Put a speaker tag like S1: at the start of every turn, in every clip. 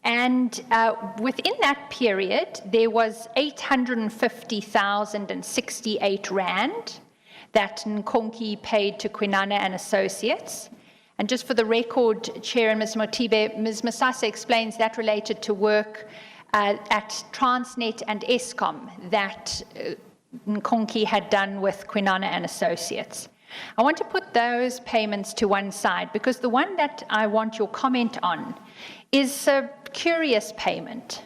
S1: And within that period, there was 850,068 rand that Nkonki paid to Kwinana and Associates. And just for the record, Chair and Ms. Mothibe, Ms. Masasa explains that related to work at Transnet and Eskom that Nkonki had done with Kwinana and Associates. I want to put those payments to one side because the one that I want your comment on is a curious payment.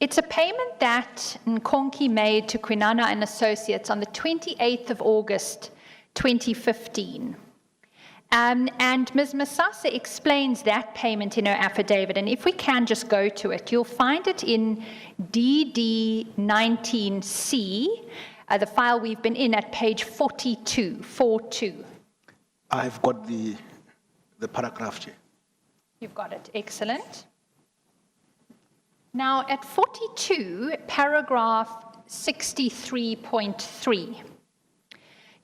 S1: It's a payment that Nkonki made to Kwinana and Associates on the 28th of August, 2015. And Ms. Masasa explains that payment in her affidavit, and if we can just go to it, you'll find it in DD19C, the file we've been in at page 42.
S2: I've got the paragraph, Chair.
S1: You've got it, excellent. Now at 42, paragraph 63.3,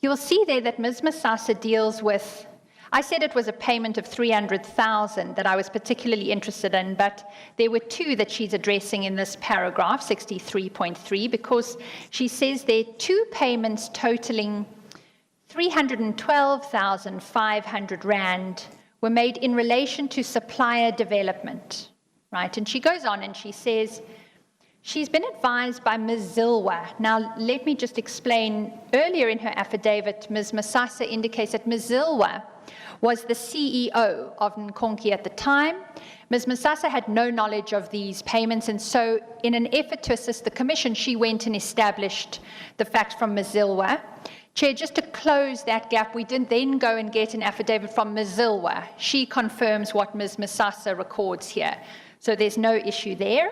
S1: you'll see there that Ms. Masasa deals with, I said it was a payment of 300,000 that I was particularly interested in, but there were two that she's addressing in this paragraph, 63.3, because she says there are two payments totaling 312,500 rand were made in relation to supplier development, right? And she goes on and she says, she's been advised by Ms. Zilwa. Now, let me just explain. Earlier in her affidavit, Ms. Masasa indicates that Ms. Zilwa was the CEO of Nkonki at the time. Ms. Masasa had no knowledge of these payments, and so in an effort to assist the Commission, she went and established the facts from Ms. Zilwa. Chair, just to close that gap, we did then go and get an affidavit from Ms. Zilwa. She confirms what Ms. Masasa records here. So there's no issue there.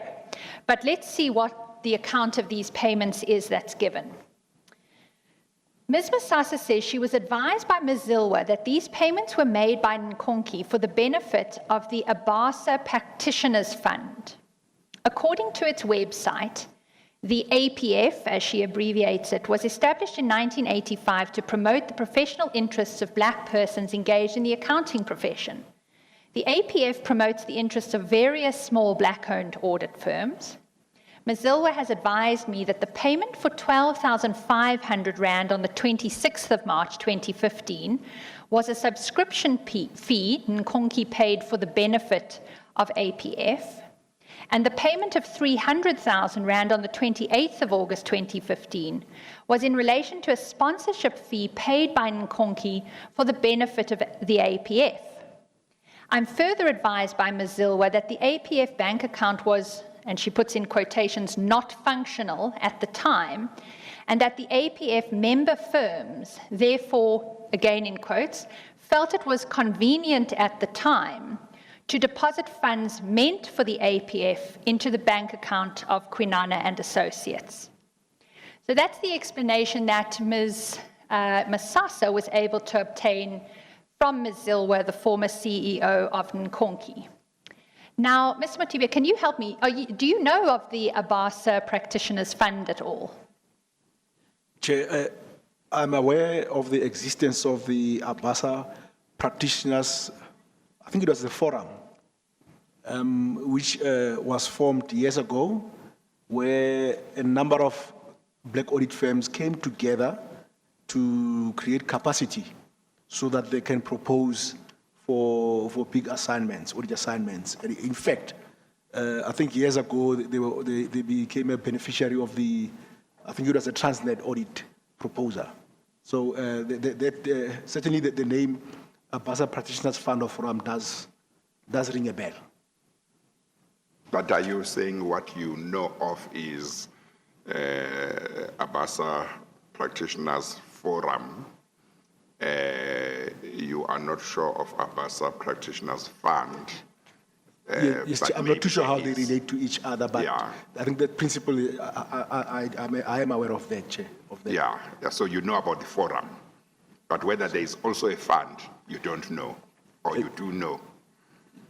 S1: But let's see what the account of these payments is that's given. Ms. Masasa says she was advised by Ms. Zilwa that these payments were made by Nkonki for the benefit of the Abasa Practitioners Fund. According to its website, the APF, as she abbreviates it, was established in 1985 to promote the professional interests of black persons engaged in the accounting profession. The APF promotes the interests of various small black-owned audit firms. Ms. Zilwa has advised me that the payment for 12,500 rand on the 26th of March 2015 was a subscription fee Nkonki paid for the benefit of APF, and the payment of 300,000 rand on the 28th of August 2015 was in relation to a sponsorship fee paid by Nkonki for the benefit of the APF. I'm further advised by Ms. Zilwa that the APF bank account was, and she puts in quotations, not functional at the time, and that the APF member firms, therefore, again in quotes, felt it was convenient at the time to deposit funds meant for the APF into the bank account of Kwinana and Associates. So that's the explanation that Ms. Masasa was able to obtain from Ms. Zilwa, the former CEO of Nkonki. Now, Ms. Mothibe, can you help me? Do you know of the Abasa Practitioners Fund at all?
S2: Chair, I'm aware of the existence of the Abasa Practitioners, I think it was a forum, which was formed years ago, where a number of black audit firms came together to create capacity so that they can propose for big assignments, audit assignments. And in fact, I think years ago, they became a beneficiary of the, I think it was a Transnet audit proposal. So certainly the name Abasa Practitioners Fund or Forum does ring a bell.
S3: But are you saying what you know of is Abasa Practitioners Forum? You are not sure of Abasa Practitioners Fund?
S2: Yes, I'm not too sure how they relate to each other, but yeah. I think that principally, I am aware of that, Chair.
S3: Yeah, so you know about the forum, but whether there is also a fund, you don't know, or you do know.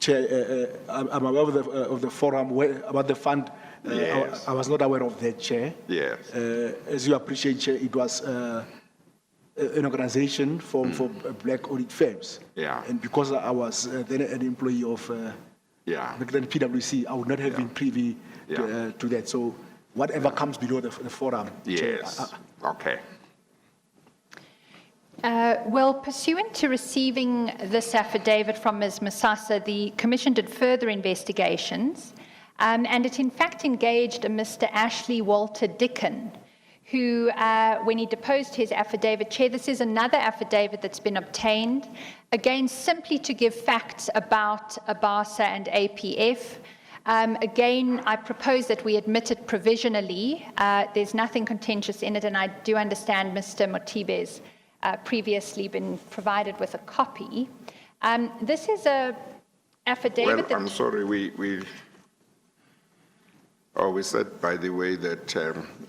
S2: Chair, I'm aware of the forum, about the fund.
S3: Yes.
S2: I was not aware of that, Chair.
S3: Yes.
S2: As you appreciate, Chair, it was an organization for black audit firms.
S3: Yeah.
S2: And because I was then an employee of
S3: Yeah.
S2: back then PwC, I would not have been privy to that. So whatever comes below the forum. Chair,
S3: Yes. Okay.
S1: Well, pursuant to receiving this affidavit from Ms. Masasa, the Commission did further investigations, and it in fact engaged a Mr. Ashley Walter Dickon, who, when he deposed his affidavit, Chair, this is another affidavit that's been obtained, again, simply to give facts about ABASA and APF. Again, I propose that we admit it provisionally. There's nothing contentious in it, and I do understand Mr. Mothibe's previously been provided with a copy. This is a affidavit
S3: Well,
S1: that...
S3: I'm sorry, we said, by the way, that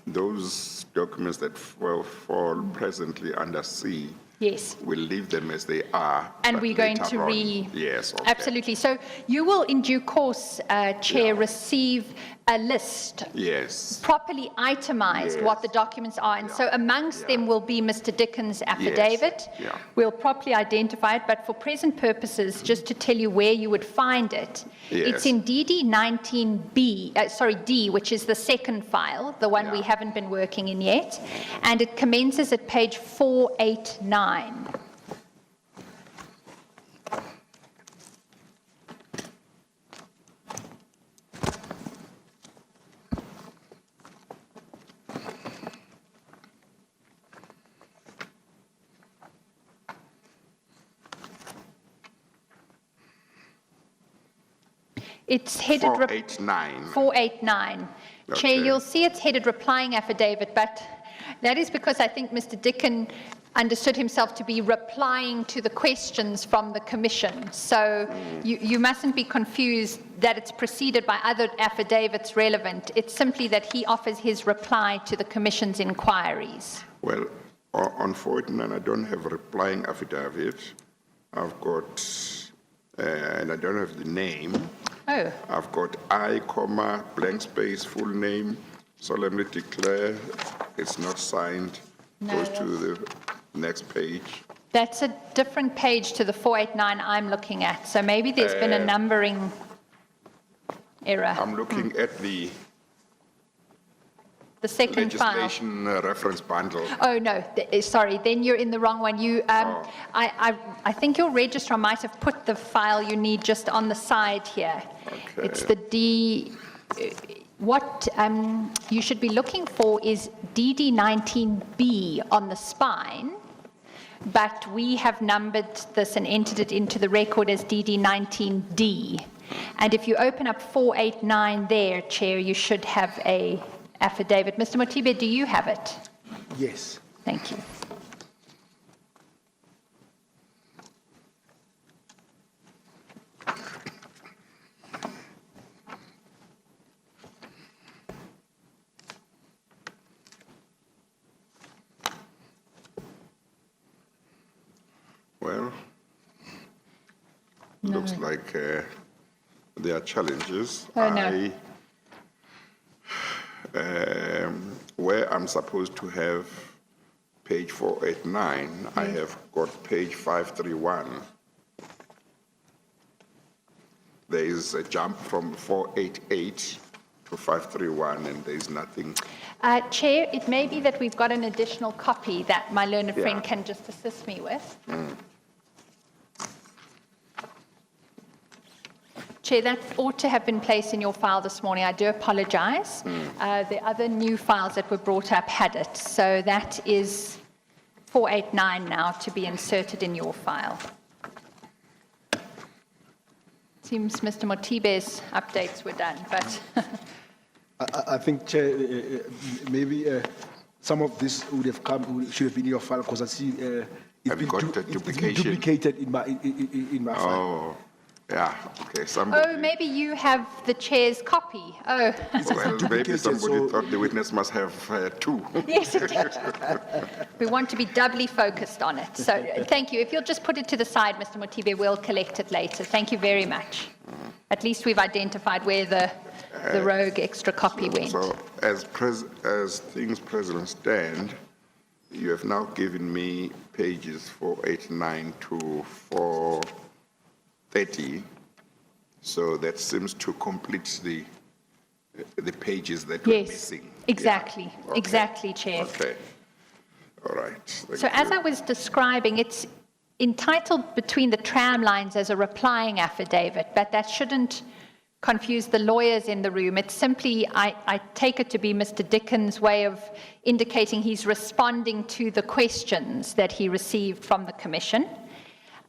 S3: those documents that fall presently under C,
S1: Yes.
S3: we'll leave them as they are.
S1: And
S3: but
S1: we're going
S3: later
S1: to
S3: on- Yes, okay.
S1: Absolutely. So you will, in due course, Chair, receive a list,
S3: Yes,
S1: properly itemized what
S3: Yes.
S1: the documents are. And so amongst them will be Mr. Dickens' affidavit.
S3: Yeah.
S1: We'll properly identify it, but for present purposes, just to tell you where you would find it, it's
S3: Yes.
S1: in DD 19B, D, which is the second file, the one we
S3: Yeah.
S1: haven't been working in yet, and it commences at page 489. It's headed
S3: 489.
S1: 489. Chair,
S3: Okay.
S1: you'll see it's headed replying affidavit, but that is because I think Mr. Dickon understood himself to be replying to the questions from the Commission. So you mustn't be confused that it's preceded by other affidavits relevant. It's simply that he offers his reply to the Commission's inquiries.
S3: Well, on 489, I don't have a replying affidavit. I've got, and I don't have the name.
S1: Oh,
S3: I've got I, comma, blank space, full name, solemnly declare, it's not signed,
S1: No,
S3: goes to the next page.
S1: that's a different page to the 489 I'm looking at. So maybe there's been a numbering error.
S3: I'm looking at the
S1: second file.
S3: legislation reference bundle.
S1: Oh, no, sorry, then you're in the wrong one. You, I think your registrar might have put the file you need just on the side here.
S3: Okay.
S1: It's the D, what you should be looking for is DD19B on the spine, but we have numbered this and entered it into the record as DD19D. And if you open up 489 there, Chair, you should have a affidavit. Mr. Mothibe, do you have it?
S2: Yes.
S1: Thank you.
S3: Well, looks like there are challenges.
S1: Oh, no.
S3: Where I'm supposed to have page 489, I have got page 531. There is a jump from 488 to 531, and there is nothing.
S1: Chair, it may be that we've got an additional copy that my learned friend
S3: Yeah.
S1: can just assist me with. Chair, that ought to have been placed in your file this morning. I do apologize. The other new files that were brought up had it. So that is 489 now to be inserted in your file. Seems Mr. Mothibe's updates were done, but
S2: I think, Chair, maybe some of this would have should have been in your file because I see it's
S3: Have you got the
S2: it's been
S3: duplication?
S2: duplicated in my file.
S3: Oh, yeah, okay, somebody.
S1: oh, maybe you have the chair's copy. Oh,
S3: Well, maybe
S2: duplicated,
S3: somebody
S2: so-
S3: thought the witness must have two.
S1: yes, it did. We want to be doubly focused on it. So thank you. If you'll just put it to the side, Mr. Mothibe, we'll collect it later. Thank you very much. At least we've identified where the rogue extra copy went.
S3: So as things presently stand, you have now given me pages 489 to 430, So that seems to complete the pages that were missing.
S1: Exactly,
S3: Yeah. Okay.
S1: exactly, Chair.
S3: Okay. All right.
S1: So as I was describing, it's entitled between the tram lines as a replying affidavit, but that shouldn't confuse the lawyers in the room. It's simply, I take it to be Mr. Dickens' way of indicating he's responding to the questions that he received from the Commission.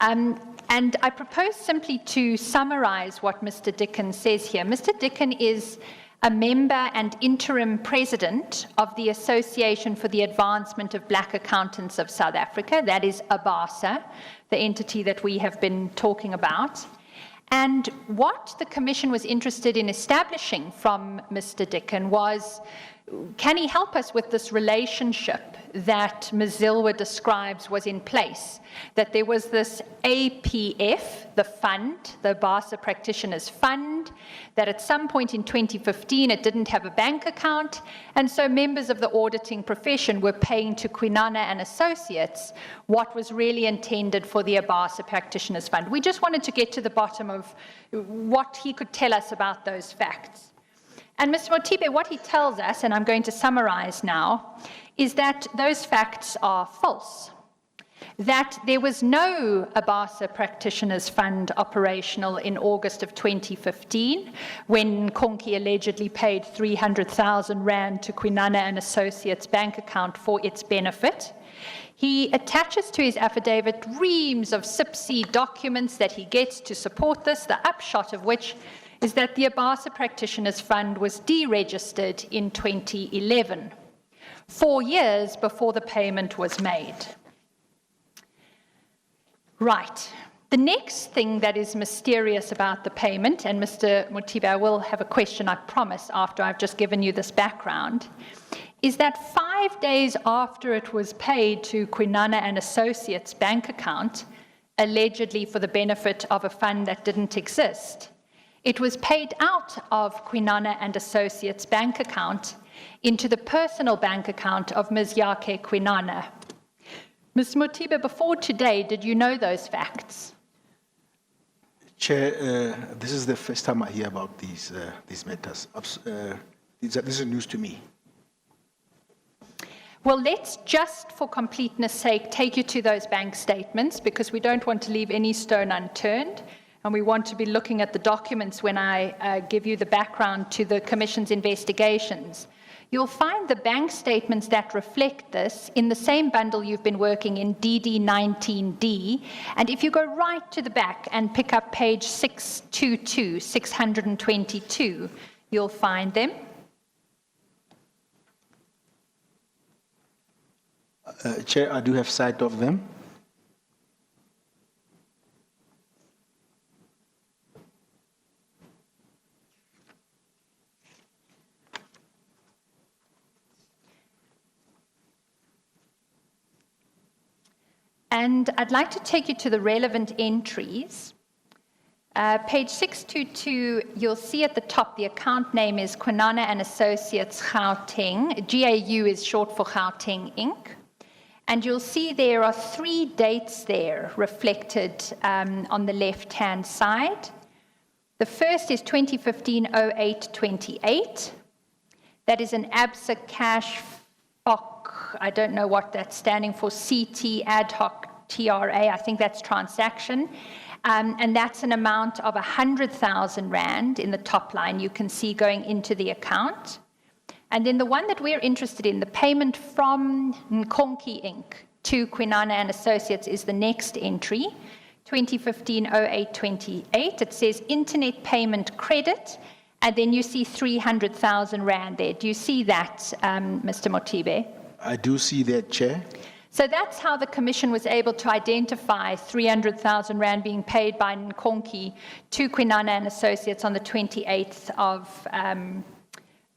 S1: And I propose simply to summarize what Mr. Dickens says here. Mr. Dickens is a member and interim president of the Association for the Advancement of Black Accountants of South Africa, that is ABASA, the entity that we have been talking about. And what the Commission was interested in establishing from Mr. Dickens was, can he help us with this relationship that Ms. Zilwa describes was in place? That there was this APF, the fund, the ABASA Practitioners Fund, that at some point in 2015 it didn't have a bank account, and so members of the auditing profession were paying to Kwinana and Associates what was really intended for the ABASA Practitioners Fund. We just wanted to get to the bottom of what he could tell us about those facts. And Mr. Mothibe, what he tells us, and I'm going to summarize now, is that those facts are false. That there was no ABASA Practitioners Fund operational in August of 2015, when Konki allegedly paid 300,000 Rand to Kwinana and Associates' bank account for its benefit. He attaches to his affidavit reams of SABC documents that he gets to support this, the upshot of which is that the ABASA Practitioners Fund was deregistered in 2011, 4 years before the payment was made. Right. The next thing that is mysterious about the payment, and Mr. Mothibe, I will have a question, I promise, after I've just given you this background, is that 5 days after it was paid to Kwinana and Associates' bank account, allegedly for the benefit of a fund that didn't exist, it was paid out of Kwinana and Associates' bank account into the personal bank account of Ms. Yake Kwinana. Ms. Mothibe, before today, did you know those facts?
S2: Chair, this is the first time I hear about these matters. This is news to me.
S1: Well, let's just, for completeness' sake, take you to those bank statements, because we don't want to leave any stone unturned. And we want to be looking at the documents when I give you the background to the Commission's investigations. You'll find the bank statements that reflect this in the same bundle you've been working in, DD19D. And if you go right to the back and pick up page 622, 622, you'll find them.
S2: Chair, I do have sight of them.
S1: And I'd like to take you to the relevant entries. Page 622, you'll see at the top the account name is Kwinana and Associates Gauteng. GAU is short for Gauteng Inc. And you'll see there are 3 dates there reflected on the left-hand side. The first is 2015-08-28. That is an ABSA cash I don't know what that's standing for, CT ad hoc TRA, I think that's transaction. And that's an amount of 100,000 Rand in the top line you can see going into the account. And then the one that we're interested in, the payment from Konki Inc. to Kwinana and Associates, is the next entry, 2015-08-28. It says internet payment credit, and then you see 300,000 Rand there. Do you see that, Mr. Mothibe?
S2: I do see that, Chair.
S1: So that's how the Commission was able to identify 300,000 Rand being paid by Nkonki to Kwinana and Associates on the 28th of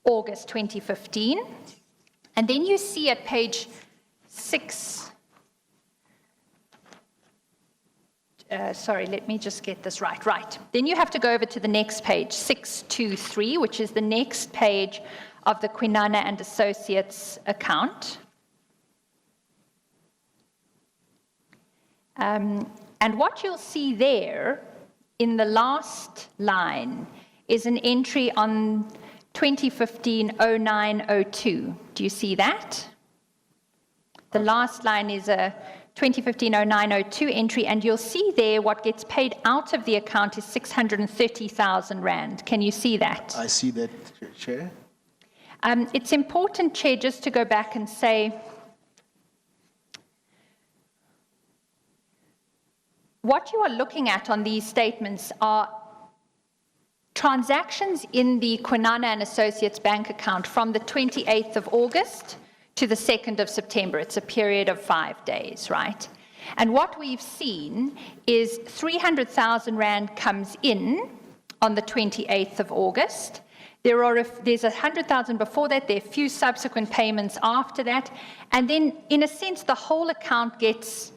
S1: August 2015. And then you see at page 6, sorry, let me just get this right. Right. Then you have to go over to the next page, 623, which is the next page of the Kwinana and Associates account. And what you'll see there in the last line is an entry on 2015-0902. Do you see that? The last line is a 2015-0902 entry, and you'll see there what gets paid out of the account is 630,000 rand. Can you see that?
S2: I see that, Chair.
S1: It's important, Chair, just to go back and say, what you are looking at on these statements are transactions in the Kwinana and Associates bank account from the 28th of August to the 2nd of September. It's a period of 5 days, right? And what we've seen is 300,000 rand comes in on the 28th of August. There's 100,000 before that, there are a few subsequent payments after that, and then in a sense the whole account gets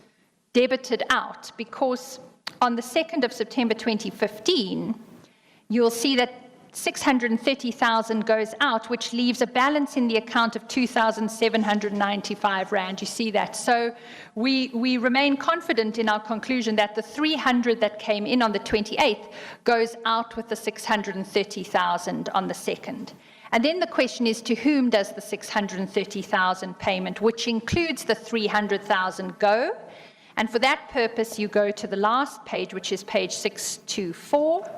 S1: debited out, because on the 2nd of September 2015, you'll see that 630,000 goes out, which leaves a balance in the account of 2,795 rand. You see that? So we remain confident in our conclusion that the 300 that came in on the 28th goes out with the 630,000 on the 2nd. And then the question is, to whom does the 630,000 payment, which includes the 300,000, go? And for that purpose, you go to the last page, which is page 624.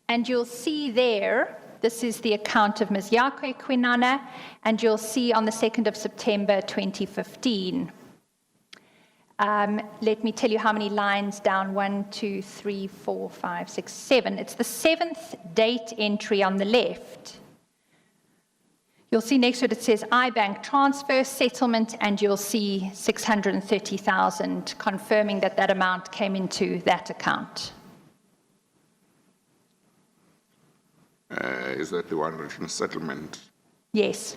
S1: And you'll see there, this is the account of Ms. Yakwe Kwinana, and you'll see on the 2nd of September 2015. Let me tell you how many lines down, 1, 2, 3, 4, 5, 6, 7. It's the 7th date entry on the left. You'll see next to it, it says iBank transfer settlement, and you'll see 630,000, confirming that that amount came into that account.
S3: Is that the one written settlement?
S1: Yes.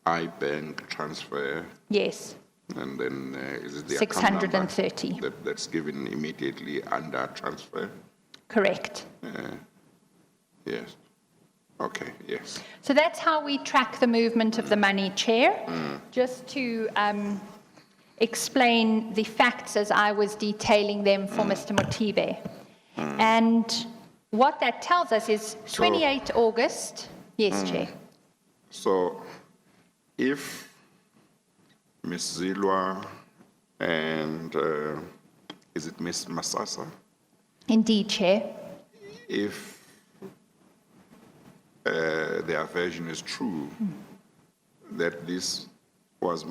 S3: iBank transfer?
S1: Yes.
S3: And then is it the
S1: 630.
S3: account number that's given immediately under transfer?
S1: Correct.
S3: Yes. Okay, yes.
S1: So that's how we track the movement of the money, Chair. Just to explain the facts as I was detailing them for Mr. Mothibe. And what that tells us is 28 August. Yes, Chair.
S3: So if Ms. Zilwa and is it Ms. Masasa?
S1: Indeed, Chair.
S3: If their version is true, that this was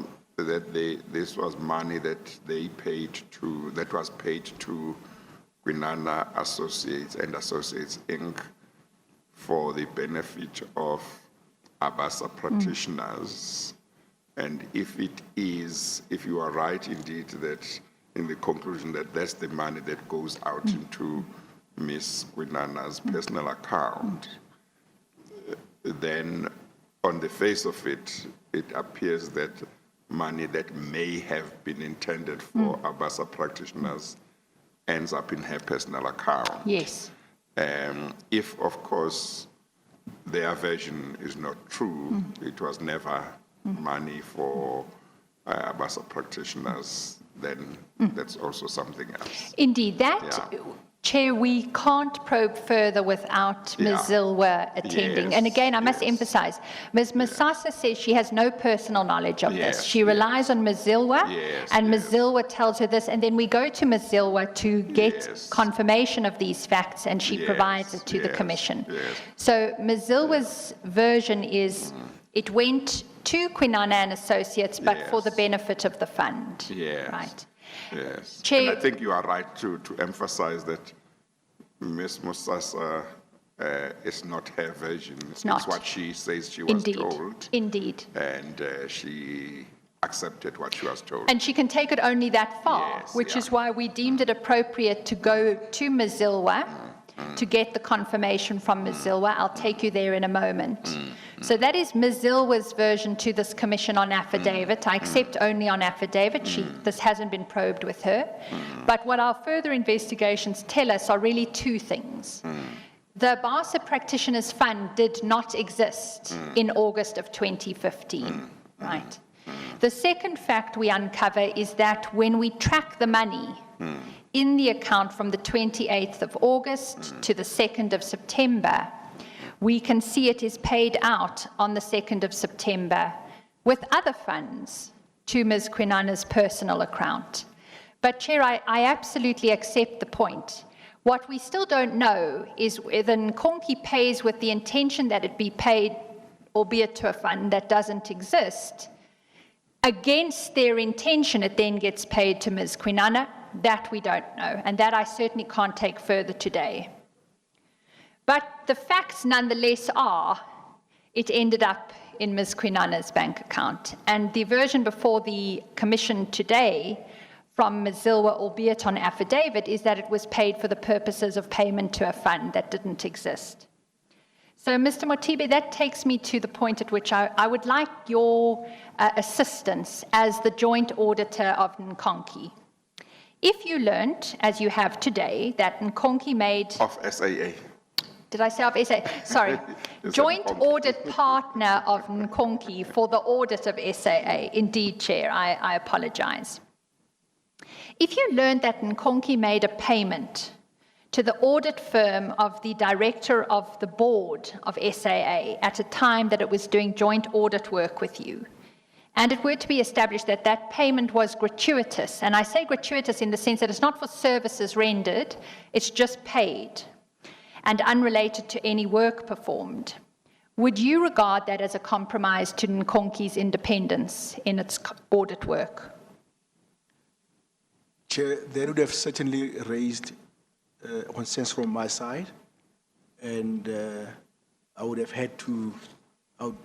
S3: money that they paid to, that was paid to Kwinana Associates and Associates Inc. for the benefit of ABASA practitioners, and if it is, if you are right indeed that in the conclusion that that's the money that goes out into Ms. Kwinana's personal account, then on the face of it, it appears that money that may have been intended for ABASA practitioners ends up in her personal account.
S1: Yes.
S3: If, of course, their version is not true, it was never money for ABASA practitioners, then that's also something else.
S1: Indeed, that, Chair, we can't probe further without Ms. Zilwa attending.
S3: Yes,
S1: And again, I must emphasize, Ms. Masasa says she has no personal knowledge of this. She relies on Ms. Zilwa, and Ms. Zilwa tells her this, and then we go to Ms. Zilwa to get confirmation of these facts, and she provides it to the Commission. So Ms. Zilwa's version is it went to Kwinana and Associates, but for the benefit of the fund. Right.
S3: Yes.
S1: Chair,
S3: and I think you are right to emphasize that Ms. Musasa is not her version. It's what she says she was told.
S1: Indeed.
S3: And she accepted what she was told.
S1: And she can take it only that far, which is why we deemed it appropriate to go to Ms. Zilwa to get the confirmation from Ms. Zilwa. I'll take you there in a moment. So that is Ms. Zilwa's version to this Commission on affidavit. I accept only on affidavit. This hasn't been probed with her. But what our further investigations tell us are really two things. The ABASA Practitioners Fund did not exist in August of 2015, right? The second fact we uncover is that when we track the money in the account from the 28th of August to the 2nd of September, we can see it is paid out on the 2nd of September with other funds to Ms. Kwinana's personal account. But Chair, I absolutely accept the point. What we still don't know is whether Nkonki pays with the intention that it be paid, albeit to a fund that doesn't exist. Against their intention, it then gets paid to Ms. Kwinana. That we don't know, and that I certainly can't take further today. But the facts nonetheless are, it ended up in Ms. Kwinana's bank account. And the version before the Commission today from Ms. Zilwa, albeit on affidavit, is that it was paid for the purposes of payment to a fund that didn't exist. So, Mr. Mothibe, that takes me to the point at which I would like your assistance as the joint auditor of Nkonki. If you learnt, as you have today, that Nkonki made...
S3: Of SAA.
S1: Did I say of SAA? Sorry. Joint audit partner of Nkonki for the audit of SAA. Indeed, Chair, I apologize. If you learned that Nkonki made a payment to the audit firm of the director of the board of SAA at a time that it was doing joint audit work with you, and it were to be established that that payment was gratuitous, and I say gratuitous in the sense that it's not for services rendered, it's just paid, and unrelated to any work performed, would you regard that as a compromise to Nkonki's independence in its audit work?
S2: Chair, that would have certainly raised concerns from my side, and I would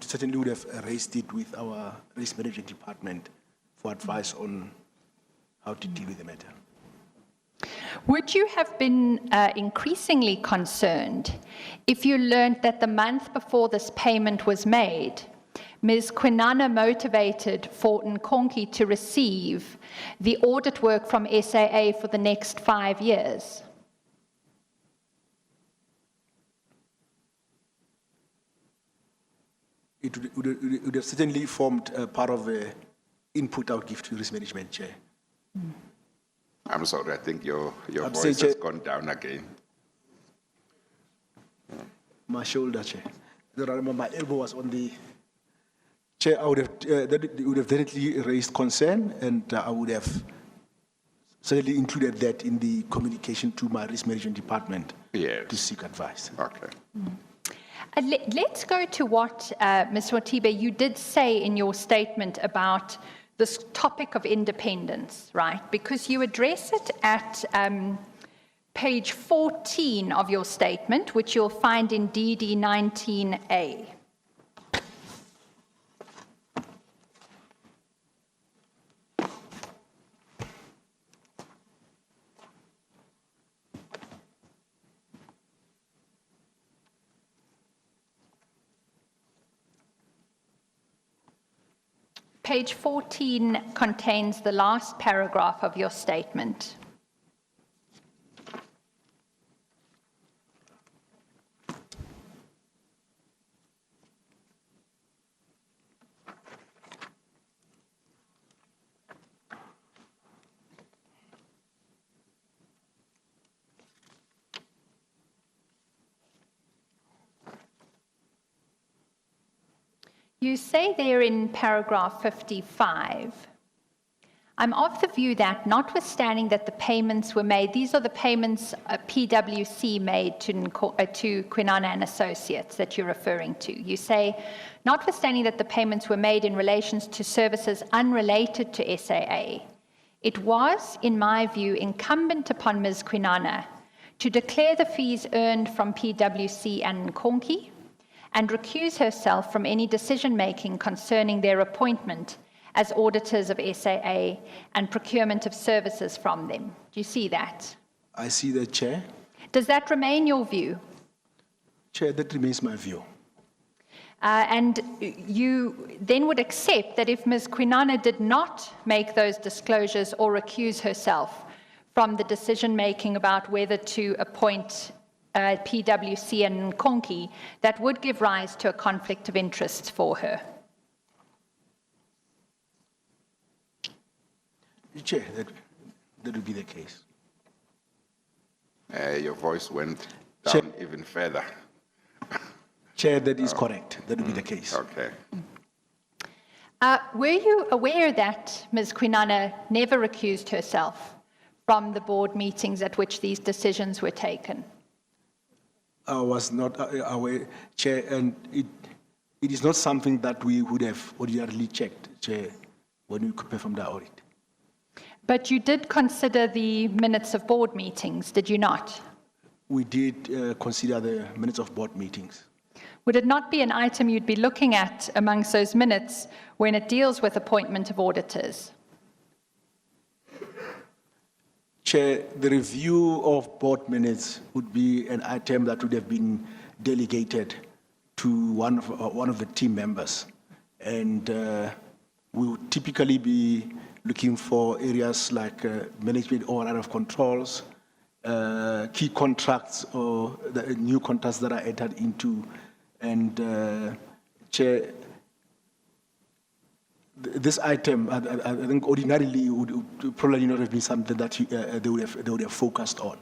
S2: certainly would have raised it with our risk management department for advice on how to deal with the matter.
S1: Would you have been increasingly concerned if you learned that the month before this payment was made, Ms. Kwinana motivated for Nkonki to receive the audit work from SAA for the next 5 years?
S2: It would have certainly formed part of the input I would give to risk management, Chair.
S3: I'm sorry, I think your voice has gone down again.
S2: My shoulder, Chair. My elbow was on the... Chair, I would have, that would have definitely raised concern, and I would have certainly included that in the communication to my risk management department to seek advice.
S3: Okay.
S1: Let's go to what, Ms. Mothibe, you did say in your statement about this topic of independence, right? Because you address it at page 14 of your statement, which you'll find in DD 19A. Page 14 contains the last paragraph of your statement. You say there in paragraph 55, I'm of the view that notwithstanding that the payments were made, these are the payments PwC made to Kwinana and Associates that you're referring to. You say, notwithstanding that the payments were made in relation to services unrelated to SAA, it was, in my view, incumbent upon Ms. Kwinana to declare the fees earned from PwC and Nkonki, and recuse herself from any decision-making concerning their appointment as auditors of SAA and procurement of services from them. Do you see that?
S2: I see that, Chair.
S1: Does that remain your view?
S2: Chair, that remains my view.
S1: And you then would accept that if Ms. Kwinana did not make those disclosures or recuse herself from the decision-making about whether to appoint PwC and Nkonki, that would give rise to a conflict of interest for her.
S2: Chair, that would be the case.
S3: Your voice went
S2: Chair.
S3: down even further.
S2: Chair, that is correct. That would be the case.
S3: Okay.
S1: Were you aware that Ms. Kwinana never recused herself from the board meetings at which these decisions were taken?
S2: I was not aware, Chair, and it is not something that we would have ordinarily checked, Chair, when we performed the audit.
S1: But you did consider the minutes of board meetings, did you not?
S2: We did consider the minutes of board meetings.
S1: Would it not be an item you'd be looking at amongst those minutes when it deals with appointment of auditors?
S2: Chair, the review of board minutes would be an item that would have been delegated to one of the team members. And we would typically be looking for areas like management override of controls, key contracts or the new contracts that are entered into. And Chair, this item, I think ordinarily would probably not have been something that they would have focused on.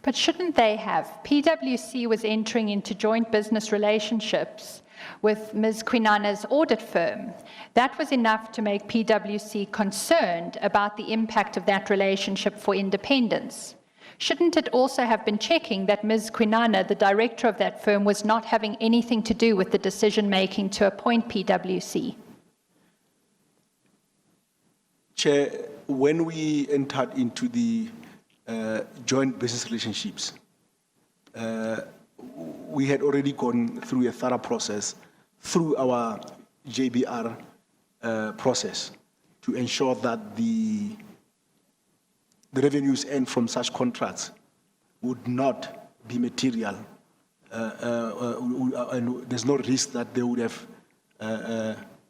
S1: But shouldn't they have? PwC was entering into joint business relationships with Ms. Kwinana's audit firm. That was enough to make PwC concerned about the impact of that relationship for independence. Shouldn't it also have been checking that Ms. Kwinana, the director of that firm, was not having anything to do with the decision-making to appoint PwC?
S2: Chair, when we entered into the joint business relationships, we had already gone through a thorough process through our JBR process to ensure that the revenues earned from such contracts would not be material, and there's no risk that they would have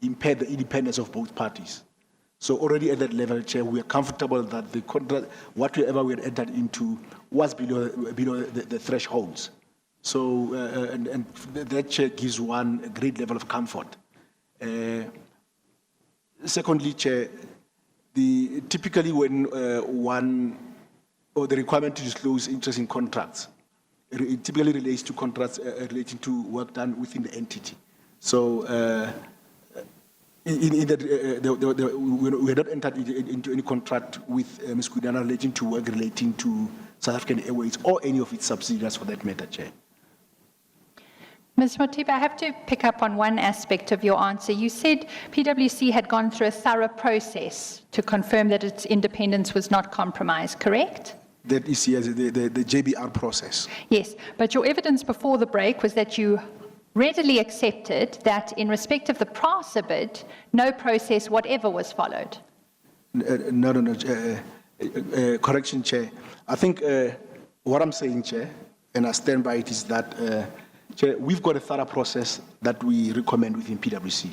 S2: impaired the independence of both parties. So already at that level, Chair, we are comfortable that the contract, whatever we had entered into, was below the thresholds. So, and that, Chair, gives one a great level of comfort. Secondly, Chair, typically when the requirement to disclose interest in contracts, it typically relates to contracts relating to work done within the entity. So, in that, we had not entered into any contract with Ms. Kwinana relating to work relating to South African Airways or any of its subsidiaries for that matter, Chair.
S1: Ms. Mothibe, I have to pick up on one aspect of your answer. You said PwC had gone through a thorough process to confirm that its independence was not compromised, correct?
S2: That is, yes, the JBR process.
S1: Yes, but your evidence before the break was that you readily accepted that in respect of the PRASA bid, no process whatever was followed.
S2: No. Correction, Chair. I think what I'm saying, Chair, and I stand by it, is that, Chair, we've got a thorough process that we recommend within PwC.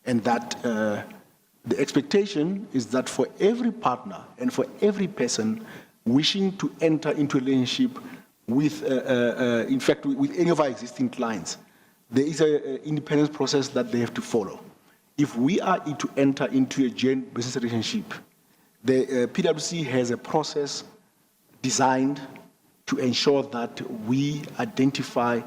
S2: And that the expectation is that for every partner and for every person wishing to enter into a relationship with, in fact, with any of our existing clients, there is an independence process that they have to follow. If we are to enter into a joint business relationship, the PwC has a process designed to ensure that we identify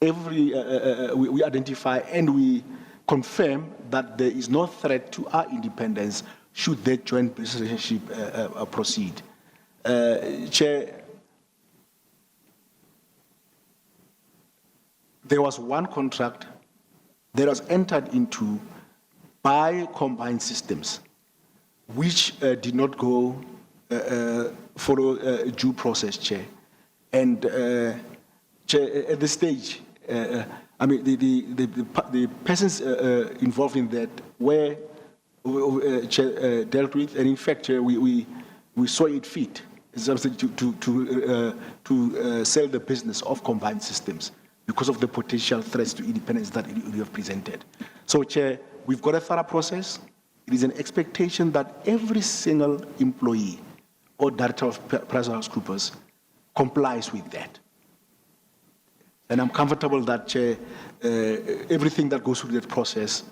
S2: we identify and we confirm that there is no threat to our independence should that joint business relationship proceed. Chair, there was one contract that was entered into by Combined Systems, which did not go follow due process, Chair. And Chair, at this stage, I mean, the persons involved in that were dealt with, and in fact, Chair, we saw it fit to sell the business of Combined Systems because of the potential threats to independence that you have presented. So, Chair, we've got a thorough process. It is an expectation that every single employee or director of PricewaterhouseCoopers complies with that. And I'm comfortable that, Chair, everything that goes through that process,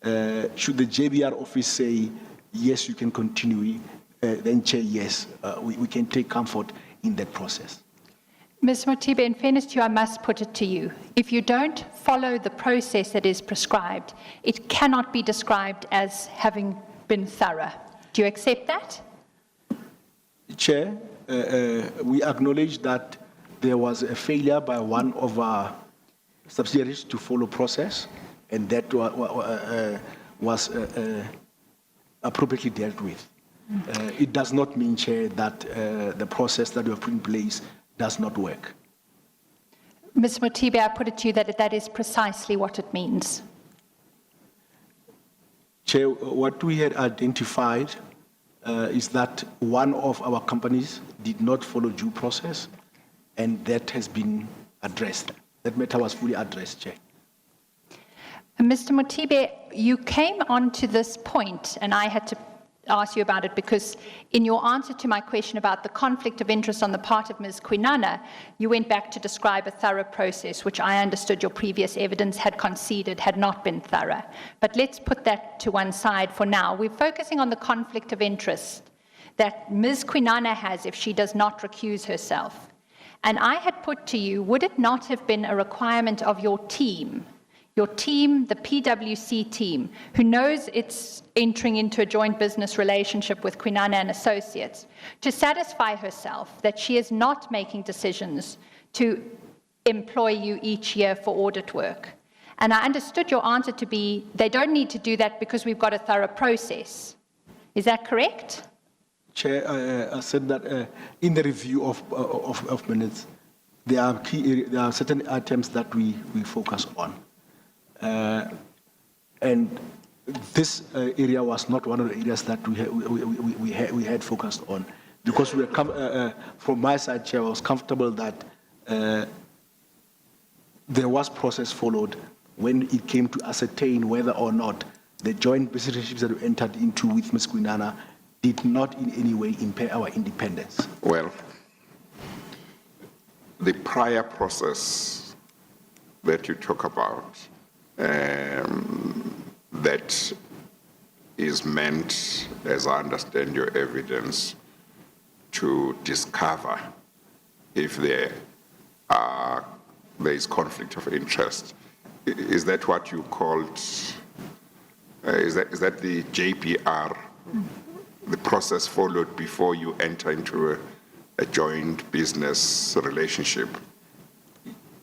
S2: should the JBR office say, yes, you can continue, then Chair, yes, we can take comfort in that process.
S1: Ms. Mothibe, in fairness to you, I must put it to you. If you don't follow the process that is prescribed, it cannot be described as having been thorough. Do you accept that?
S2: Chair, we acknowledge that there was a failure by one of our subsidiaries to follow process, and that was appropriately dealt with. It does not mean, Chair, that the process that we have put in place does not work.
S1: Ms. Mothibe, I put it to you that that is precisely what it means.
S2: Chair, what we had identified is that one of our companies did not follow due process, and that has been addressed. That matter was fully addressed, Chair.
S1: Mr. Mothibe, you came on to this point, and I had to ask you about it because in your answer to my question about the conflict of interest on the part of Ms. Kwinana, you went back to describe a thorough process, which I understood your previous evidence had conceded had not been thorough. But let's put that to one side for now. We're focusing on the conflict of interest that Ms. Kwinana has if she does not recuse herself. And I had put to you, would it not have been a requirement of your team, the PwC team, who knows it's entering into a joint business relationship with Kwinana and Associates, to satisfy herself that she is not making decisions to employ you each year for audit work? And I understood your answer to be, they don't need to do that because we've got a thorough process. Is that correct?
S2: Chair, I said that in the review of minutes, there are certain items that we focus on. And this area was not one of the areas that we had focused on, because we were from my side, Chair, I was comfortable that there was process followed when it came to ascertain whether or not the joint business relationships that we entered into with Ms. Kwinana did not in any way impair our independence.
S3: Well, the prior process that you talk about, that is meant, as I understand your evidence, to discover if there is conflict of interest. Is that what you called, is that the JPR, the process followed before you enter into a joint business relationship?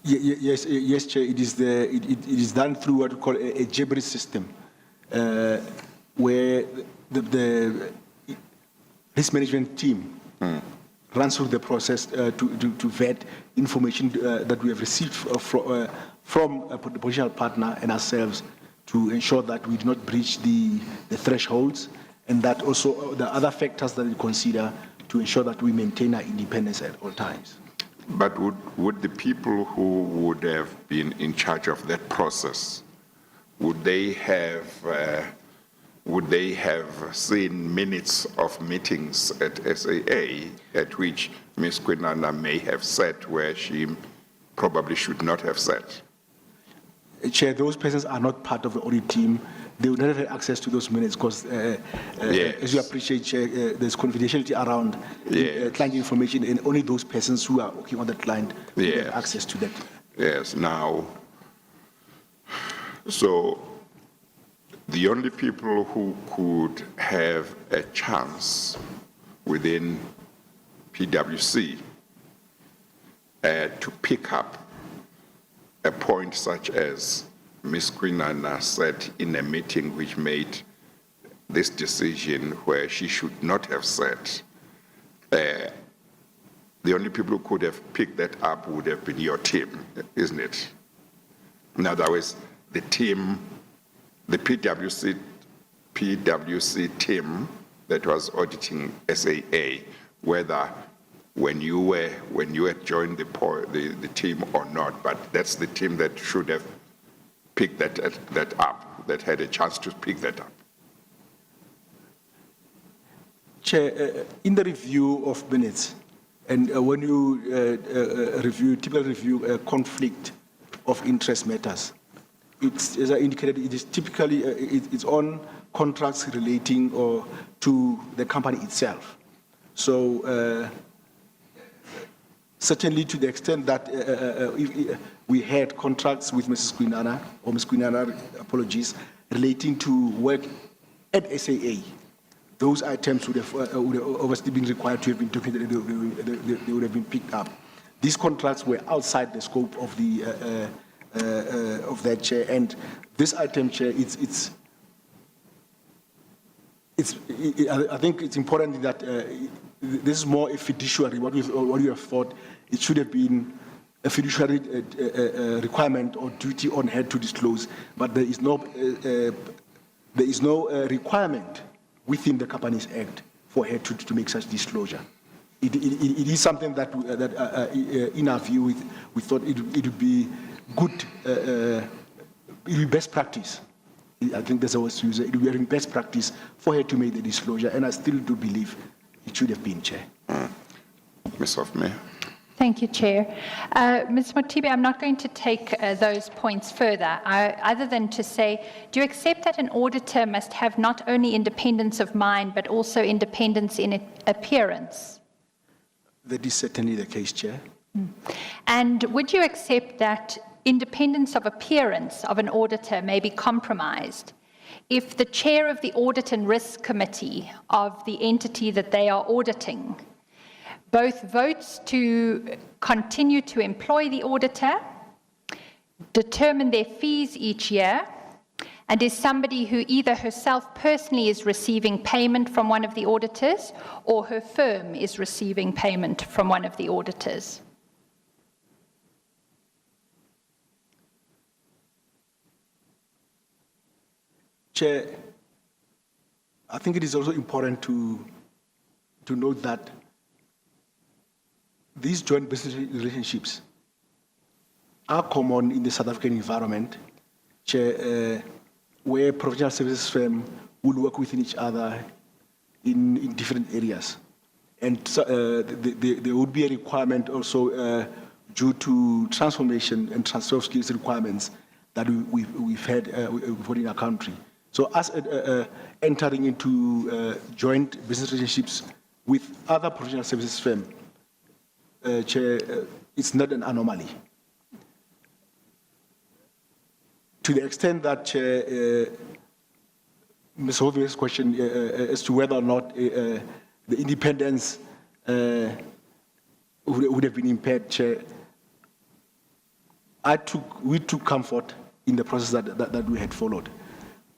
S2: Yes, Chair. It is done through what we call a JBRI system, where the risk management team runs through the process to vet information that we have received from a potential partner and ourselves to ensure that we do not breach the thresholds, and that also the other factors that we consider to ensure that we maintain our independence at all times.
S3: But would the people who would have been in charge of that process, would they have seen minutes of meetings at SAA at which Ms. Kwinana may have sat where she probably should not have sat?
S2: Chair, those persons are not part of the audit team. They would not have access to those minutes because,
S3: yes,
S2: as you appreciate, Chair, there's confidentiality around client information, and only those persons who are working on the client have access to that.
S3: Yes, now, so the only people who could have a chance within PwC to pick up a point such as Ms. Kwinana said in a meeting which made this decision where she should not have said, the only people who could have picked that up would have been your team, isn't it? In other words, the team, the PwC team that was auditing SAA, whether when you had joined the team or not, but that's the team that should have picked that up, that had a chance to pick that up.
S2: Chair, in the review of minutes, and when you typically review conflict of interest matters, it's, as I indicated, it is typically it's on contracts relating to the company itself. So certainly to the extent that if we had contracts with Mrs. Kwinana, or Ms. Kwinana, apologies, relating to work at SAA, those items would have obviously been required to have been documented. They would have been picked up. These contracts were outside the scope of the of that, Chair. And this item, Chair, I think it's important that this is more a fiduciary. What you have thought, it should have been a fiduciary requirement or duty on her to disclose, but there is no requirement within the Companies Act for her to make such disclosure. It is something that in our view, we thought it would be good, it would be best practice. I think that's what I use. It would be best practice for her to make the disclosure, and I still do believe it should have been, Chair.
S3: Ms. Hoffman.
S1: Thank you, Chair. Ms. Mothibe, I'm not going to take those points further, other than to say, do you accept that an auditor must have not only independence of mind, but also independence in appearance?
S2: That is certainly the case, Chair.
S1: And would you accept that independence of appearance of an auditor may be compromised if the chair of the Audit and Risk Committee of the entity that they are auditing both votes to continue to employ the auditor, determine their fees each year, and is somebody who either herself personally is receiving payment from one of the auditors or her firm is receiving payment from one of the auditors?
S2: Chair, I think it is also important to note that these joint business relationships are common in the South African environment, Chair, where professional services firms will work within each other in different areas. And so, there would be a requirement also due to transformation and transfer of skills requirements that we've had in our country. So us entering into joint business relationships with other professional services firms, Chair, it's not an anomaly. To the extent that, Chair, Ms. Hovia's question as to whether or not the independence would have been impaired, Chair, we took comfort in the process that we had followed.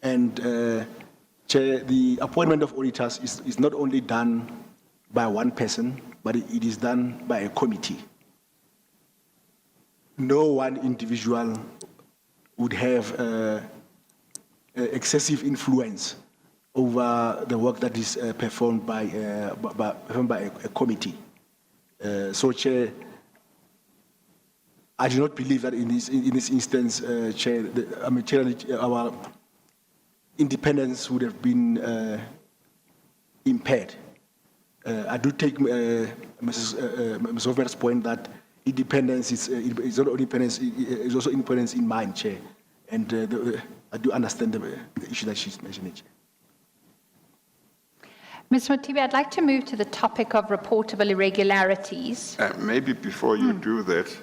S2: And, Chair, the appointment of auditors is not only done by one person, but it is done by a committee. No one individual would have excessive influence over the work that is performed by a committee. So, Chair, I do not believe that in this instance, Chair, our independence would have been impaired. I do take Ms. Hoffman's point that independence is not only independence, it's also independence in mind, Chair. And I do understand the issue that she's mentioning, Chair.
S1: Ms. Mothibe, I'd like to move to the topic of reportable irregularities.
S3: Maybe before you do that,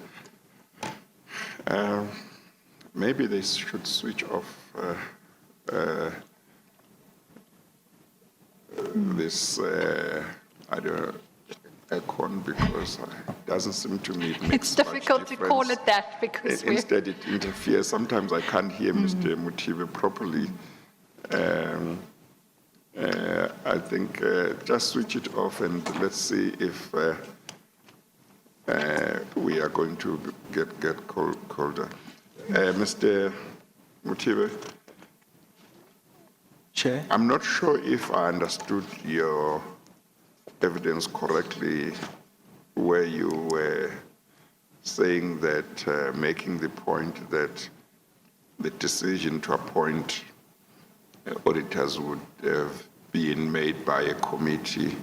S3: maybe they should switch off this, I don't know, icon, because it doesn't seem to me it makes
S1: It's difficult to call it that because
S3: instead it interferes. Sometimes I can't hear Mr. Mothibe properly. I think just switch it off and let's see if we are going to get colder. Mr. Mothibe.
S2: Chair?
S3: I'm not sure if I understood your evidence correctly, where you were saying that, making the point that the decision to appoint auditors would have been made by a committee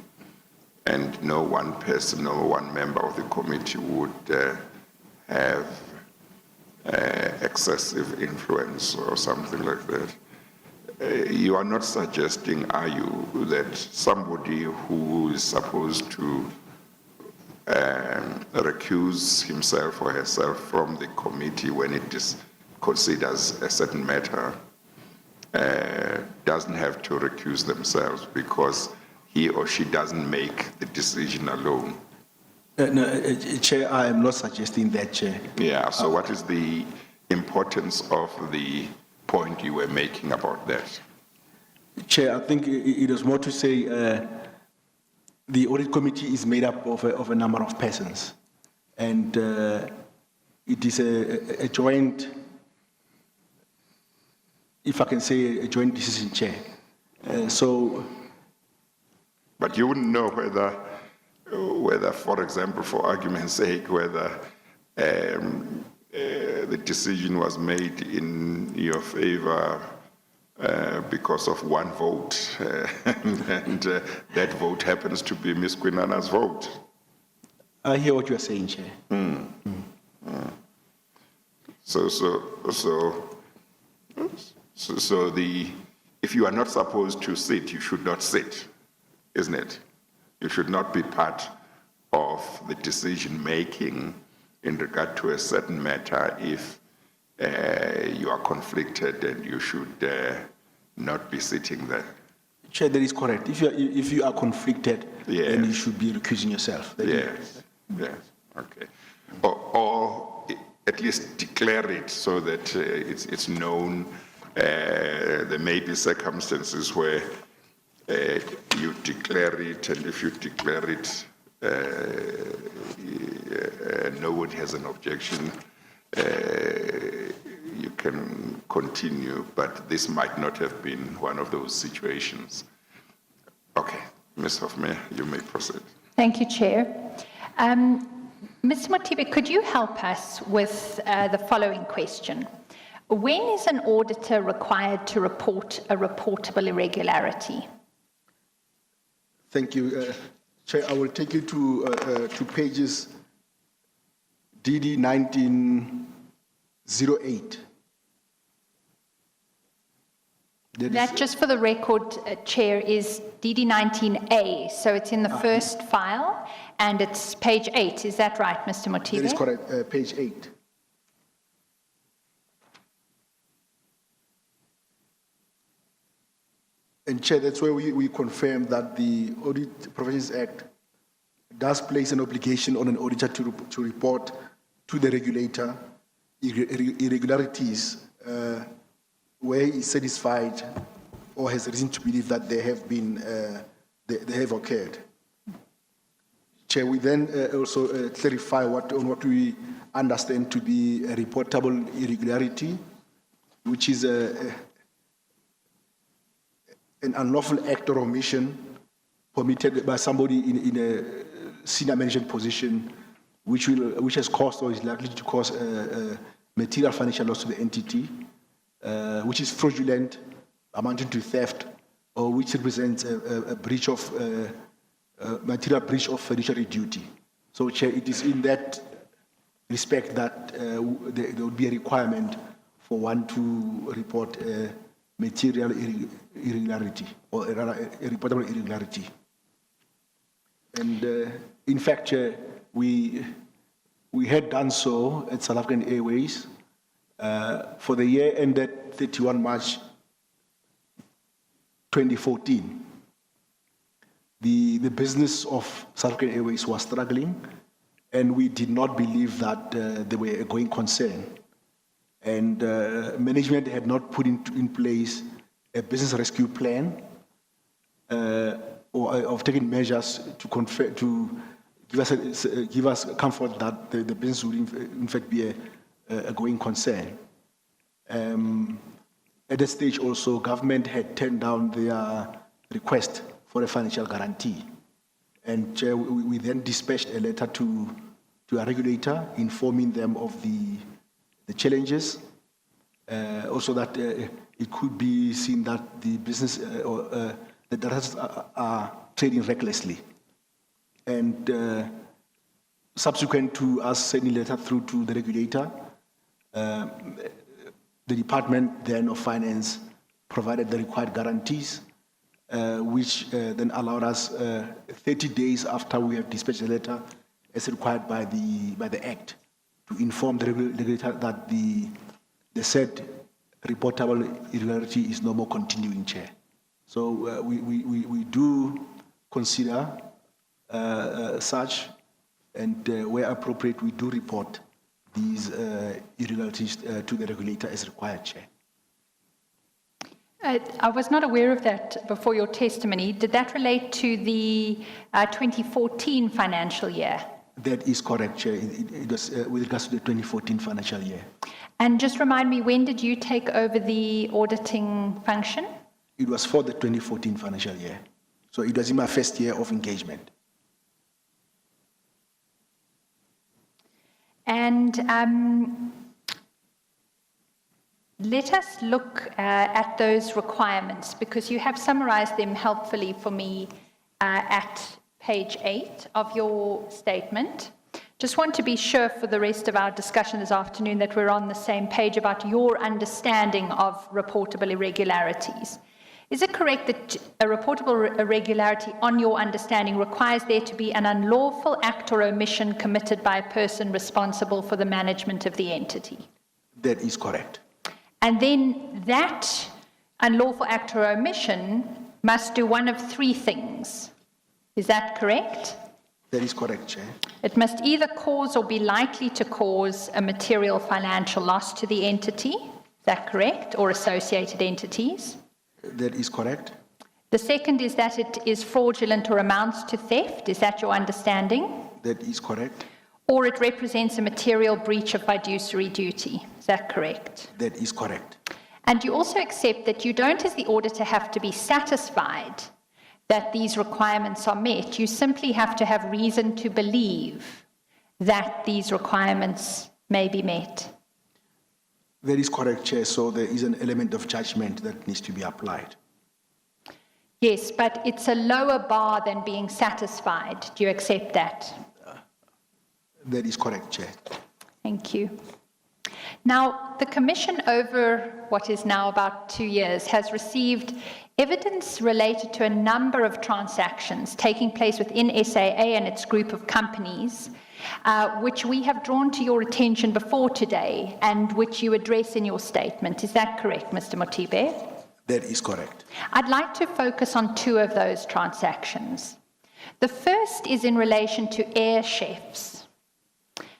S3: and no one person or one member of the committee would have excessive influence or something like that. you are not suggesting, are you, that somebody who is supposed to recuse himself or herself from the committee when it considers a certain matter doesn't have to recuse themselves because he or she doesn't make the decision alone?
S2: No, Chair, I am not suggesting that, Chair.
S3: Yeah, so what is the importance of the point you were making about that?
S2: Chair, I think it is more to say the audit committee is made up of a number of persons, and it is a joint, if I can say, a joint decision, Chair.
S3: But you wouldn't know whether, for example, for argument's sake, whether the decision was made in your favor because of one vote, and that vote happens to be Ms. Kwinana's vote.
S2: I hear what you are saying, Chair.
S3: So if you are not supposed to sit, you should not sit, isn't it? You should not be part of the decision making in regard to a certain matter if you are conflicted, and you should not be sitting there.
S2: Chair, that is correct. If you are conflicted, then you should be recusing yourself.
S3: Yes, okay. Or at least declare it so that it's known. There may be circumstances where you declare it, and if you declare it, no one has an objection, you can continue, but this might not have been one of those situations. Okay, Ms. Hofmeyr, you may proceed.
S1: Thank you, Chair. Mr. Mothibe, could you help us with the following question? When is an auditor required to report a reportable irregularity?
S2: Thank you, Chair. I will take you to pages DD 1908.
S1: That, just for the record, Chair, is DD 19A, so it's in the first file, and it's page 8. Is that right, Mr. Mothibe?
S2: That is correct, page 8. And Chair, that's where we confirm that the Audit Professions Act does place an obligation on an auditor to report to the regulator irregularities where he is satisfied or has reason to believe that they have occurred. Chair, we then also clarify on what we understand to be a reportable irregularity, which is an unlawful act or omission permitted by somebody in a senior management position, which has caused or is likely to cause material financial loss to the entity, which is fraudulent, amounting to theft, or which represents a breach of material breach of fiduciary duty. So, Chair, it is in that respect that there would be a requirement for one to report material irregularity or a reportable irregularity. And in fact, Chair, we had done so at South African Airways for the year ended 31 March 2014. The business of South African Airways was struggling, and we did not believe that they were a going concern. And management had not put in place a business rescue plan or of taking measures to give us comfort that the business would in fact be a going concern. At that stage also, government had turned down their request for a financial guarantee. And Chair, we then dispatched a letter to a regulator informing them of the challenges, also that it could be seen that the business the directors are trading recklessly. And subsequent to us sending a letter through to the regulator, the Department then of Finance provided the required guarantees, which then allowed us 30 days after we have dispatched the letter as required by the Act to inform the regulator that the said reportable irregularity is no more continuing, Chair. So we do consider such, and where appropriate, we do report these irregularities to the regulator as required, Chair.
S1: I was not aware of that before your testimony. Did that relate to the 2014 financial year?
S2: That is correct, Chair. It was with regards to the 2014 financial year.
S1: And just remind me, when did you take over the auditing function?
S2: It was for the 2014 financial year. So it was in my first year of engagement.
S1: And let us look at those requirements, because you have summarized them helpfully for me at page 8 of your statement. Just want to be sure for the rest of our discussion this afternoon that we're on the same page about your understanding of reportable irregularities. Is it correct that a reportable irregularity, on your understanding, requires there to be an unlawful act or omission committed by a person responsible for the management of the entity?
S2: That is correct.
S1: And then that unlawful act or omission must do one of 3 things. Is that correct?
S2: That is correct, Chair.
S1: It must either cause or be likely to cause a material financial loss to the entity. Is that correct? Or associated entities?
S2: That is correct.
S1: The second is that it is fraudulent or amounts to theft. Is that your understanding?
S2: That is correct.
S1: Or it represents a material breach of fiduciary duty. Is that correct?
S2: That is correct.
S1: And you also accept that you don't, as the auditor, have to be satisfied that these requirements are met. You simply have to have reason to believe that these requirements may be met.
S2: That is correct, Chair. So there is an element of judgment that needs to be applied.
S1: Yes, but it's a lower bar than being satisfied. Do you accept that?
S2: That is correct, Chair.
S1: Thank you. Now, the Commission, over what is now about 2 years, has received evidence related to a number of transactions taking place within SAA and its group of companies, which we have drawn to your attention before today and which you address in your statement. Is that correct, Mr. Mothibe?
S2: That is correct.
S1: I'd like to focus on 2 of those transactions. The first is in relation to air chefs.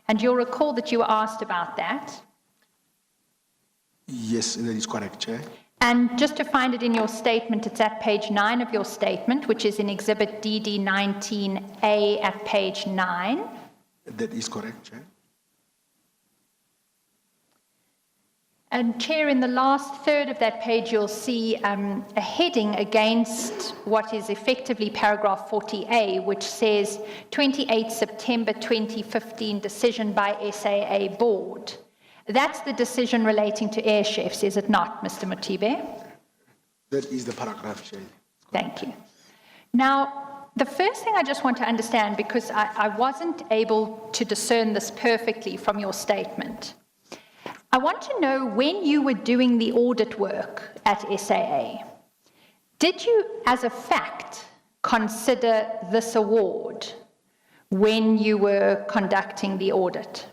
S1: And you'll recall that you were asked about that.
S2: Yes, that is correct, Chair.
S1: And just to find it in your statement, it's at page 9 of your statement, which is in Exhibit DD 19A at page 9.
S2: That is correct, Chair.
S1: And Chair, in the last third of that page, you'll see a heading against what is effectively paragraph 40A, which says 28 September 2015 decision by SAA board. That's the decision relating to air chefs, is it not, Mr. Mothibe?
S2: That is the paragraph, Chair.
S1: Thank you. Now, the first thing I just want to understand, because I wasn't able to discern this perfectly from your statement, I want to know, when you were doing the audit work at SAA, did you, as a fact, consider this award when you were conducting the audit?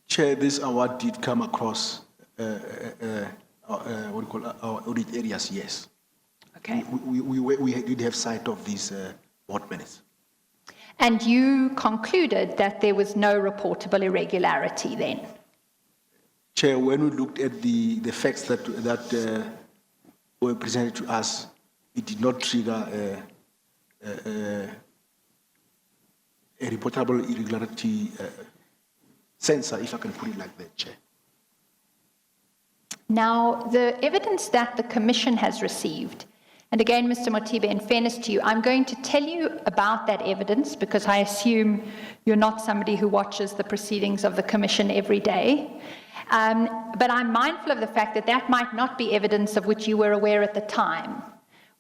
S2: Chair, this award did come across our audit areas, yes.
S1: Okay.
S2: We did have sight of these board minutes.
S1: And you concluded that there was no reportable irregularity then?
S2: Chair, when we looked at the facts that were presented to us, it did not trigger a reportable irregularity censor, if I can put it like that, Chair.
S1: Now, the evidence that the Commission has received, and again, Mr. Mothibe, in fairness to you, I'm going to tell you about that evidence because I assume you're not somebody who watches the proceedings of the Commission every day. But I'm mindful of the fact that that might not be evidence of which you were aware at the time.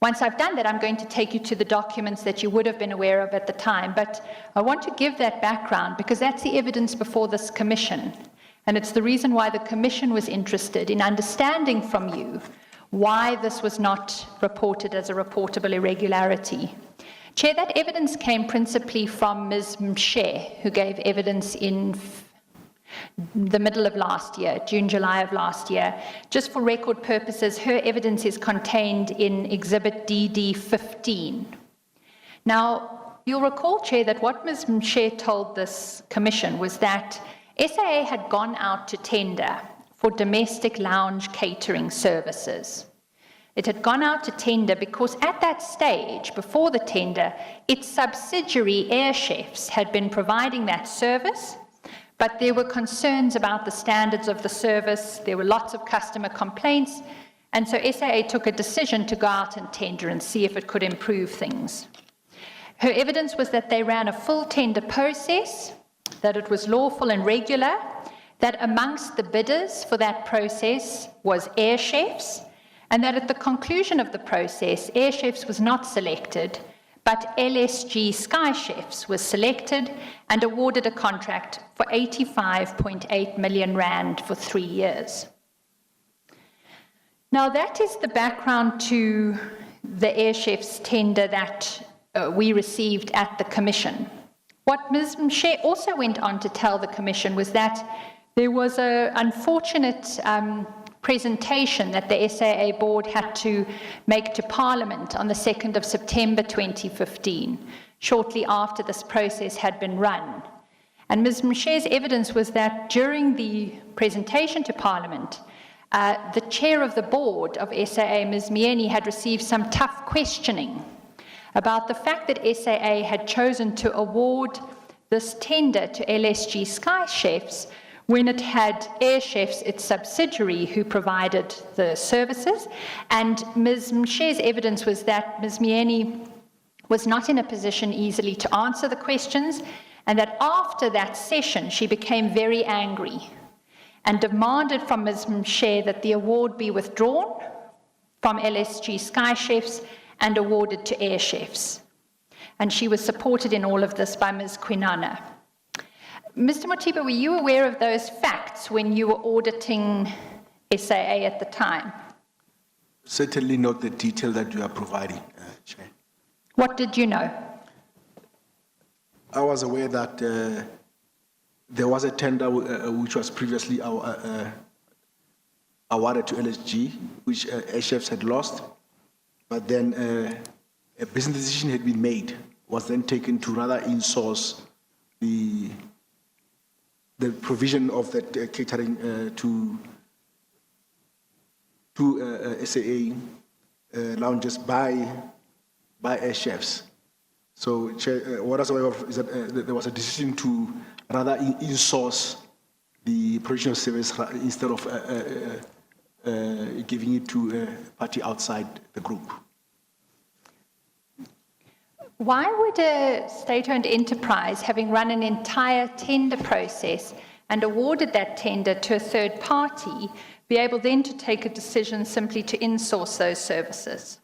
S1: Once I've done that, I'm going to take you to the documents that you would have been aware of at the time. But I want to give that background because that's the evidence before this Commission. And it's the reason why the Commission was interested in understanding from you why this was not reported as a reportable irregularity. Chair, that evidence came principally from Ms. Mshe, who gave evidence in the middle of last year, June, July of last year. Just for record purposes, her evidence is contained in Exhibit DD 15. Now, you'll recall, Chair, that what Ms. Mshe told this commission was that SAA had gone out to tender for domestic lounge catering services. It had gone out to tender because at that stage, before the tender, its subsidiary Air Chefs had been providing that service, but there were concerns about the standards of the service, there were lots of customer complaints, and so SAA took a decision to go out and tender and see if it could improve things. Her evidence was that they ran a full tender process, that it was lawful and regular, that amongst the bidders for that process was Air Chefs, and that at the conclusion of the process, Air Chefs was not selected, but LSG Sky Chefs was selected and awarded a contract for 85.8 million rand for 3 years. Now that is the background to the Air Chefs tender that we received at the Commission. What Ms. Mshe also went on to tell the Commission was that there was an unfortunate presentation that the SAA board had to make to Parliament on the 2nd of September 2015, shortly after this process had been run. And Ms. Mshe's evidence was that during the presentation to Parliament, the chair of the board of SAA, Ms. Mieni, had received some tough questioning about the fact that SAA had chosen to award this tender to LSG Sky Chefs when it had Air Chefs, its subsidiary, who provided the services. And Ms. Mshe's evidence was that Ms. Mieni was not in a position easily to answer the questions, and that after that session, she became very angry and demanded from Ms. Mshe that the award be withdrawn from LSG Sky Chefs and awarded to Air Chefs. And she was supported in all of this by Ms. Kwinana. Mr. Mothibe, were you aware of those facts when you were auditing SAA at the time?
S2: Certainly not the detail that you are providing, Chair.
S1: What did you know?
S2: I was aware that there was a tender which was previously awarded to LSG, which Air Chefs had lost, but then a business decision had been made, was then taken to rather insource the provision of that catering to SAA lounges by Air Chefs. So what I was aware of is that there was a decision to rather insource the provision of service instead of giving it to a party outside the group.
S1: Why would a state-owned enterprise, having run an entire tender process and awarded that tender to a third party, be able then to take a decision simply to insource those services?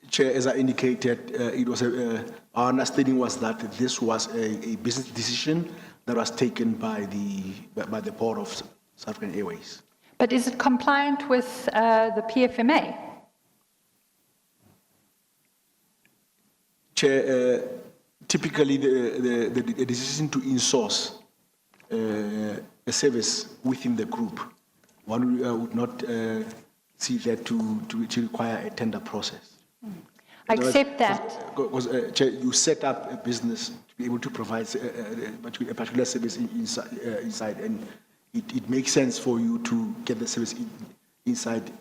S2: Chair, as I indicated, it was our understanding was that this was a business decision that was taken by the board of South African Airways.
S1: But is it compliant with the PFMA?
S2: Chair, typically the decision to insource a service within the group, one would not see that to require a tender process.
S1: I accept that.
S2: Because Chair, you set up a business to be able to provide a particular service inside, and it makes sense for you to get the service inside,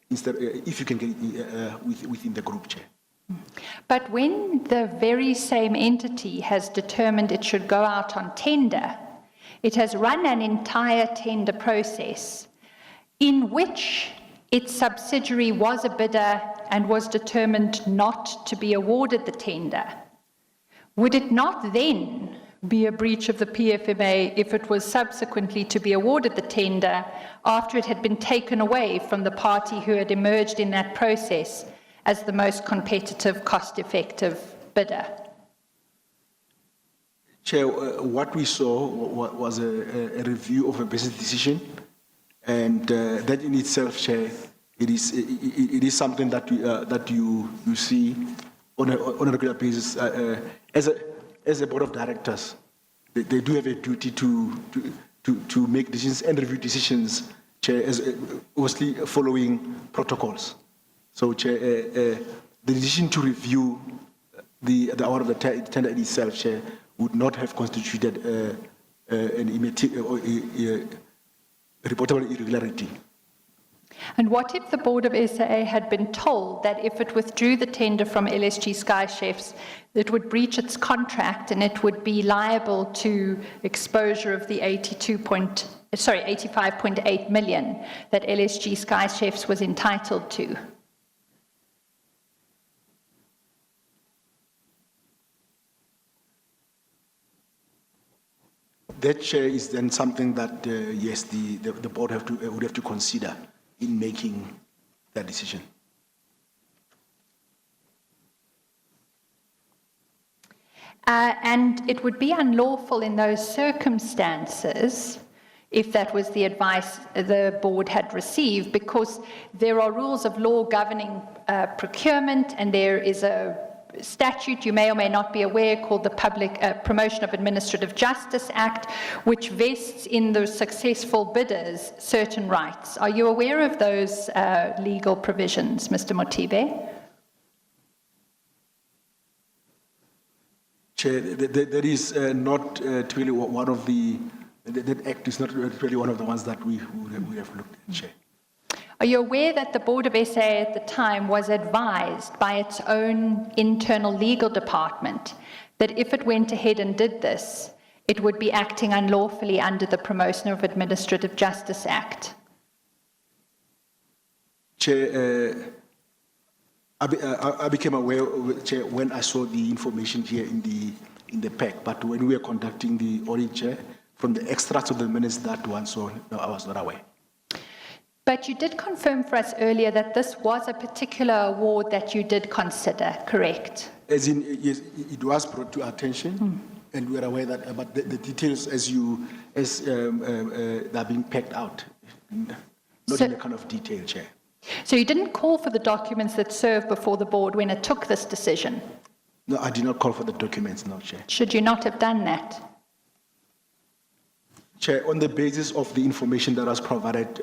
S2: instead if you can get it within the group, Chair.
S1: But when the very same entity has determined it should go out on tender, it has run an entire tender process in which its subsidiary was a bidder and was determined not to be awarded the tender. Would it not then be a breach of the PFMA if it was subsequently to be awarded the tender after it had been taken away from the party who had emerged in that process as the most competitive, cost-effective bidder?
S2: Chair, what we saw was a review of a business decision And that in itself, Chair, it is something that you see on a regular basis. As a board of directors, they do have a duty to make decisions and review decisions, Chair, as obviously following protocols. So, Chair, the decision to review the award of the tender in itself, Chair, would not have constituted an reportable irregularity.
S1: And what if the board of SAA had been told that if it withdrew the tender from LSG Sky Chefs, it would breach its contract and it would be liable to exposure of the 85.8 million that LSG Sky Chefs was entitled to?
S2: That, Chair, is then something that, yes, the board would have to consider in making that decision.
S1: And it would be unlawful in those circumstances if that was the advice the board had received, because there are rules of law governing procurement, and there is a statute you may or may not be aware called the Public Promotion of Administrative Justice Act, which vests in the successful bidders certain rights. Are you aware of those legal provisions, Mr. Mothibe?
S2: Chair, that is not really one of that act is not really one of the ones that we have looked at, Chair.
S1: Are you aware that the Board of SA at the time was advised by its own internal legal department that if it went ahead and did this, it would be acting unlawfully under the Promotion of Administrative Justice Act?
S2: Chair, I became aware of it, Chair, when I saw the information here in the pack, but when we were conducting the audit, Chair, from the extracts of the minutes, that one, so no, I was not aware.
S1: But you did confirm for us earlier that this was a particular award that you did consider, correct?
S2: As in, yes, it was brought to our attention, and we are aware that, but the details they're being packed out, not in the kind of detail, Chair.
S1: So you didn't call for the documents that served before the board when it took this decision?
S2: No, I did not call for the documents, no, Chair.
S1: Should you not have done that?
S2: Chair, on the basis of the information that was provided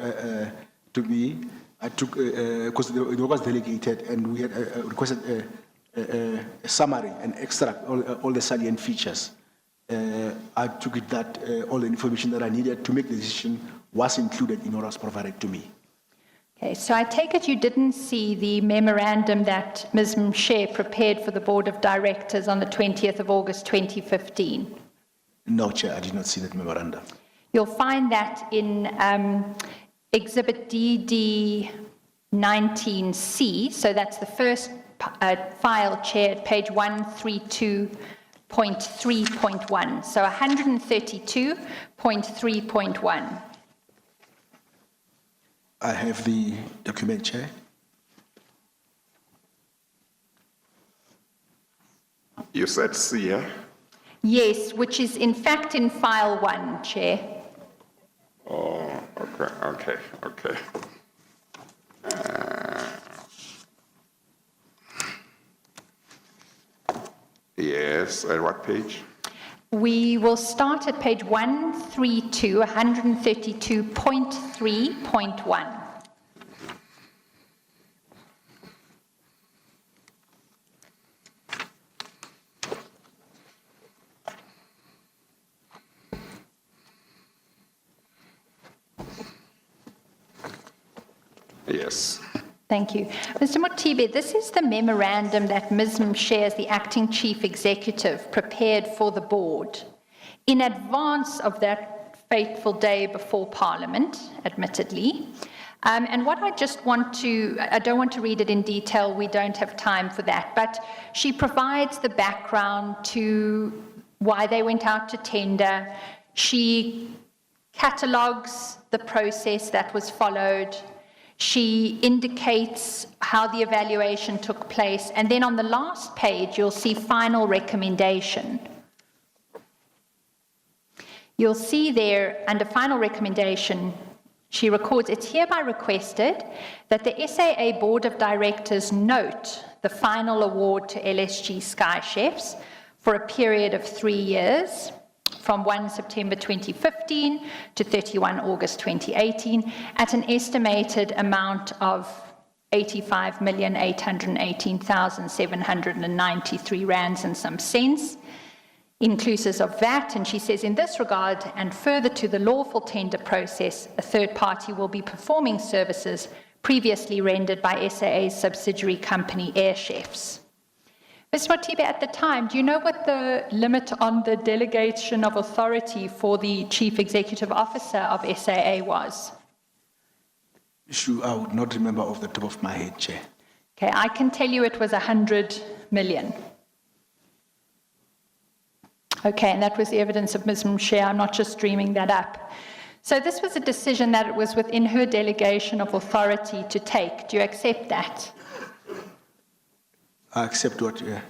S2: to me, I took, because the work was delegated and we had requested a summary, an extract, all the salient features. I took it that all the information that I needed to make the decision was included in what was provided to me.
S1: Okay, so I take it you didn't see the memorandum that Ms. Mshe prepared for the Board of Directors on the 20th of August 2015?
S2: No, Chair, I did not see that memorandum.
S1: You'll find that in Exhibit DD 19C, so that's the first file, Chair, at page 132.3.1, so 132.3.1.
S2: I have the document, Chair.
S3: You said C, yeah?
S1: Yes, which is in fact in file 1, Chair.
S3: Oh, okay. Yes, at what page?
S1: We will start at page 132.3.1.
S3: Yes.
S1: Thank you. Mr. Mothibe, this is the memorandum that Ms. Mshe, as the acting chief executive, prepared for the board in advance of that fateful day before Parliament, admittedly. And what I don't want to read it in detail, we don't have time for that, but she provides the background to why they went out to tender. She catalogues the process that was followed. She indicates how the evaluation took place, and then on the last page, you'll see final recommendation. You'll see there, under final recommendation, She records, it's hereby requested that the SAA Board of Directors note the final award to LSG Sky Chefs for a period of 3 years, from 1 September 2015 to 31 August 2018, at an estimated amount of 85,818,793 rands and some cents, inclusive of VAT. And she says, in this regard, and further to the lawful tender process, a third party will be performing services previously rendered by SAA's subsidiary company, Air Chefs. Ms. Mothibe, at the time, do you know what the limit on the delegation of authority for the Chief Executive Officer of SAA was?
S2: Issue I would not remember off the top of my head, Chair.
S1: Okay, I can tell you it was 100 million. Okay, and that was the evidence of Ms. Mshe. I'm not just dreaming that up. So this was a decision that it was within her delegation of authority to take. Do you accept that?
S2: I accept what, yeah.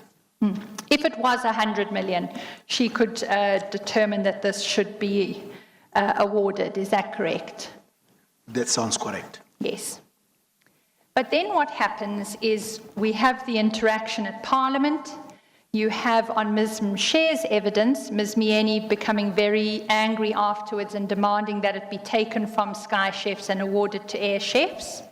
S1: If it was 100 million, she could determine that this should be awarded. Is that correct?
S2: That sounds correct.
S1: Yes. But then what happens is we have the interaction at Parliament. You have on Ms. Mshe's evidence, Ms. Mieni becoming very angry afterwards and demanding that it be taken from Sky Chefs and awarded to Air Chefs.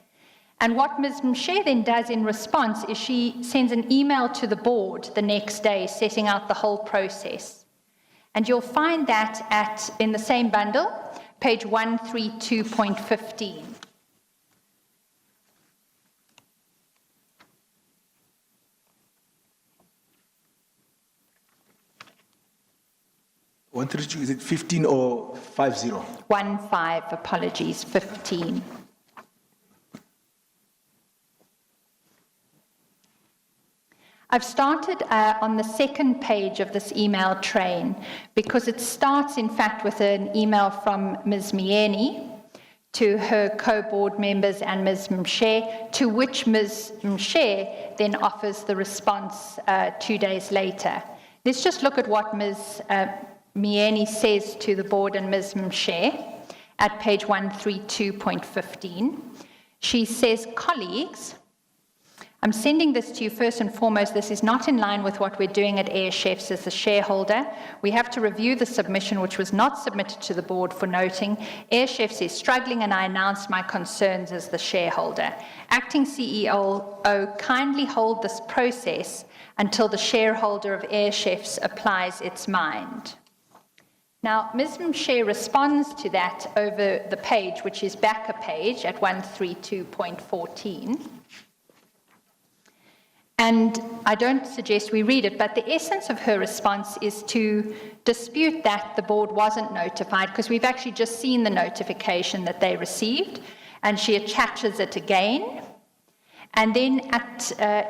S1: And what Ms. Mshe then does in response is she sends an email to the board the next day setting out the whole process. And you'll find that in the same bundle, page 132.15.
S2: Is it 15 or 50?
S1: 15, apologies, 15. I've started on the second page of this email train because it starts, in fact, with an email from Ms. Mieni to her co-board members and Ms. Mshe, to which Ms. Mshe then offers the response 2 days later. Let's just look at what Ms. Mieni says to the board and Ms. Mshe at page 132.15. She says, colleagues, I'm sending this to you first and foremost. This is not in line with what we're doing at Air Chefs as the shareholder. We have to review the submission, which was not submitted to the board for noting. Air Chefs is struggling, and I announced my concerns as the shareholder. Acting CEO, kindly hold this process until the shareholder of Air Chefs applies its mind. Now, Ms. Mshe responds to that over the page, which is back a page at 132.14. And I don't suggest we read it, but the essence of her response is to dispute that the board wasn't notified, because we've actually just seen the notification that they received, and she attaches it again. And then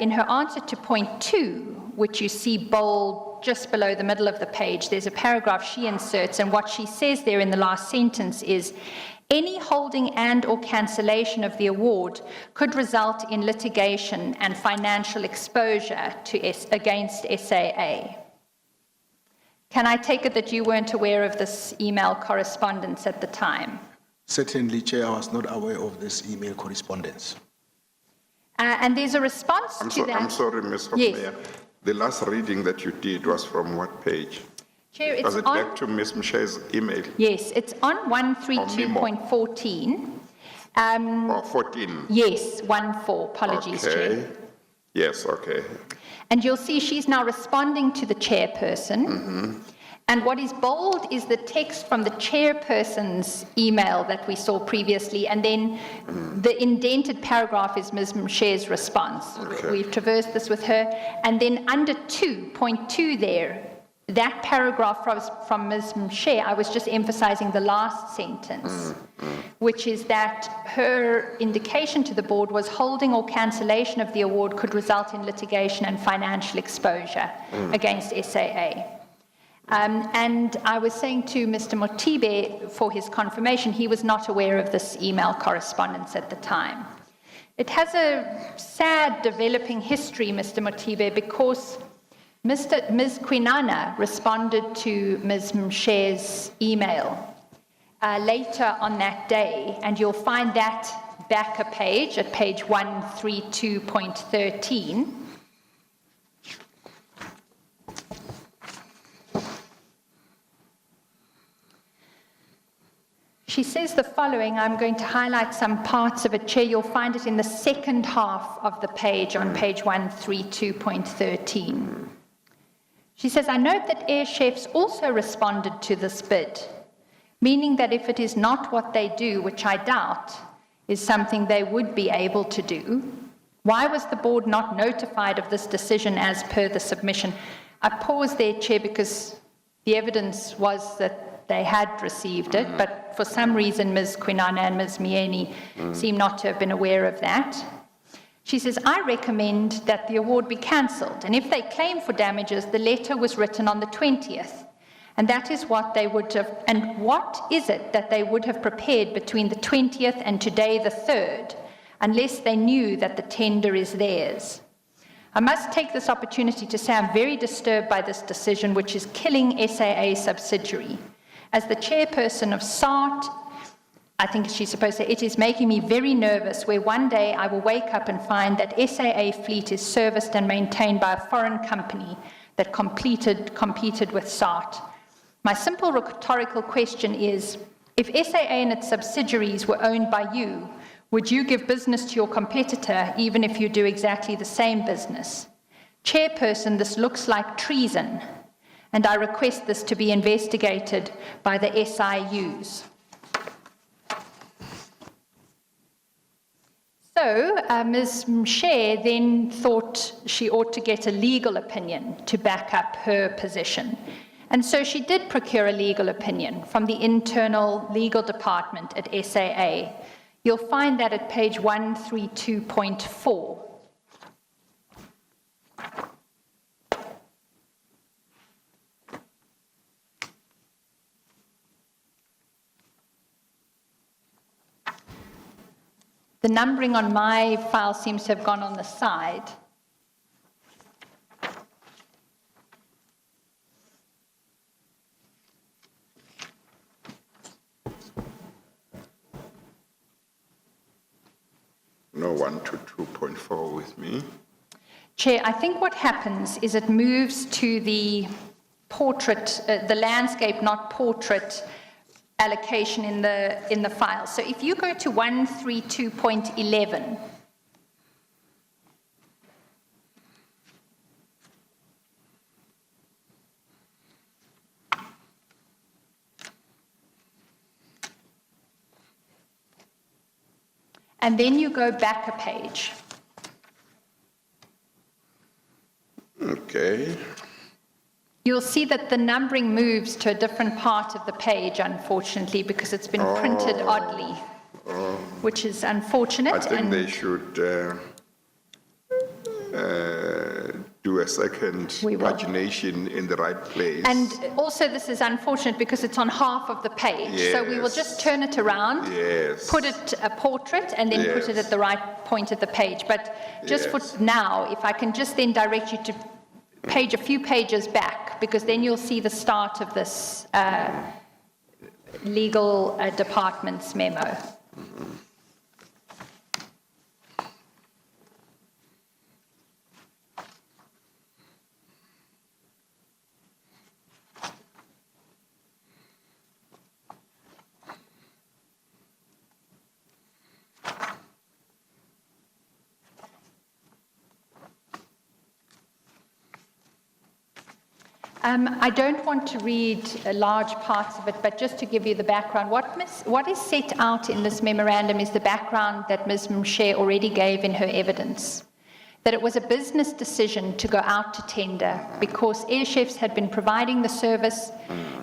S1: in her answer to point 2, which you see bold just below the middle of the page, there's a paragraph she inserts, and what she says there in the last sentence is, any holding and or cancellation of the award could result in litigation and financial exposure against SAA. Can I take it that you weren't aware of this email correspondence at the time?
S2: Certainly, Chair, I was not aware of this email correspondence.
S1: And there's a response to that.
S3: I'm sorry, Ms.
S1: Yes.
S3: Hofmeyer. The last reading that you did was from what page?
S1: Chair,
S3: Was it back to Ms. Mshe's email?
S1: Yes, it's on 132.14.
S3: Or 14?
S1: Yes, 14. Apologies, Chair.
S3: Yes, okay.
S1: And you'll see she's now responding to the chairperson. Mm-hmm. And what is bold is the text from the chairperson's email that we saw previously, and then the indented paragraph is Ms. Mshe's response.
S3: Okay.
S1: We've traversed this with her. And then under 2.2 there, that paragraph from Ms. Mshe, I was just emphasizing the last sentence, which is that her indication to the board was holding or cancellation of the award could result in litigation and financial exposure against SAA. And I was saying to Mr. Mothibe for his confirmation, he was not aware of this email correspondence at the time. It has a sad developing history, Mr. Mothibe, because Ms. Kwinana responded to Ms. Mshe's email later on that day, and you'll find that back a page at page 132.13. She says the following. I'm going to highlight some parts of it, Chair. You'll find it in the second half of the page on page 132.13. She says, I note that Air Chefs also responded to this bid, meaning that if it is not what they do, which I doubt, is something they would be able to do, why was the board not notified of this decision as per the submission? I pause there, Chair, because the evidence was that they had received it, but for some reason Ms. Kwinana and Ms. Mieni seem not to have been aware of that. She says, I recommend that the award be cancelled, and if they claim for damages, the letter was written on the 20th, and that is what they would have, and what is it that they would have prepared between the 20th and today the 3rd, unless they knew that the tender is theirs? I must take this opportunity to say I'm very disturbed by this decision, which is killing SAA subsidiary. As the chairperson of SART, I think she's supposed to say, it is making me very nervous where one day I will wake up and find that SAA fleet is serviced and maintained by a foreign company that competed with SART. My simple rhetorical question is, if SAA and its subsidiaries were owned by you, would you give business to your competitor even if you do exactly the same business? Chairperson, this looks like treason, and I request this to be investigated by the SIUs. So Ms. Mshe then thought she ought to get a legal opinion to back up her position. And so she did procure a legal opinion from the internal legal department at SAA. You'll find that at page 132.4. The numbering on my file seems to have gone on the side.
S3: No 1 to 2.4 with me.
S1: Chair, I think what happens is it moves to the portrait, the landscape, not portrait, allocation in the file. So if you go to 132.11, and then you go back a page.
S3: Okay.
S1: You'll see that the numbering moves to a different part of the page, unfortunately, because it's been printed oddly, which is unfortunate.
S3: I think they should do a second pagination in the right place.
S1: And also this is unfortunate because it's on half of the page.
S3: Yes.
S1: So we will just turn it around,
S3: Yes.
S1: put it a portrait, and then put it at the right point of the page. But just for now, if I can just then direct you to a few pages back, because then you'll see the start of this legal department's memo.
S3: Mm-hmm.
S1: I don't want to read large parts of it, but just to give you the background, what is set out in this memorandum is the background that Ms. Mshe already gave in her evidence, that it was a business decision to go out to tender because Air Chefs had been providing the service.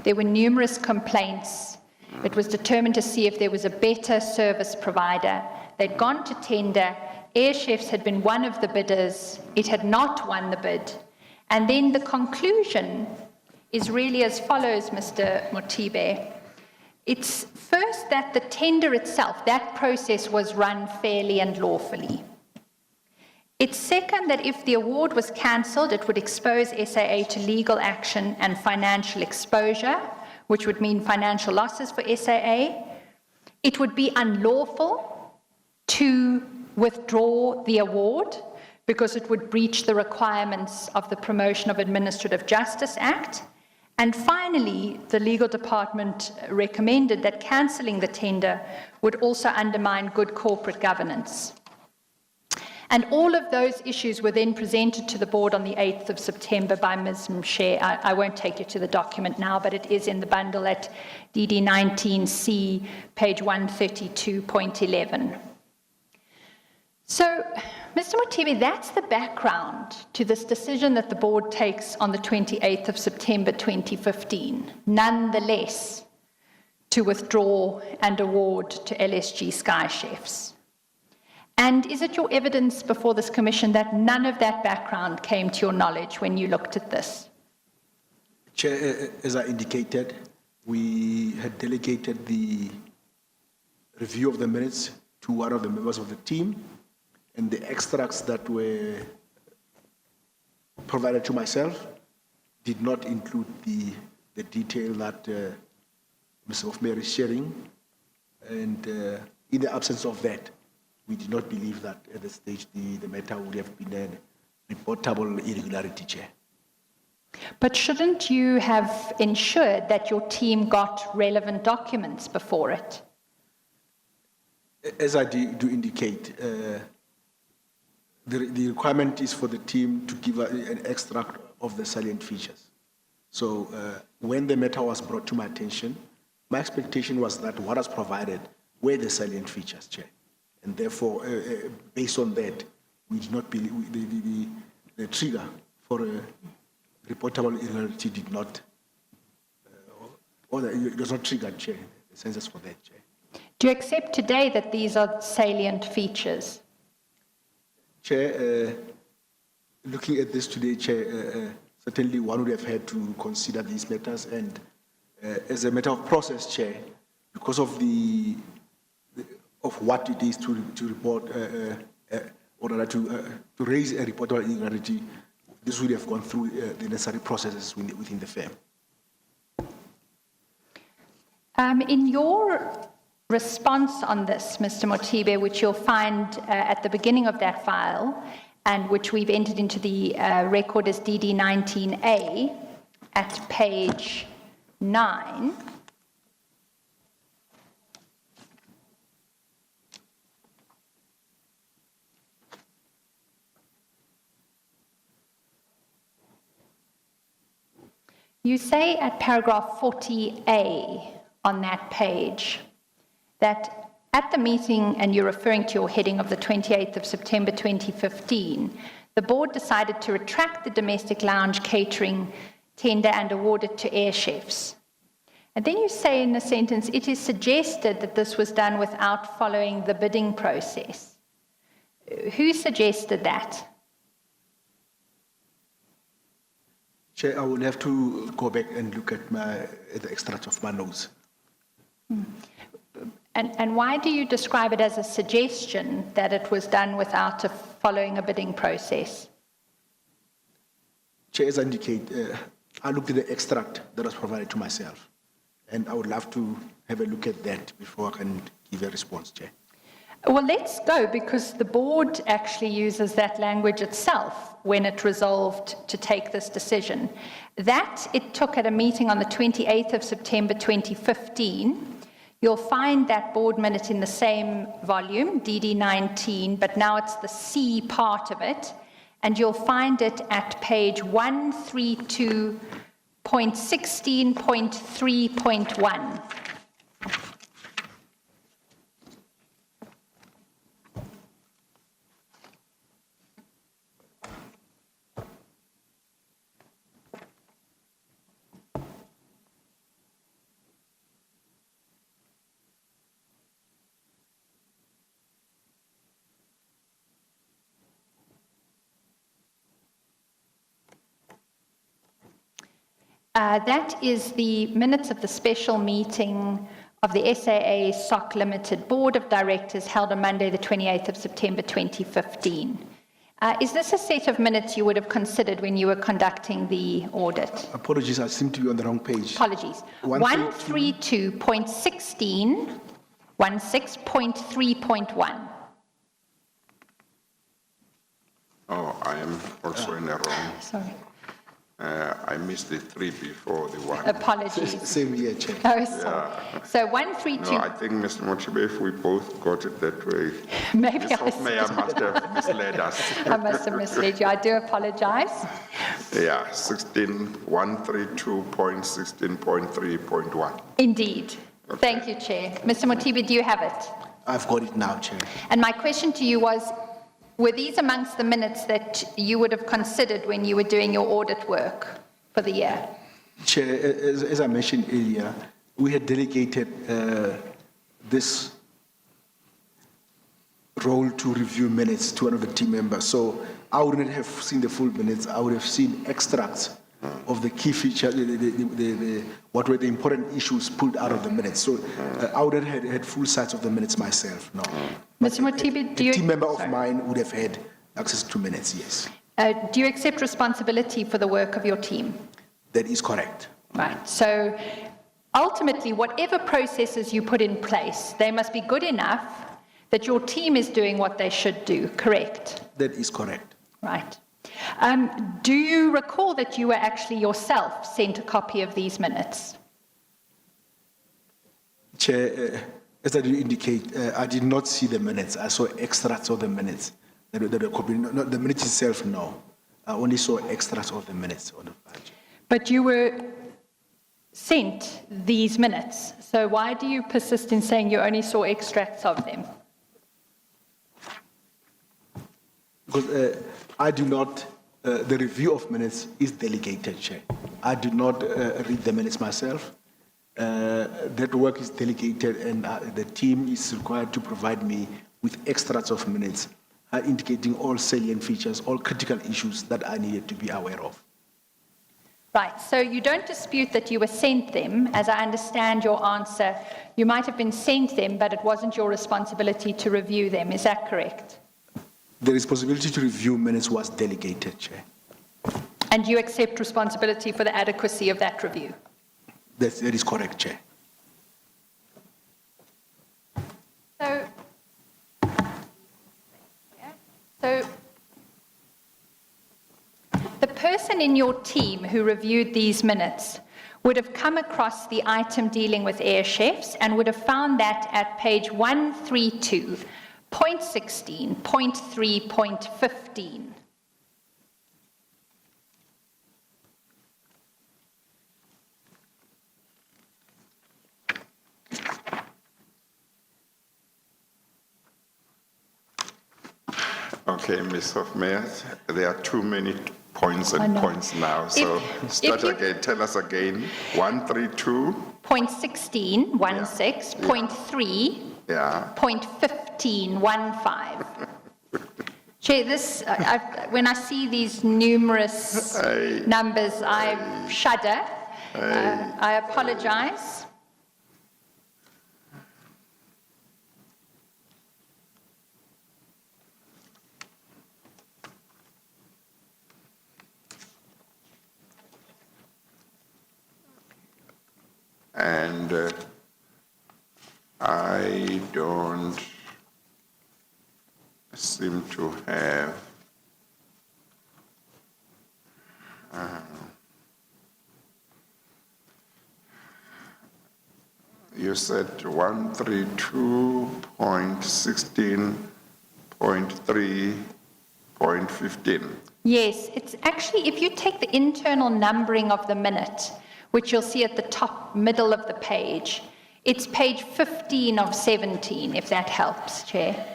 S1: There were numerous complaints. It was determined to see if there was a better service provider. They'd gone to tender. Air Chefs had been one of the bidders. It had not won the bid. And then the conclusion is really as follows, Mr. Mothibe. It's first that the tender itself, that process was run fairly and lawfully. It's second that if the award was cancelled, it would expose SAA to legal action and financial exposure, which would mean financial losses for SAA. It would be unlawful to withdraw the award because it would breach the requirements of the Promotion of Administrative Justice Act. And finally, the legal department recommended that cancelling the tender would also undermine good corporate governance. And all of those issues were then presented to the board on the 8th of September by Ms. Mshe. I won't take you to the document now, but it is in the bundle at DD 19C, page 132.11. So, Mr. Mothibe, that's the background to this decision that the board takes on the 28th of September 2015, nonetheless, to withdraw and award to LSG Sky Chefs. And is it your evidence before this commission that none of that background came to your knowledge when you looked at this?
S2: Chair, as I indicated, we had delegated the review of the minutes to one of the members of the team, and the extracts that were provided to myself did not include the detail that Ms. Hofmeyer is sharing. And in the absence of that, we did not believe that at this stage the matter would have been a reportable irregularity, Chair.
S1: But shouldn't you have ensured that your team got relevant documents before it?
S2: As I do indicate, the requirement is for the team to give an extract of the salient features. So when the matter was brought to my attention, my expectation was that what was provided were the salient features, Chair. And therefore, based on that, we did not believe the trigger for a reportable irregularity did not, it was not triggered, Chair, the census for that, Chair.
S1: Do you accept today that these are salient features?
S2: Chair, looking at this today, Chair, certainly one would have had to consider these matters, and as a matter of process, Chair, because of of what it is to report or rather to raise a reportable irregularity, this would have gone through the necessary processes within the firm.
S1: In your response on this, Mr. Mothibe, which you'll find at the beginning of that file, and which we've entered into the record as DD 19A at page 9, you say at paragraph 40A on that page that at the meeting, and you're referring to your heading of the 28th of September 2015, the board decided to retract the domestic lounge catering tender and award it to Air Chefs. And then you say in the sentence, it is suggested that this was done without following the bidding process. Who suggested that?
S2: Chair, I will have to go back and look at the extract of my notes.
S1: And why do you describe it as a suggestion that it was done without following a bidding process?
S2: Chair, as I indicate, I looked at the extract that was provided to myself, and I would love to have a look at that before I can give a response, Chair.
S1: Well, let's go, because the board actually uses that language itself when it resolved to take this decision. That it took at a meeting on the 28th of September 2015. You'll find that board minute in the same volume, DD 19, but now it's the C part of it, and you'll find it at page 132.16.3.1. That is the minutes of the special meeting of the SAA SOC Limited Board of Directors held on Monday, the 28th of September 2015. Is this a set of minutes you would have considered when you were conducting the audit?
S2: Apologies, I seem to be on the wrong page.
S1: Apologies. 132.16, 16.3.1.
S3: Oh, I am also in the wrong.
S1: Sorry.
S3: I missed the 3 before the 1.
S1: Apologies.
S2: Same here, Chair.
S1: Oh, sorry. So 132.
S3: No, I think, Mr. Mothibe, if we both got it that way,
S1: Maybe
S3: Ms. Hofmeyer must have misled us.
S1: I must have misled you. I do apologize.
S3: Yeah, 132.16.3.1.
S1: Indeed. Thank you, Chair. Mr. Mothibe, do you have it?
S2: I've got it now, Chair.
S1: And my question to you was, were these amongst the minutes that you would have considered when you were doing your audit work for the year?
S2: Chair, as I mentioned earlier, we had delegated this role to review minutes to one of the team members. So I wouldn't have seen the full minutes. I would have seen extracts of the key features, what were the important issues pulled out of the minutes. So I wouldn't have had full sight of the minutes myself, no.
S1: Mr. Mothibe, do you...
S2: A team member of mine would have had access to minutes, yes.
S1: Do you accept responsibility for the work of your team?
S2: That is correct.
S1: Right. So ultimately, whatever processes you put in place, they must be good enough that your team is doing what they should do, correct?
S2: That is correct.
S1: Right. Do you recall that you were actually yourself sent a copy of these minutes?
S2: Chair, as I did indicate, I did not see the minutes. I saw extracts of the minutes. The minutes itself, no. I only saw extracts of the minutes on the page.
S1: But you were sent these minutes, so why do you persist in saying you only saw extracts of them?
S2: Because I do not, the review of minutes is delegated, Chair. I do not read the minutes myself. That work is delegated, and the team is required to provide me with extracts of minutes, indicating all salient features, all critical issues that I needed to be aware of.
S1: Right, so you don't dispute that you were sent them. As I understand your answer, you might have been sent them, but it wasn't your responsibility to review them. Is that correct?
S2: The responsibility to review minutes was delegated, Chair.
S1: And you accept responsibility for the adequacy of that review?
S2: That is correct, Chair.
S1: So the person in your team who reviewed these minutes would have come across the item dealing with air chefs and would have found that at page 132.16.3.15.
S3: Okay, Ms. Hofmeyer, there are too many points and points now, so start again. Tell us again. 132.16,
S1: 1.3,
S3: yeah.
S1: 0.1515. Chair, this, when I see these numerous numbers, I shudder. I apologize.
S3: And I don't seem to have you said 132.16.3.15.
S1: Yes, it's actually, if you take the internal numbering of the minute, which you'll see at the top middle of the page, it's page 15 of 17, if that helps, Chair.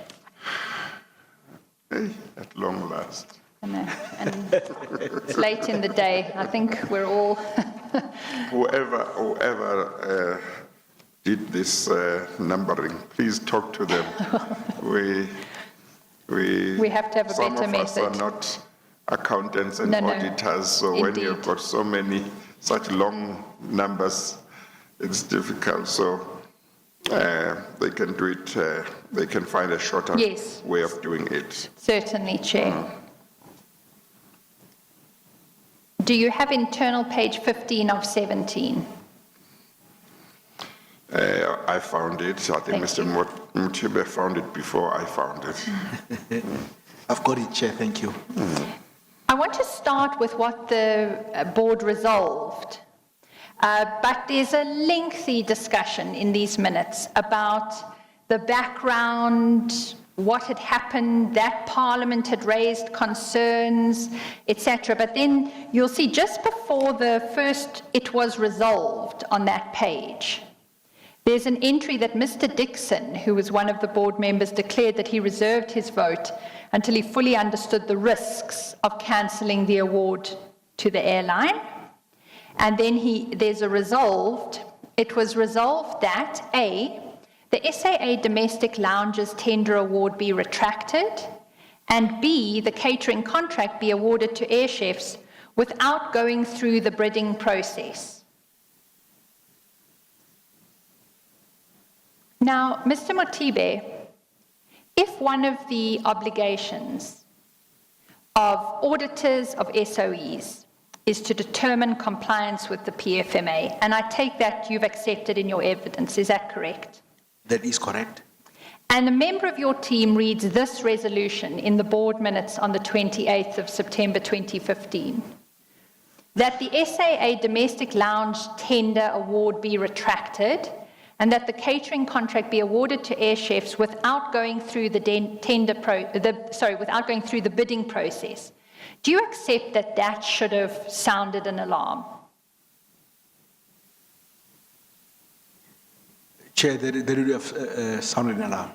S3: Hey, at long last.
S1: I know, and it's late in the day. I think we're all...
S3: Whoever did this numbering, please talk to them. We
S1: have to have a better method.
S3: Some of us are not accountants and auditors, so
S1: Indeed.
S3: when you've got so many, such long numbers, it's difficult. So they can do it, they can find a shorter way of doing it.
S1: Certainly, Chair. Do you have internal page 15 of 17?
S3: I found it. I think
S1: Thank
S3: Mr. Mothibe found it before I found it.
S2: I've got it, Chair, thank you.
S1: I want to start with what the board resolved, but there's a lengthy discussion in these minutes about the background, what had happened, that Parliament had raised concerns, etc. But then you'll see just before the first "it was resolved" on that page, there's an entry that Mr. Dixon, who was one of the board members, declared that he reserved his vote until he fully understood the risks of cancelling the award to the airline. And then there's a resolved, it was resolved that A, the SAA Domestic Lounges Tender Award be retracted, and B, the catering contract be awarded to air chefs without going through the bidding process. Now, Mr. Mothibe, if one of the obligations of auditors of SOEs is to determine compliance with the PFMA, and I take that you've accepted in your evidence, is that correct?
S2: That is correct.
S1: And a member of your team reads this resolution in the board minutes on the 28th of September 2015, that the SAA Domestic Lounge Tender Award be retracted and that the catering contract be awarded to air chefs without going through the bidding process. Do you accept that that should have sounded an alarm?
S2: Chair, they would have sounded an alarm.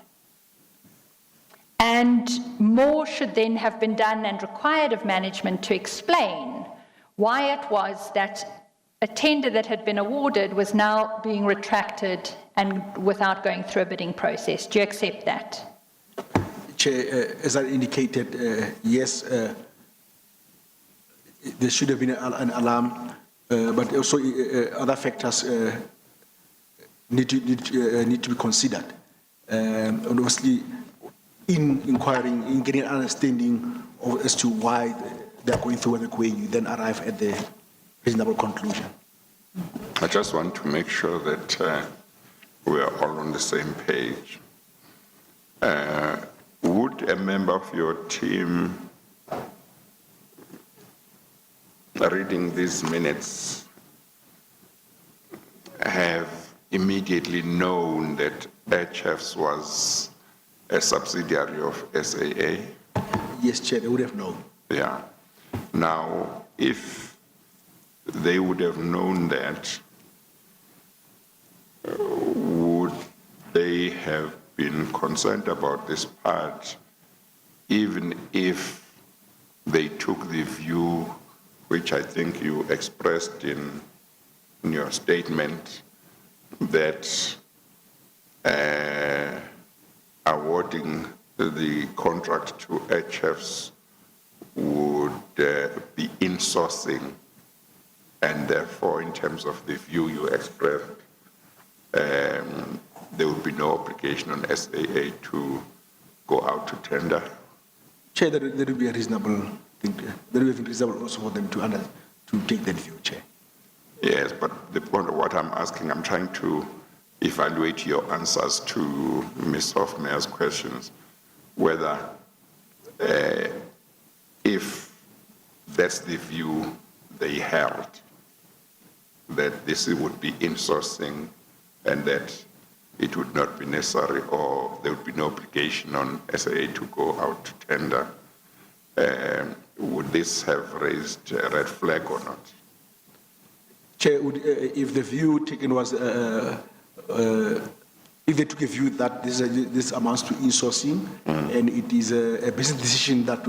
S1: And more should then have been done and required of management to explain why it was that a tender that had been awarded was now being retracted and without going through a bidding process. Do you accept that?
S2: Chair, as I indicated, yes, there should have been an alarm, but also other factors need to be considered. And obviously, in inquiring, in getting an understanding as to why they're going through what they're going, you then arrive at the reasonable conclusion.
S3: I just want to make sure that we are all on the same page. Would a member of your team reading these minutes have immediately known that HFs was a subsidiary of SAA?
S2: Yes, Chair, they would have known.
S3: Yeah. Now, if they would have known that, would they have been concerned about this part, even if they took the view, which I think you expressed in your statement, that awarding the contract to HFs would be insourcing, and therefore, in terms of the view you expressed, there would be no obligation on SAA to go out to tender?
S2: Chair, there would be a reasonable thing. There would be reasonable also for them to take that view, Chair.
S3: Yes, but the point of what I'm asking, I'm trying to evaluate your answers to Ms. Hofmeier's questions, whether if that's the view they held, that this would be insourcing and that it would not be necessary, or there would be no obligation on SAA to go out to tender, would this have raised a red flag or not?
S2: Chair, if the view taken was, if they took a view that this amounts to insourcing, and it is a business decision that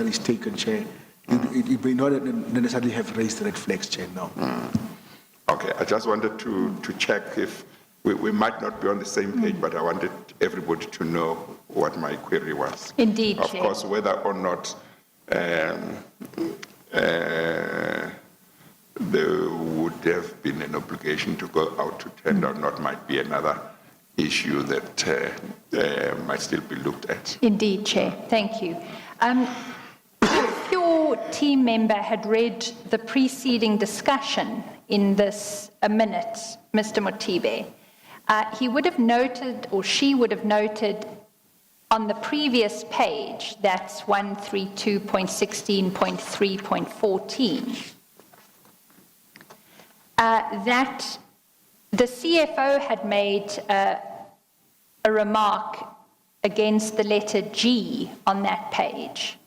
S2: is taken, Chair, it may not necessarily have raised red flags, Chair, no.
S3: Okay, I just wanted to check if we might not be on the same page, but I wanted everybody to know what my query was.
S1: Indeed,
S3: Of
S1: Chair.
S3: course, whether or not there would have been an obligation to go out to tender or not might be another issue that might still be looked at.
S1: Indeed, Chair. Thank you. If your your team member had read the preceding discussion in this minute, Mr. Mothibe, he would have noted, or she would have noted, on the previous page, that's 132.16.3.14, that the CFO had made a remark against the letter G on that page.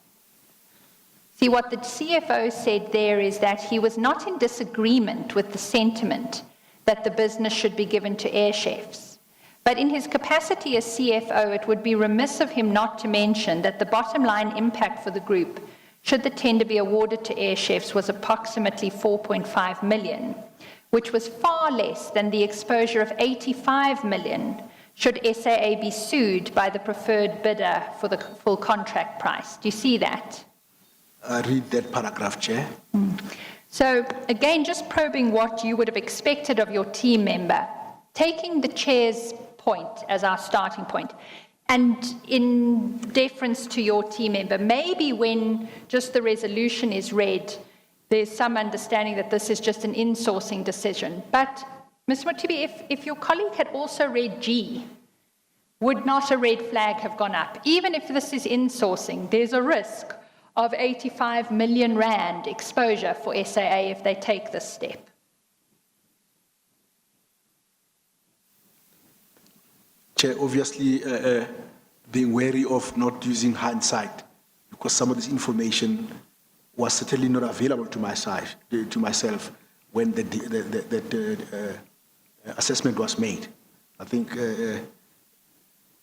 S1: See, what the CFO said there is that he was not in disagreement with the sentiment that the business should be given to air chefs. But in his capacity as CFO, it would be remiss of him not to mention that the bottom line impact for the group, should the tender be awarded to air chefs, was approximately 4.5 million, which was far less than the exposure of 85 million should SAA be sued by the preferred bidder for the full contract price. Do you see that?
S2: Read that paragraph, Chair.
S1: So again, just probing what you would have expected of your team member, taking the chair's point as our starting point, and in deference to your team member, maybe when just the resolution is read, there's some understanding that this is just an insourcing decision. But, Mr. Mothibe, if your colleague had also read G, would not a red flag have gone up? Even if this is insourcing, there's a risk of 85 million rand exposure for SAA if they take this step.
S2: Chair, obviously being wary of not using hindsight, because some of this information was certainly not available to myself when that assessment was made. I think in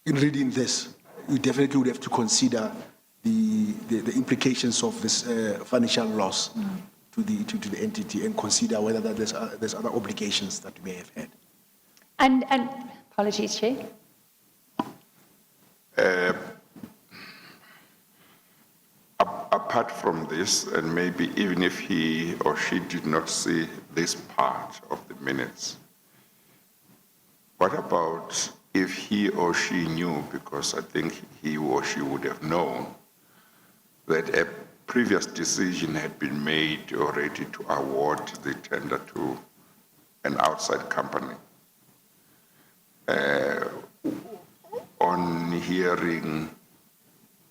S2: reading this, we definitely would have to consider the implications of this financial loss to the entity, and consider whether that there's other obligations that we may have had.
S1: And apologies, Chair.
S3: Apart from this, and maybe even if he or she did not see this part of the minutes, what about if he or she knew, because I think he or she would have known, that a previous decision had been made already to award the tender to an outside company? On hearing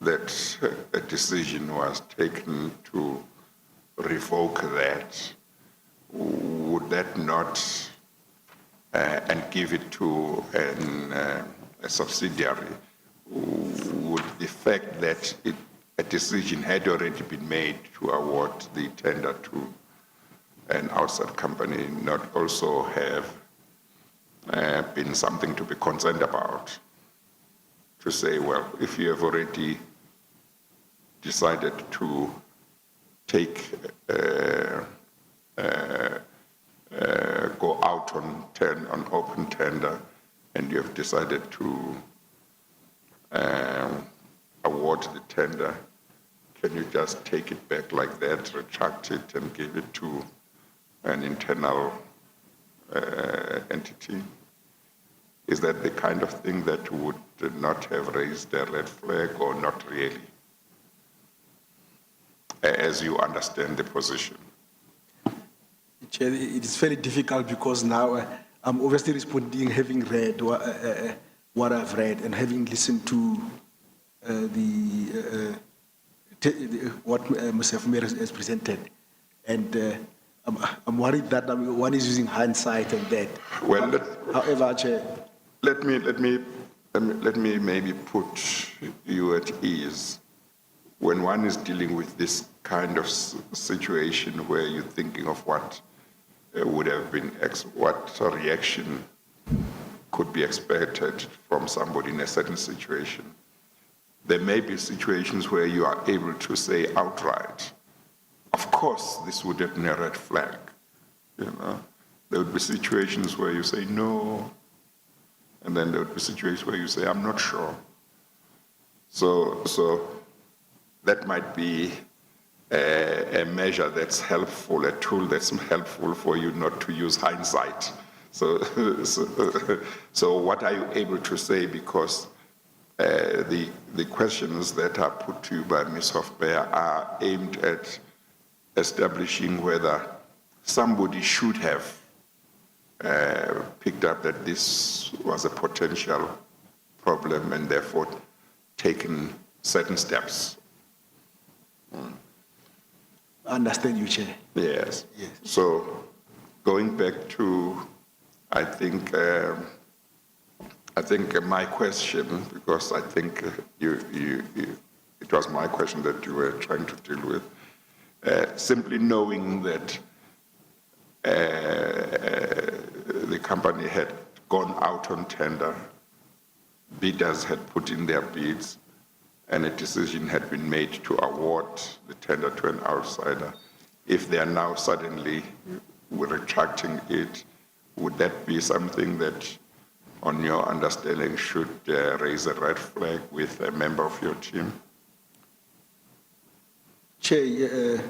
S3: that a decision was taken to revoke that, would that not, and give it to a subsidiary, would the fact that a decision had already been made to award the tender to an outside company not also have been something to be concerned about? To say, well, if you have already decided to take go out on open tender, and you have decided to award the tender, can you just take it back like that, retract it, and give it to an internal entity? Is that the kind of thing that would not have raised a red flag, or not really, as you understand the position?
S2: Chair, it is very difficult, because now I'm obviously responding having read what I've read and having listened to what Mr. Fumere has presented, and I'm worried that one is using hindsight and that.
S3: Well,
S2: however, Chair,
S3: let me maybe put you at ease. When one is dealing with this kind of situation where you're thinking of what would have been, what reaction could be expected from somebody in a certain situation, there may be situations where you are able to say outright, of course, this would have been a red flag. You know, there would be situations where you say no, and then there would be situations where you say, I'm not sure. So that might be a measure that's helpful, a tool that's helpful for you not to use hindsight. So what are you able to say? Because the questions that are put to you by Ms. Hofbeer are aimed at establishing whether somebody should have picked up that this was a potential problem and therefore taken certain steps.
S2: I understand you, Chair.
S3: Yes.
S2: Yes.
S3: So going back to, I think my question, because I think it was my question that you were trying to deal with, simply knowing that the company had gone out on tender, bidders had put in their bids, and a decision had been made to award the tender to an outsider. If they are now suddenly retracting it, would that be something that, on your understanding, should raise a red flag with a member of your team?
S2: Chair,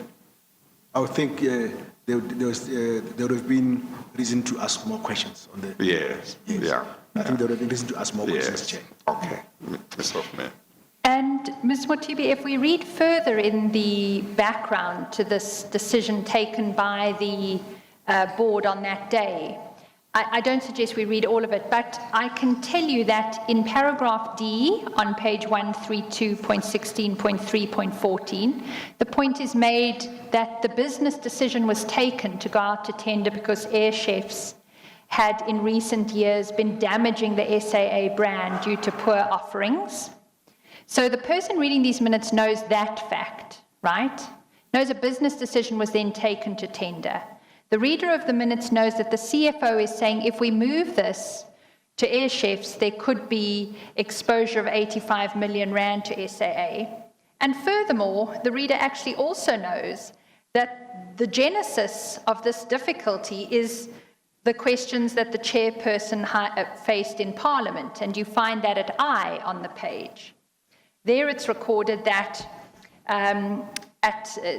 S2: I would think there would have been reason to ask more questions on the.
S3: Yes. Yeah.
S2: I think there would have been reason to ask more questions,
S3: Yes.
S2: Chair.
S3: Okay. Ms. Hoffman.
S1: And Ms. Mothibe, if we read further in the background to this decision taken by the board on that day, I don't suggest we read all of it, but I can tell you that in paragraph D on page 132.16.3.14, the point is made that the business decision was taken to go out to tender because Air Chefs had in recent years been damaging the SAA brand due to poor offerings. So the person reading these minutes knows that fact, right? Knows a business decision was then taken to tender. The reader of the minutes knows that the CFO is saying if we move this to Air Chefs, there could be exposure of 85 million rand to SAA. And furthermore, the reader actually also knows that the genesis of this difficulty is the questions that the chairperson faced in Parliament, and you find that at I on the page. There it's recorded that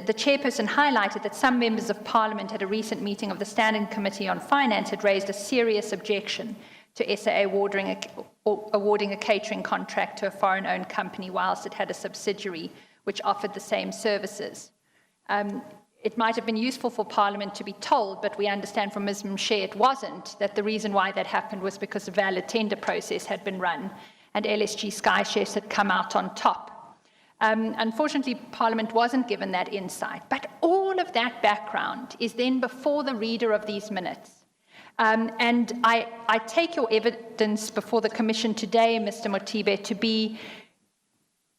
S1: the chairperson highlighted that some members of Parliament at a recent meeting of the Standing Committee on Finance had raised a serious objection to SAA awarding a catering contract to a foreign-owned company whilst it had a subsidiary which offered the same services. It might have been useful for Parliament to be told, but we understand from Ms. Mshe it wasn't, that the reason why that happened was because a valid tender process had been run and LSG Sky Chefs had come out on top. Unfortunately, Parliament wasn't given that insight, but all of that background is then before the reader of these minutes. And I take your evidence before the Commission today, Mr. Mothibe, to be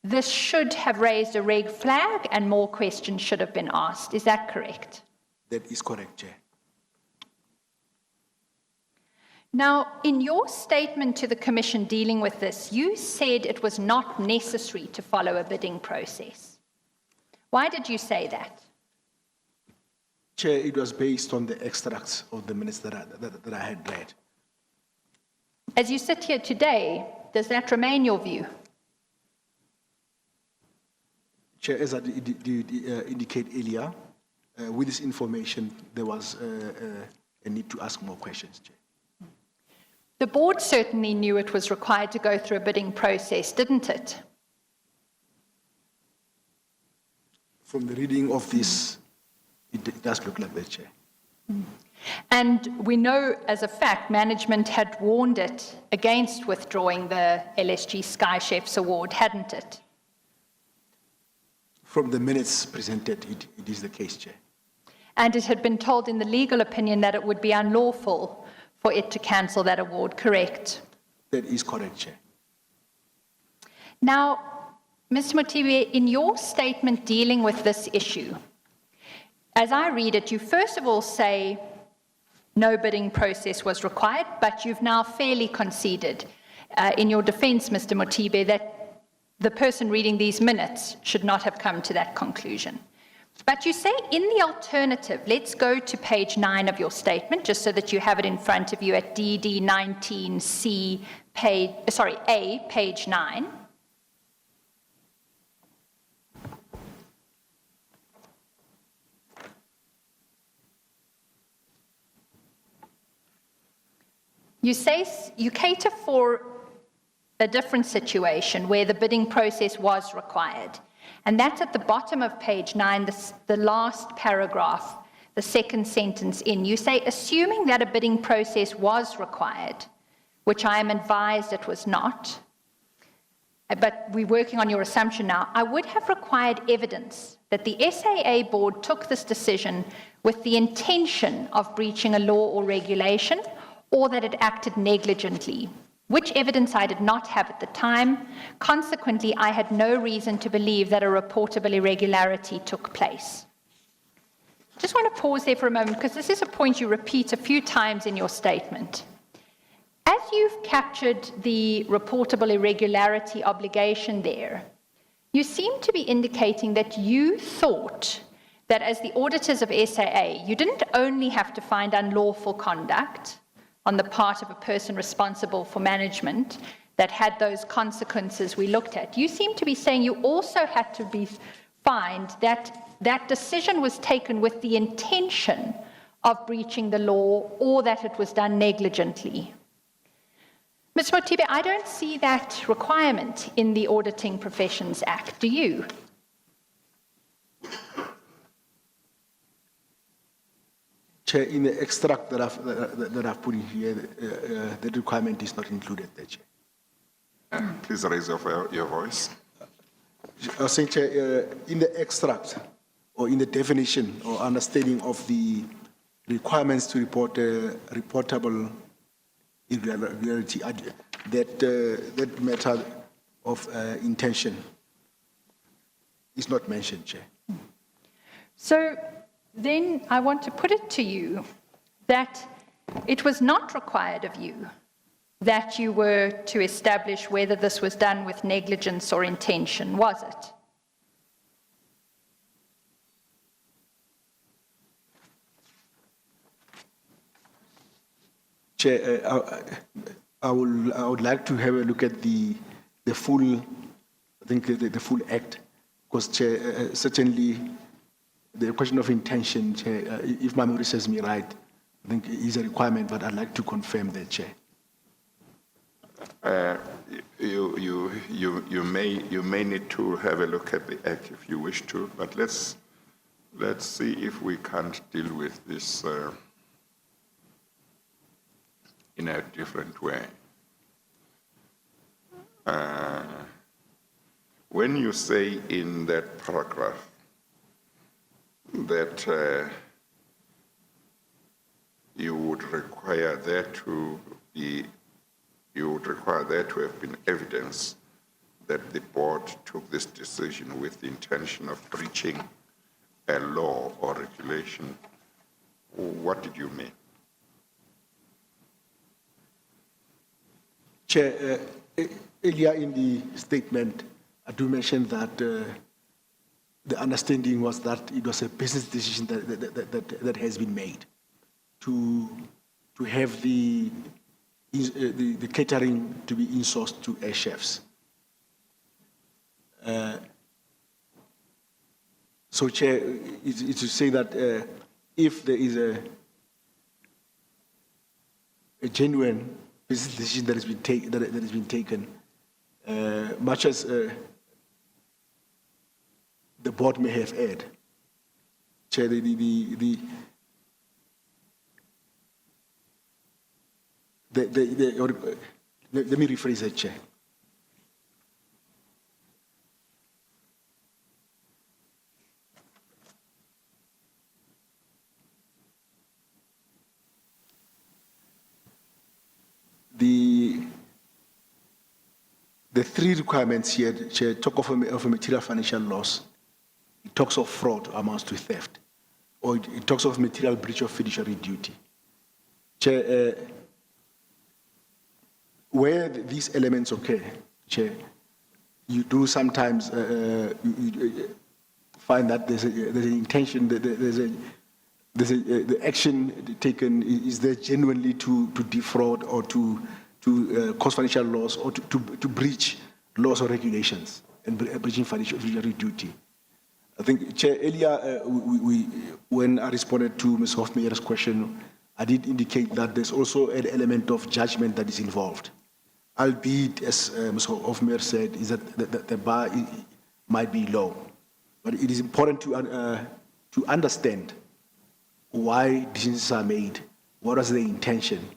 S1: this should have raised a red flag and more questions should have been asked. Is that correct?
S2: That is correct, Chair.
S1: Now, in your statement to the Commission dealing with this, you said it was not necessary to follow a bidding process. Why did you say that?
S2: Chair, it was based on the extracts of the minutes that I had read.
S1: As you sit here today, does that remain your view?
S2: Chair, as I did indicate earlier, with this information, there was a need to ask more questions, Chair.
S1: The board certainly knew it was required to go through a bidding process, didn't it?
S2: From the reading of this, it does look like that, Chair.
S1: And we know as a fact, management had warned it against withdrawing the LSG Sky Chefs award, hadn't it?
S2: From the minutes presented, it is the case, Chair.
S1: And it had been told in the legal opinion that it would be unlawful for it to cancel that award, correct?
S2: That is correct, Chair.
S1: Now, Mr. Mothibe, in your statement dealing with this issue, as I read it, you first of all say no bidding process was required, but you've now fairly conceded in your defense, Mr. Mothibe, that the person reading these minutes should not have come to that conclusion. But you say in the alternative, let's go to page 9 of your statement, just so that you have it in front of you at DD 19C, A, page 9. You say you cater for a different situation where the bidding process was required. And that's at the bottom of page 9, the last paragraph, the second sentence in. You say, assuming that a bidding process was required, which I am advised it was not, but we're working on your assumption now, I would have required evidence that the SAA board took this decision with the intention of breaching a law or regulation, or that it acted negligently, which evidence I did not have at the time. Consequently, I had no reason to believe that a reportable irregularity took place. Just want to pause there for a moment, because this is a point you repeat a few times in your statement. As you've captured the reportable irregularity obligation there, you seem to be indicating that you thought that as the auditors of SAA, you didn't only have to find unlawful conduct on the part of a person responsible for management that had those consequences we looked at. You seem to be saying you also had to find that that decision was taken with the intention of breaching the law, or that it was done negligently. Ms. Mothibe, I don't see that requirement in the Auditing Professions Act. Do you?
S2: Chair, in the extract that I've put in here, the requirement is not included there, Chair.
S3: Please raise your voice.
S2: I was saying, Chair, in the extract or in the definition or understanding of the requirements to report reportable irregularity, that matter of intention is not mentioned, Chair.
S1: So then I want to put it to you that it was not required of you that you were to establish whether this was done with negligence or intention, was it?
S2: Chair, I would like to have a look at the full, I think the full act, because Chair, certainly the question of intention, Chair, if my memory serves me right, I think is a requirement, but I'd like to confirm that, Chair.
S3: You may need to have a look at the act if you wish to, but let's see if we can't deal with this in a different way. When you say in that paragraph that you would require there to have been evidence that the board took this decision with the intention of breaching a law or regulation, what did you mean?
S2: Chair, earlier in the statement, I do mention that the understanding was that it was a business decision that has been made to have the catering to be insourced to air chefs. So, Chair, it's to say that if there is a genuine business decision that has been taken, much as the board may have erred, Chair, let me rephrase that, Chair. The three requirements here, Chair, talk of a material financial loss. It talks of fraud amounts to theft, or it talks of material breach of fiduciary duty. Chair, where these elements occur, Chair, you do sometimes you find that there's an intention, the action taken is there genuinely to defraud or to cause financial loss or to breach laws or regulations and breaching fiduciary duty. I think, Chair, earlier when I responded to Ms. Hofmeyer's question, I did indicate that there's also an element of judgment that is involved. albeit, as Mr. Hofmeyer said, is that the bar might be low. But it is important to understand why decisions are made, what was the intention.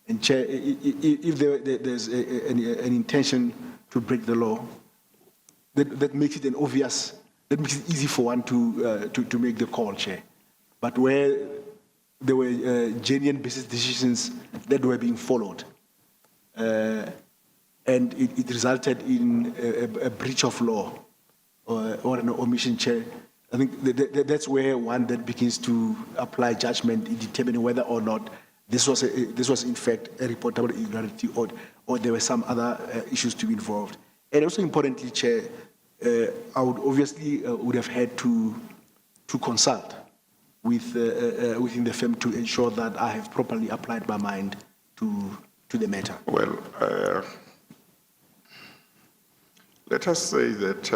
S2: And Chair, if there's an intention to break the law, that makes it that makes it easy for one to make the call, Chair. But where there were genuine business decisions that were being followed, and it resulted in a breach of law or an omission, Chair, I think that's where one then begins to apply judgment in determining whether or not this was in fact a reportable irregularity or there were some other issues to be involved. And also importantly, Chair, I would obviously would have had to consult with within the firm to ensure that I have properly applied my mind to the matter.
S3: Well, let us say that,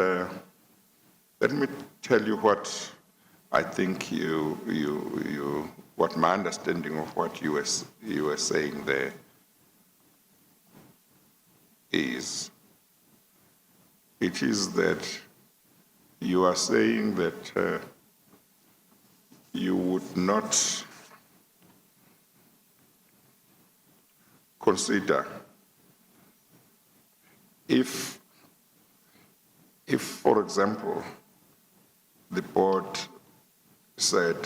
S3: let me tell you what I think what my understanding of what you were saying there is. It is that you are saying that you would not consider if, for example, the board said,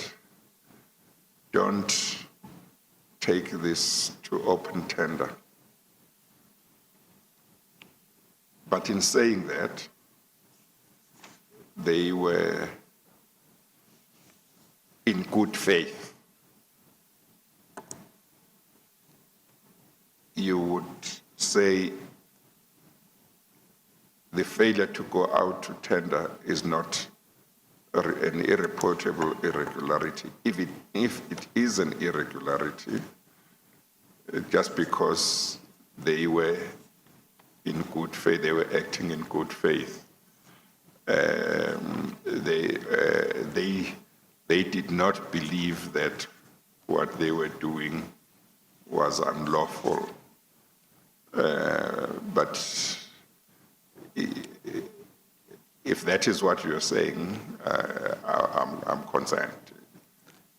S3: don't take this to open tender. But in saying that, they were in good faith. You would say the failure to go out to tender is not an irreportable irregularity. If it is an irregularity, just because they were in good faith, they were acting in good faith. They did not believe that what they were doing was unlawful. But if that is what you're saying, I'm concerned.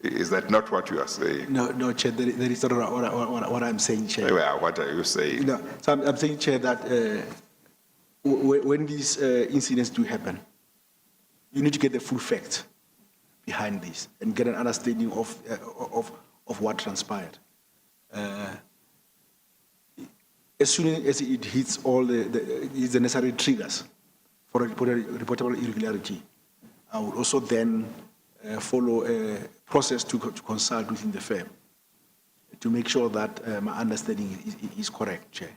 S3: Is that not what you are saying?
S2: No, Chair, that is not what I'm saying, Chair.
S3: Well, what are you saying?
S2: No, so I'm saying, Chair, that when these incidents do happen, you need to get the full facts behind this and get an understanding of what transpired. As soon as it hits all the necessary triggers for a reportable irregularity, I would also then follow a process to consult within the firm to make sure that my understanding is correct, Chair.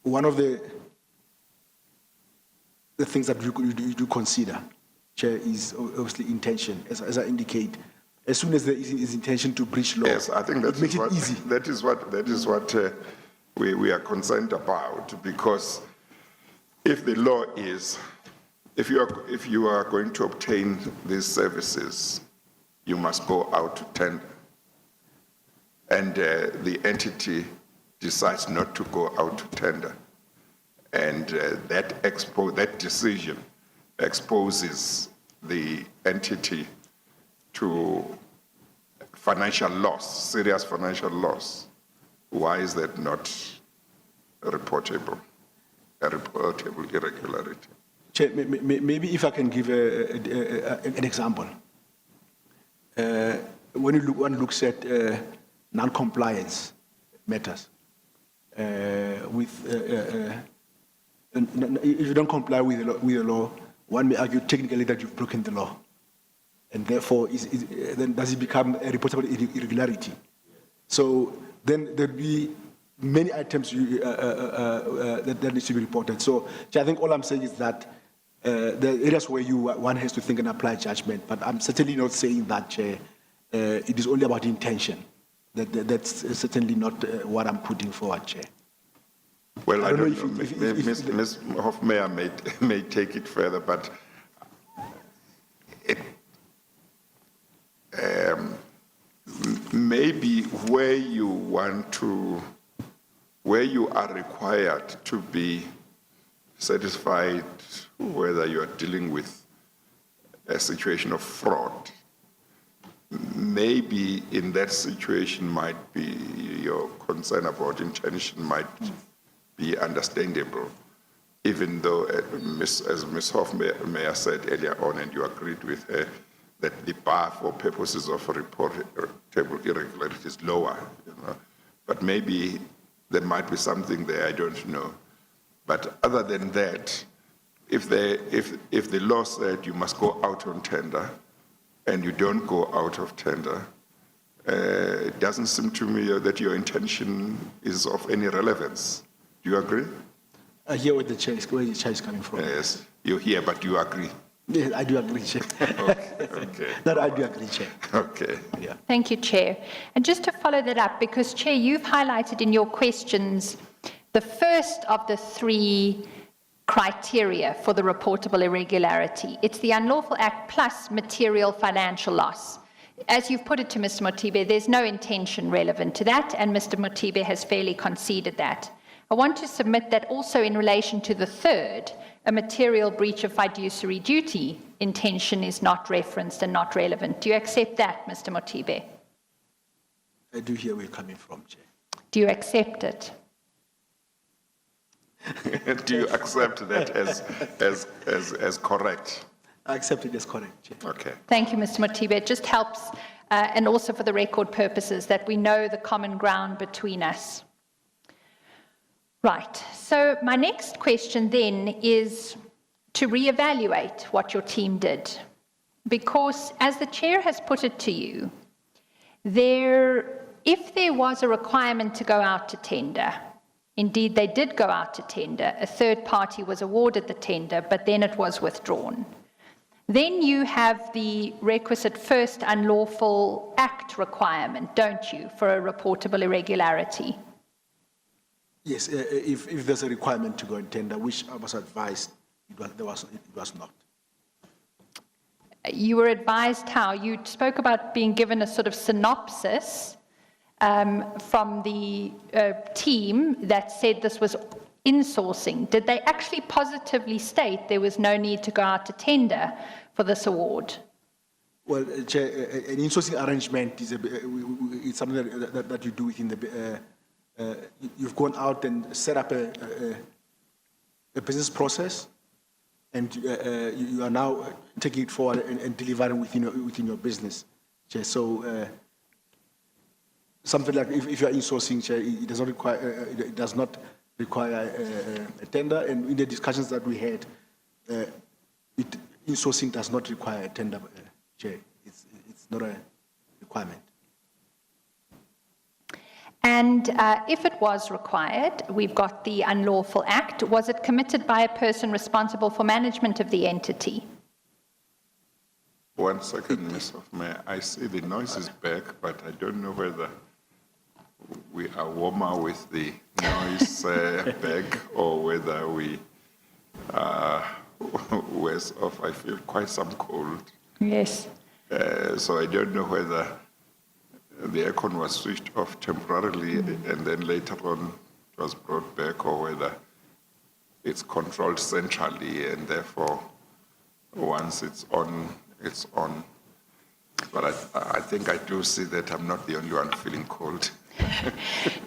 S2: One of the things that you do consider, Chair, is obviously intention. As I indicate, as soon as there is intention to breach law,
S3: yes, I think that
S2: makes it easy.
S3: That is what we are concerned about, because if the law is, if you are going to obtain these services, you must go out to tender, and the entity decides not to go out to tender, and that decision exposes the entity to financial loss, serious financial loss. Why is that not a reportable irregularity?
S2: Chair, maybe if I can give an example. When one looks at non-compliance matters, if you don't comply with the law, one may argue technically that you've broken the law. And therefore, then does it become a reportable irregularity? So then there'll be many items that needs to be reported. So I think all I'm saying is that the areas where one has to think and apply judgment, but I'm certainly not saying that, Chair, it is only about intention. That's certainly not what I'm putting forward, Chair.
S3: Well, I don't know if Ms. Hofmeyer may take it further, but maybe where you want to where you are required to be satisfied whether you are dealing with a situation of fraud, maybe in that situation might be your concern about intention might be understandable, even though, as Ms. Hofmeyer said earlier on, and you agreed with her, that the bar for purposes of reportable irregularity is lower, But maybe there might be something there, I don't know. But other than that, if the law said you must go out on tender and you don't go out of tender, it doesn't seem to me that your intention is of any relevance. Do you agree?
S2: I hear where the chair is coming from.
S3: Yes, you hear, but you agree.
S2: Yes, I do agree, Chair.
S3: Okay.
S2: That I do agree, Chair.
S3: Okay.
S2: Yeah.
S1: Thank you, Chair. And just to follow that up, because, Chair, you've highlighted in your questions the first of the three criteria for the reportable irregularity. It's the unlawful act plus material financial loss. As you've put it to Mr. Mothibe, there's no intention relevant to that, and Mr. Mothibe has fairly conceded that. I want to submit that also in relation to the third, a material breach of fiduciary duty, intention is not referenced and not relevant. Do you accept that, Mr. Mothibe?
S2: I do hear where you're coming from, Chair.
S1: Do you accept it?
S3: Do you accept that as correct?
S2: I accept it as correct, Chair.
S3: Okay.
S1: Thank you, Mr. Mothibe. It just helps, and also for the record purposes, that we know the common ground between us. Right. So my next question then is to reevaluate what your team did. Because as the chair has put it to you, if there was a requirement to go out to tender, indeed they did go out to tender, a third party was awarded the tender, but then it was withdrawn. Then you have the requisite first unlawful act requirement, don't you, for a reportable irregularity?
S2: Yes, if there's a requirement to go and tender, which I was advised, it was not.
S1: You were advised how? You spoke about being given a sort of synopsis from the team that said this was insourcing. Did they actually positively state there was no need to go out to tender for this award?
S2: Well, Chair, an insourcing arrangement is it's something that you do within the. You've gone out and set up a business process, and you are now taking it forward and delivering within your business, Chair. So something like if you are insourcing, Chair, it does not require a tender. And in the discussions that we had, insourcing does not require a tender, Chair. It's not a requirement.
S1: And if it was required, we've got the unlawful act. Was it committed by a person responsible for management of the entity?
S3: 1 second, Ms. Hofmeyer. I see the noise is back, but I don't know whether we are warmer with the noise back or whether we are worse off. I feel quite some cold.
S1: Yes.
S3: So I don't know whether the aircon was switched off temporarily and then later on it was brought back, or whether it's controlled centrally and therefore once it's on, it's on. But I think I do see that I'm not the only one feeling cold.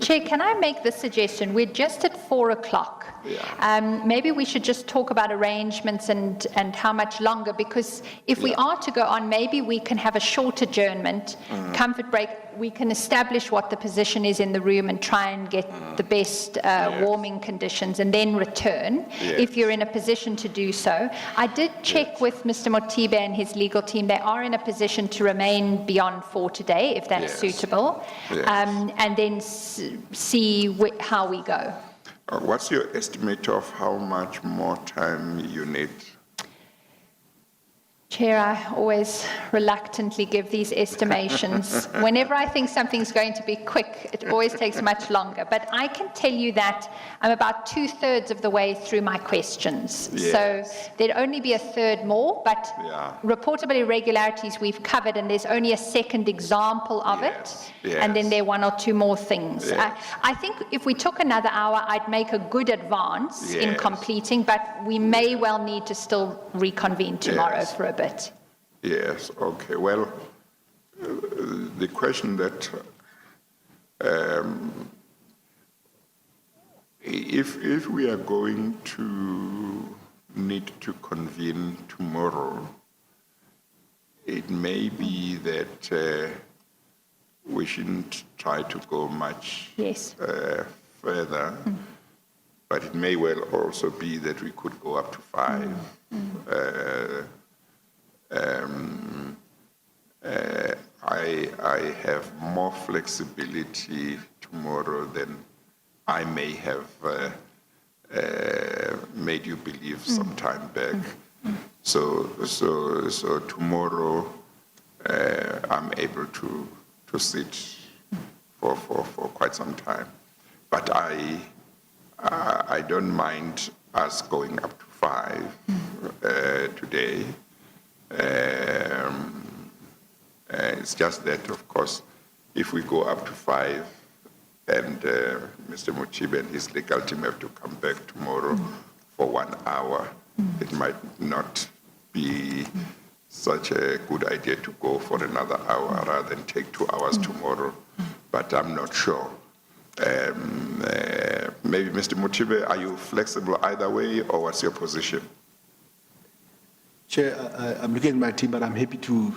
S1: Chair, can I make the suggestion? We're just at 4 o'clock.
S3: Yeah.
S1: Maybe we should just talk about arrangements and how much longer, because if we are to go on, maybe we can have a short adjournment, comfort break. We can establish what the position is in the room and try and get the best warming conditions and then return if you're in a position to do so. I did check with Mr. Mothibe and his legal team. They are in a position to remain beyond 4 today, if that's suitable, and then see how we go.
S3: What's your estimate of how much more time you need?
S1: Chair, I always reluctantly give these estimations. Whenever I think something's going to be quick, it always takes much longer. But I can tell you that I'm about 2/3 of the way through my questions.
S3: Yes.
S1: So there'd only be a third more, but
S3: Yeah.
S1: reportable irregularities we've covered, and there's only a second example of
S3: Yes,
S1: it.
S3: yes.
S1: And then there are one or two more things.
S3: Yes.
S1: I think if we took another hour, I'd make a good advance in
S3: Yes.
S1: completing, but we may well need to still reconvene tomorrow
S3: Yes.
S1: for a bit.
S3: Yes, okay. Well, the question that if we are going to need to convene tomorrow, it may be that we shouldn't try to go much
S1: Yes.
S3: further, but it may well also be that we could go up to 5. I have more flexibility tomorrow than I may have made you believe some time back. So tomorrow I'm able to sit for quite some time, but I don't mind us going up to 5 today. It's just that, of course, if we go up to 5 and Mr. Mothibe and his legal team have to come back tomorrow for 1 hour, it might not be such a good idea to go for another hour rather than take 2 hours tomorrow, but I'm not sure. Maybe Mr. Mothibe, are you flexible either way, or what's your position?
S2: Chair, I'm looking at my team, but I'm happy to,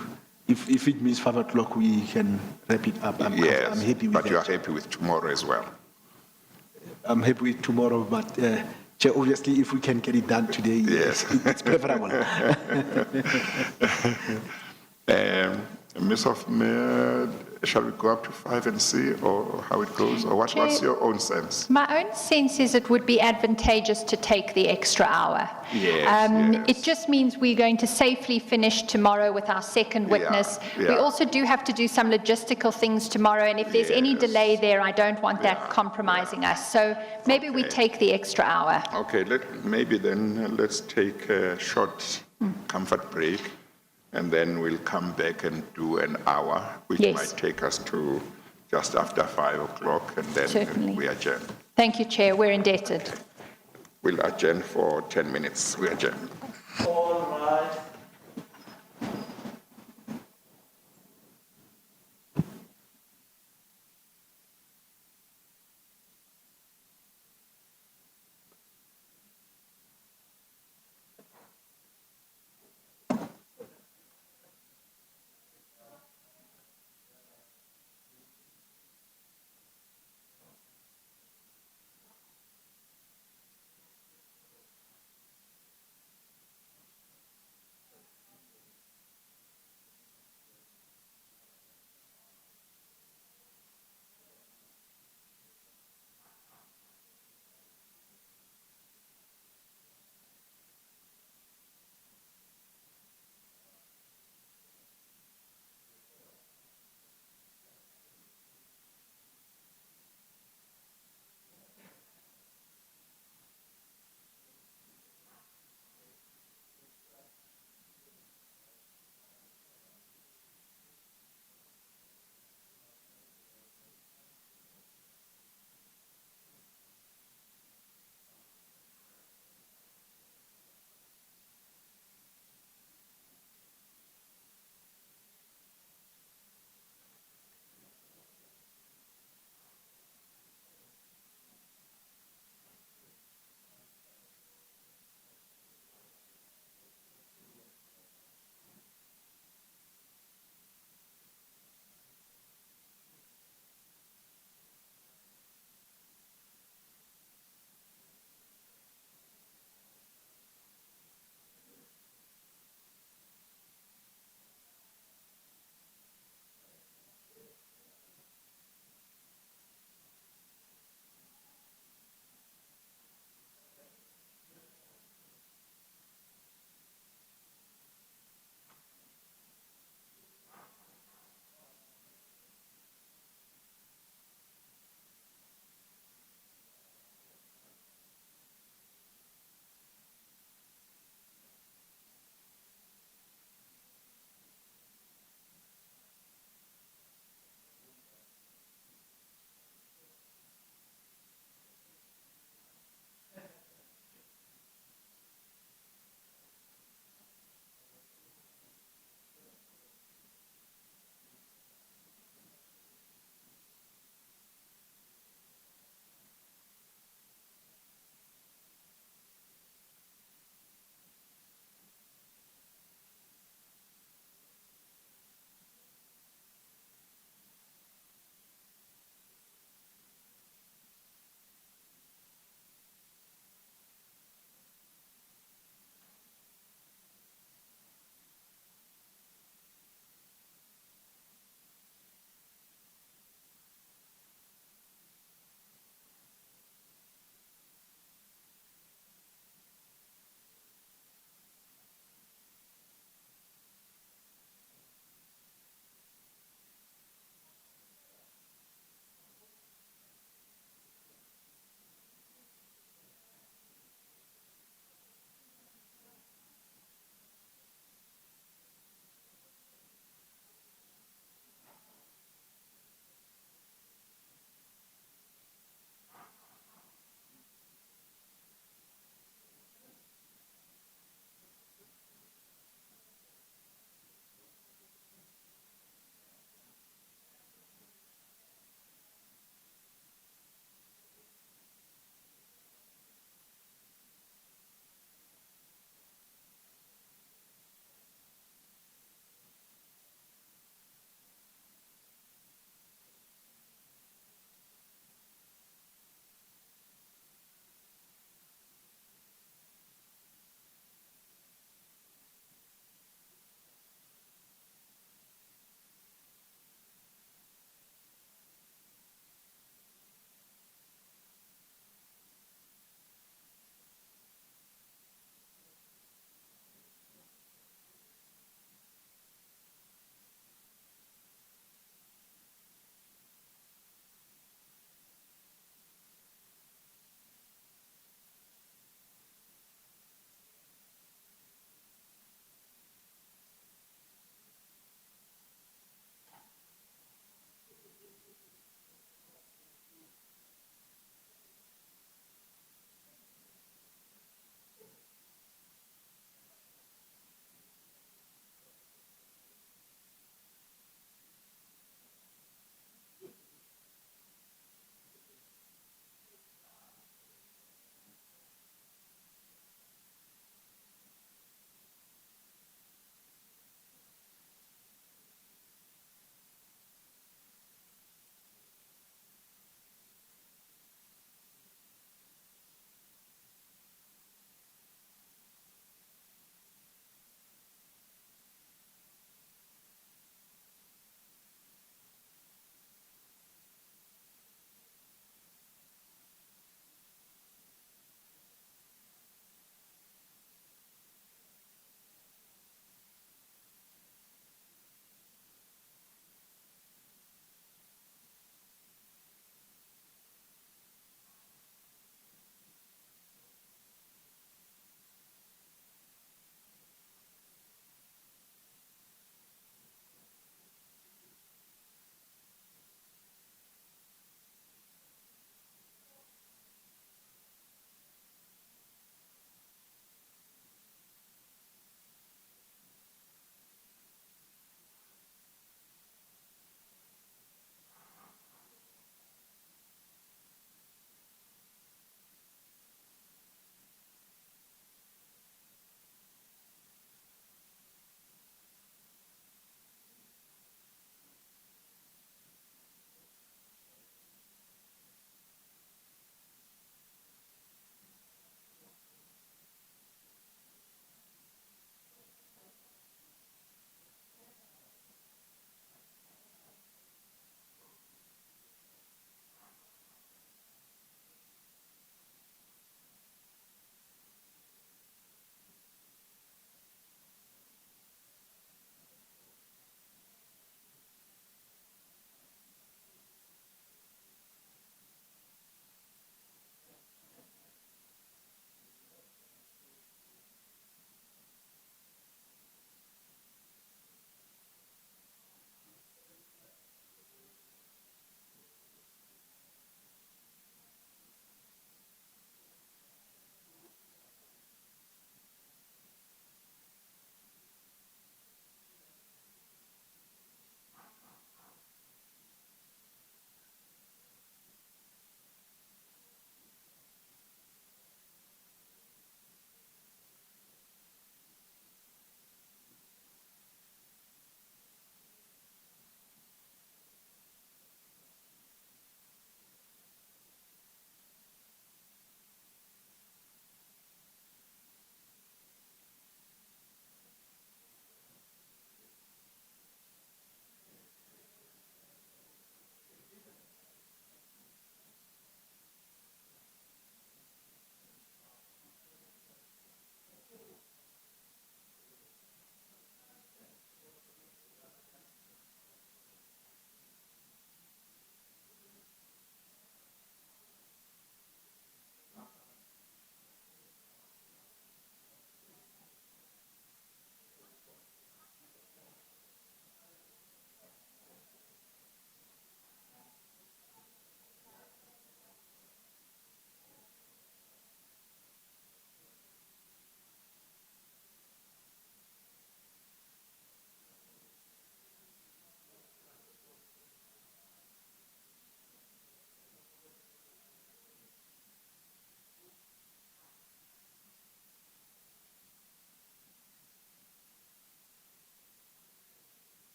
S2: if it means 5 o'clock, we can wrap it up. I'm happy with
S3: but
S2: that.
S3: you are happy with tomorrow as well?
S2: I'm happy with tomorrow, but Chair, obviously, if we can get it done today,
S3: Yes.
S2: it's preferable.
S3: Ms. Hoffman, shall we go up to 5 and see, or how it goes, or what's your own sense?
S1: My own sense is it would be advantageous to take the extra hour.
S3: Yes.
S1: It just means we're going to safely finish tomorrow with our second witness. We
S3: yeah.
S1: also do have to do some logistical things tomorrow, and if there's any
S3: Yes.
S1: delay there, I don't want that compromising us. So maybe we take the extra hour.
S3: Okay, maybe then let's take a short comfort break, and then we'll come back and do an hour, which
S1: Yes.
S3: might take us to just after 5 o'clock, and then
S1: Certainly.
S3: we adjourn.
S1: Thank you, Chair. We're indebted.
S3: We'll adjourn for 10 minutes. We adjourn.
S2: All right.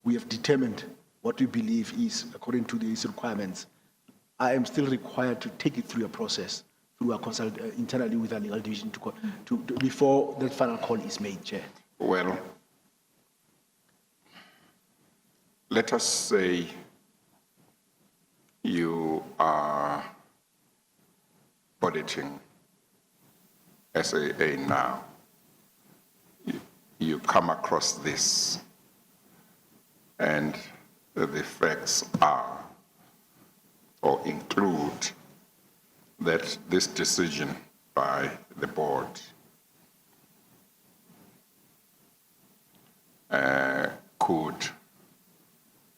S2: we have determined what we believe is according to these requirements, I am still required to take it through a process, through a consult internally with our legal division before that final call is made, Chair.
S3: Well, let us say you are auditing SAA now. You come across this, and the facts are or include that this decision by the board could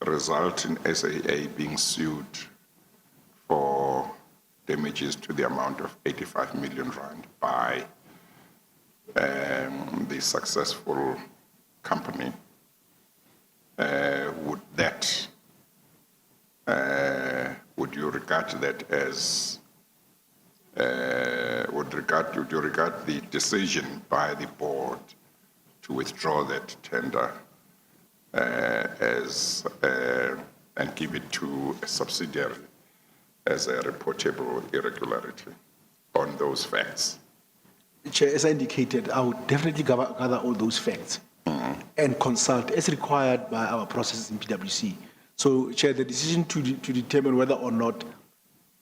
S3: result in SAA being sued for damages to the amount of 85 million rand by the successful company. Would you regard that as, would you regard the decision by the board to withdraw that tender and give it to a subsidiary as a reportable irregularity on those facts?
S2: Chair, as I indicated, I would definitely gather all those facts and consult as required by our processes in PwC. So, Chair, the decision to determine whether or not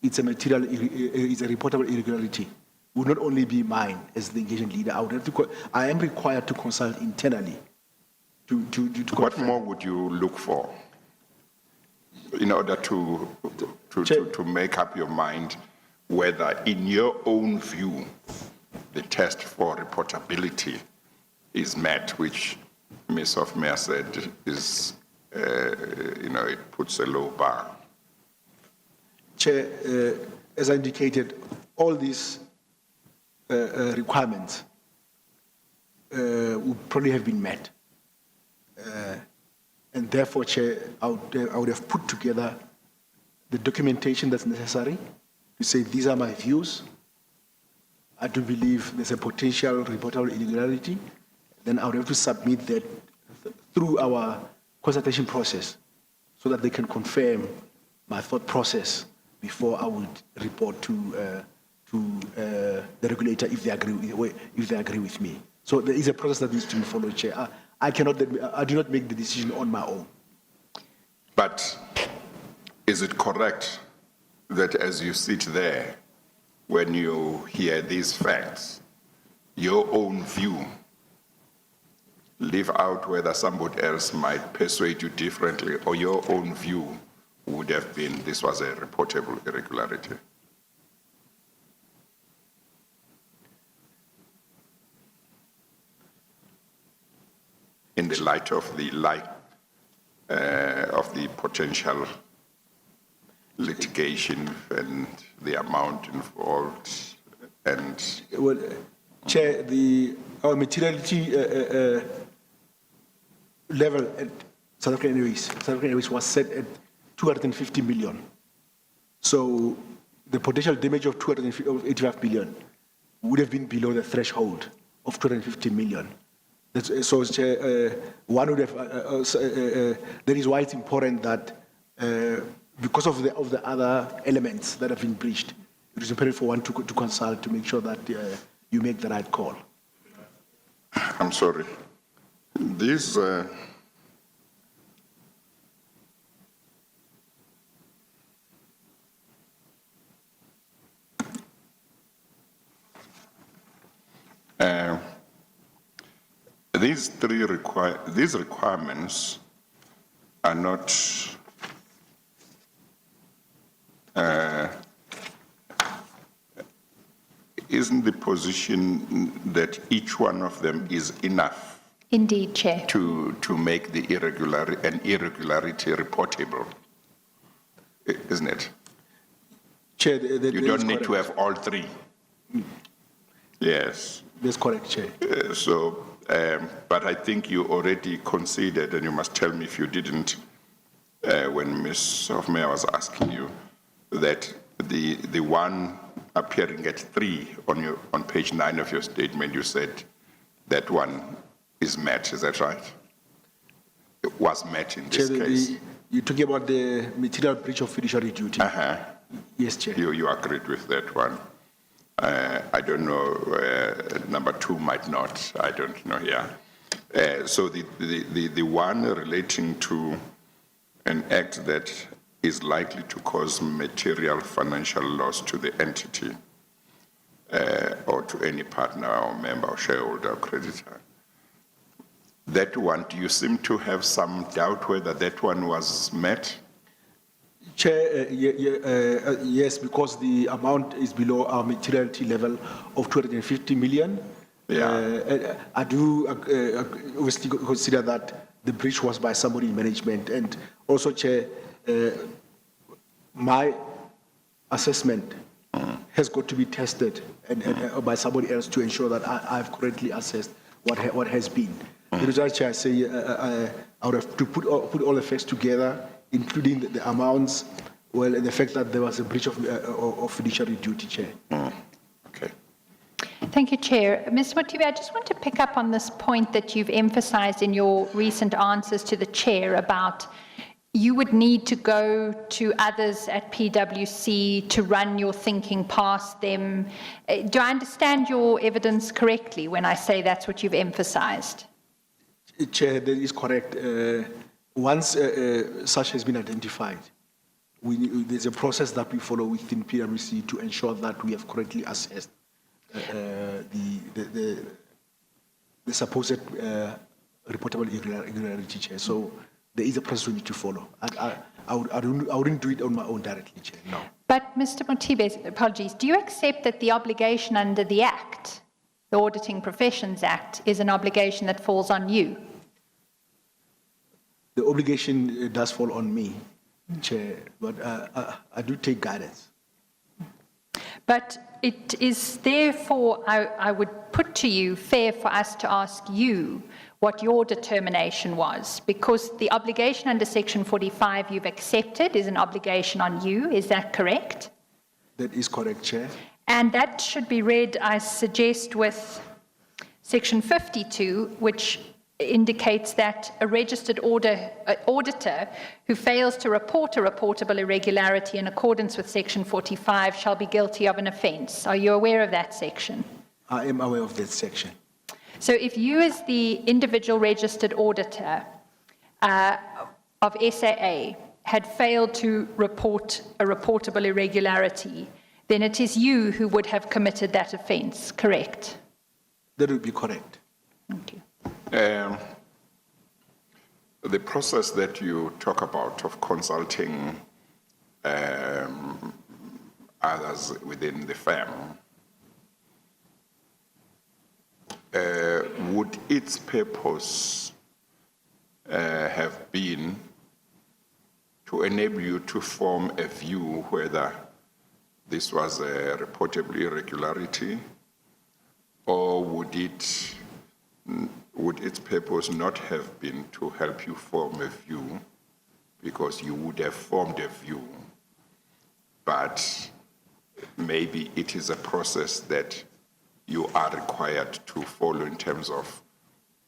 S2: it's a material, it's a reportable irregularity would not only be mine as the engagement leader. I am required to consult internally.
S3: What more would you look for in order to make up your mind whether, in your own view, the test for reportability is met, which Ms. Hofmeyer said is, it puts a low bar?
S2: Chair, as I indicated, all these requirements would probably have been met. And therefore, Chair, I would have put together the documentation that's necessary to say, these are my views. I do believe there's a potential reportable irregularity. Then I would have to submit that through our consultation process so that they can confirm my thought process before I would report to the regulator if they agree with me. So there is a process that needs to be followed, Chair. I do not make the decision on my own.
S3: But is it correct that as you sit there, when you hear these facts, your own view, leave out whether somebody else might persuade you differently, or your own view would have been this was a reportable irregularity? In the light of the potential litigation and the amount involved, and
S2: well, Chair, our materiality level at South African Airways was set at 250 million. So the potential damage of 285 million would have been below the threshold of 250 million. So, Chair, one would have. That is why it's important that, because of the other elements that have been breached, it is imperative for one to consult to make sure that you make the right call.
S3: I'm sorry. These. These requirements are not isn't the position that each one of them is enough?
S1: Indeed, Chair.
S3: To make the irregularity reportable, isn't it?
S2: Chair,
S3: you don't need to have all three. Yes.
S2: That's correct, Chair.
S3: But I think you already conceded, and you must tell me if you didn't, when Ms. Hofmeyer was asking you, that the one appearing at 3 on page 9 of your statement, you said that one is met. Is that right? was met in this
S2: Chair,
S3: case?
S2: you're talking about the material breach of fiduciary duty? Yes, Chair.
S3: You agreed with that one. I don't know, number two might not, I don't know, yeah. So the one relating to an act that is likely to cause material financial loss to the entity or to any partner or member or shareholder or creditor. That one, do you seem to have some doubt whether that one was met?
S2: Chair, yes, because the amount is below our materiality level of 250 million.
S3: Yeah.
S2: I do obviously consider that the breach was by somebody in management, and also, Chair, my assessment has got to be tested and by somebody else to ensure that I've correctly assessed what has been. The result, Chair, I say I would have to put all the facts together, including the amounts, well, and the fact that there was a breach of fiduciary duty, Chair.
S3: Okay.
S1: Thank you, Chair. Mr. Mothibe, I just want to pick up on this point that you've emphasized in your recent answers to the Chair about you would need to go to others at PwC to run your thinking past them. Do I understand your evidence correctly when I say that's what you've emphasized?
S2: Chair, that is correct. Once such has been identified, there's a process that we follow within PwC to ensure that we have correctly assessed the supposed reportable irregularity, Chair. So there is a process we need to follow. I wouldn't do it on my own directly, Chair, no.
S1: But Mr. Mothibe, apologies, do you accept that the obligation under the Act, the Auditing Professions Act, is an obligation that falls on you?
S2: The obligation does fall on me, Chair, but I do take guidance.
S1: But it is therefore, I would put to you, fair for us to ask you what your determination was, because the obligation under Section 45 you've accepted is an obligation on you, is that correct?
S2: That is correct, Chair.
S1: And that should be read, I suggest, with Section 52, which indicates that a registered auditor who fails to report a reportable irregularity in accordance with Section 45 shall be guilty of an offence. Are you aware of that section?
S2: I am aware of that section.
S1: So if you as the individual registered auditor of SAA had failed to report a reportable irregularity, then it is you who would have committed that offence, correct?
S2: That would be correct.
S1: Thank you.
S3: The process that you talk about of consulting others within the firm, would its purpose have been to enable you to form a view whether this was a reportable irregularity, or would its purpose not have been to help you form a view, because you would have formed a view, but maybe it is a process that you are required to follow in terms of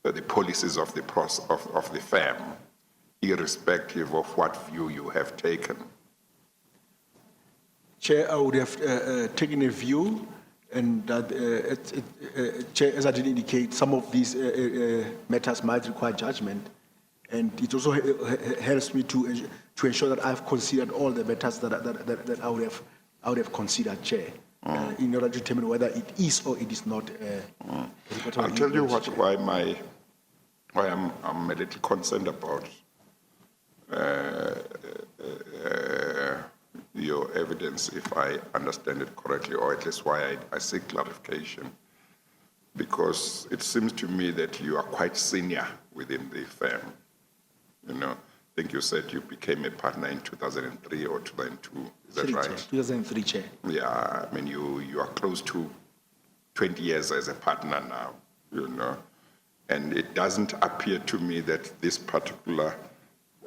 S3: the policies of the firm, irrespective of what view you have taken?
S2: Chair, I would have taken a view, and that, Chair, as I did indicate, some of these matters might require judgment, and it also helps me to ensure that I've considered all the matters that I would have considered, Chair, in order to determine whether it is or it is not.
S3: I'll tell you why I'm a little concerned about your evidence, if I understand it correctly, or at least why I seek clarification, because it seems to me that you are quite senior within the firm. You know, I think you said you became a partner in 2003 or 2002. Is that right?
S2: 2003, Chair.
S3: Yeah, I mean, you are close to 20 years as a partner now, you know, and it doesn't appear to me that this particular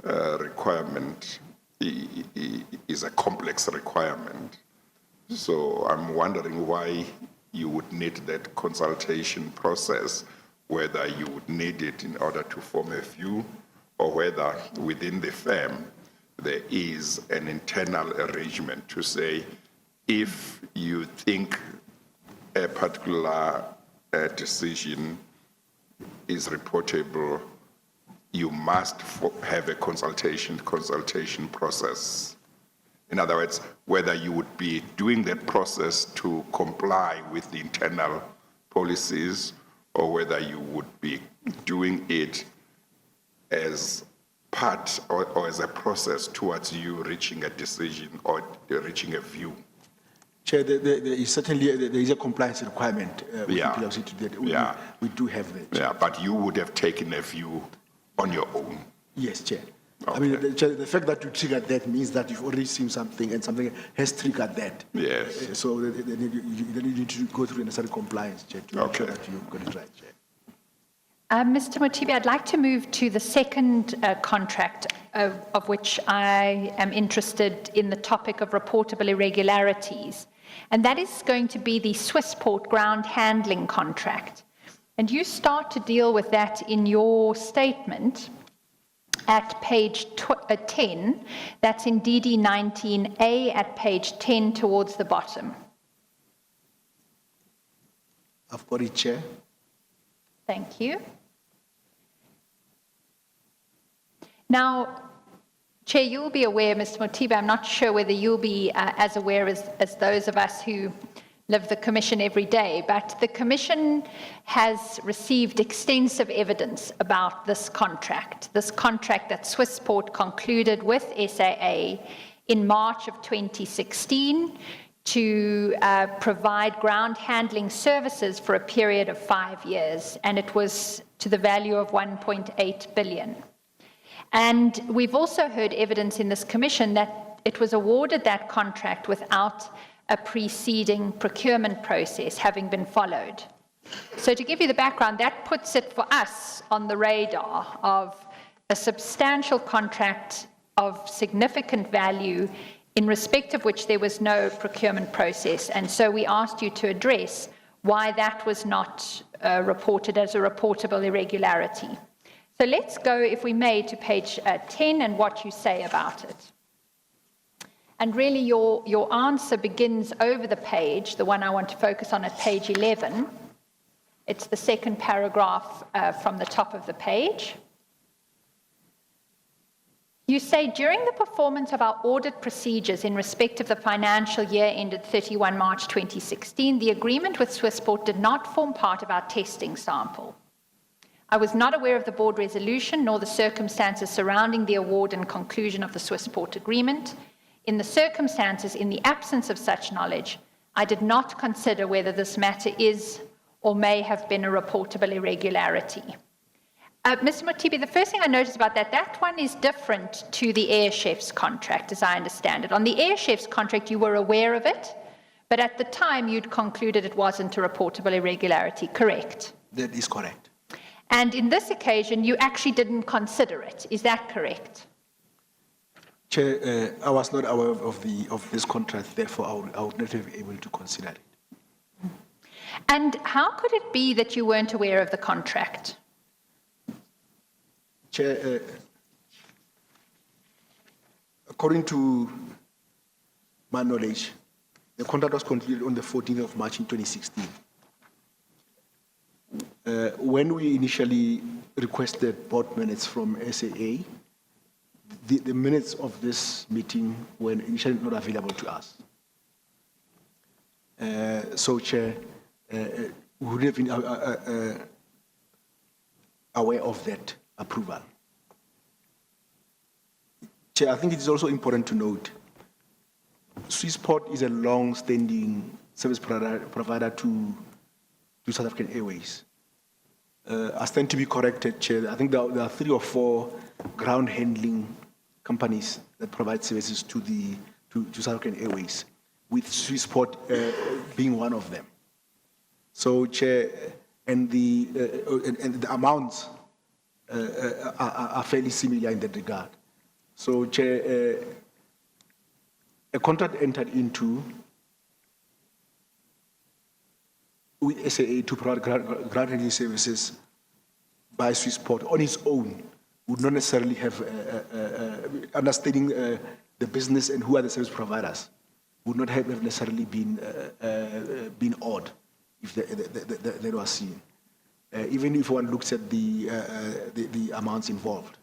S3: requirement is a complex requirement. So I'm wondering why you would need that consultation process, whether you would need it in order to form a view, or whether within the firm there is an internal arrangement to say, if you think a particular decision is reportable, you must have a consultation process. In other words, whether you would be doing that process to comply with the internal policies, or whether you would be doing it as part or as a process towards you reaching a decision or reaching a view.
S2: Chair, there is certainly there is a compliance requirement with
S3: Yeah.
S2: PwC to that.
S3: Yeah.
S2: We do have that.
S3: Yeah, but you would have taken a view on your own.
S2: Yes, Chair. I mean,
S3: Okay.
S2: the fact that you triggered that means that you've already seen something and something has triggered that.
S3: Yes.
S2: So then you need to go through the necessary compliance, Chair, to make sure
S3: Okay.
S2: that you've got it right, Chair.
S1: Mr. Mothibe, I'd like to move to the second contract of which I am interested in the topic of reportable irregularities. And that is going to be the Swissport ground handling contract. And you start to deal with that in your statement at page 10. That's in DD 19A at page 10 towards the bottom.
S2: I've got it, Chair.
S1: Thank you. Now, Chair, you'll be aware, Mr. Mothibe, I'm not sure whether you'll be as aware as those of us who live the Commission every day, but the Commission has received extensive evidence about this contract that Swissport concluded with SAA in March of 2016 to provide ground handling services for a period of 5 years, and it was to the value of 1.8 billion. And we've also heard evidence in this commission that it was awarded that contract without a preceding procurement process having been followed. So to give you the background, that puts it for us on the radar of a substantial contract of significant value in respect of which there was no procurement process. And so we asked you to address why that was not reported as a reportable irregularity. So let's go, if we may, to page 10 and what you say about it. And really your answer begins over the page, the one I want to focus on at page 11. It's the second paragraph from the top of the page. You say, during the performance of our audit procedures in respect of the financial year ended 31 March 2016, the agreement with Swissport did not form part of our testing sample. I was not aware of the board resolution nor the circumstances surrounding the award and conclusion of the Swissport agreement. In the circumstances, in the absence of such knowledge, I did not consider whether this matter is or may have been a reportable irregularity. Mr. Mothibe, the first thing I noticed about that one is different to the Air Chef's contract, as I understand it. On the Air Chef's contract, you were aware of it, but at the time you'd concluded it wasn't a reportable irregularity, correct?
S2: That is correct.
S1: And in this occasion, you actually didn't consider it. Is that correct?
S2: Chair, I was not aware of this contract, therefore I would not have been able to consider it.
S1: And how could it be that you weren't aware of the contract?
S2: Chair, according to my knowledge, the contract was concluded on the 14th of March in 2016. When we initially requested board minutes from SAA, the minutes of this meeting were initially not available to us. So, Chair, we would have been aware of that approval. Chair, I think it is also important to note, Swissport is a long-standing service provider to South African Airways. I stand to be corrected, Chair. I think there are 3 or 4 ground handling companies that provide services to South African Airways, with Swissport being one of them. So, Chair, and the amounts are fairly similar in that regard. So, Chair, a contract entered into with SAA to provide ground handling services by Swissport on its own would not necessarily have understanding the business and who are the service providers would not have necessarily been odd if that was seen. Even if one looks at the amounts involved.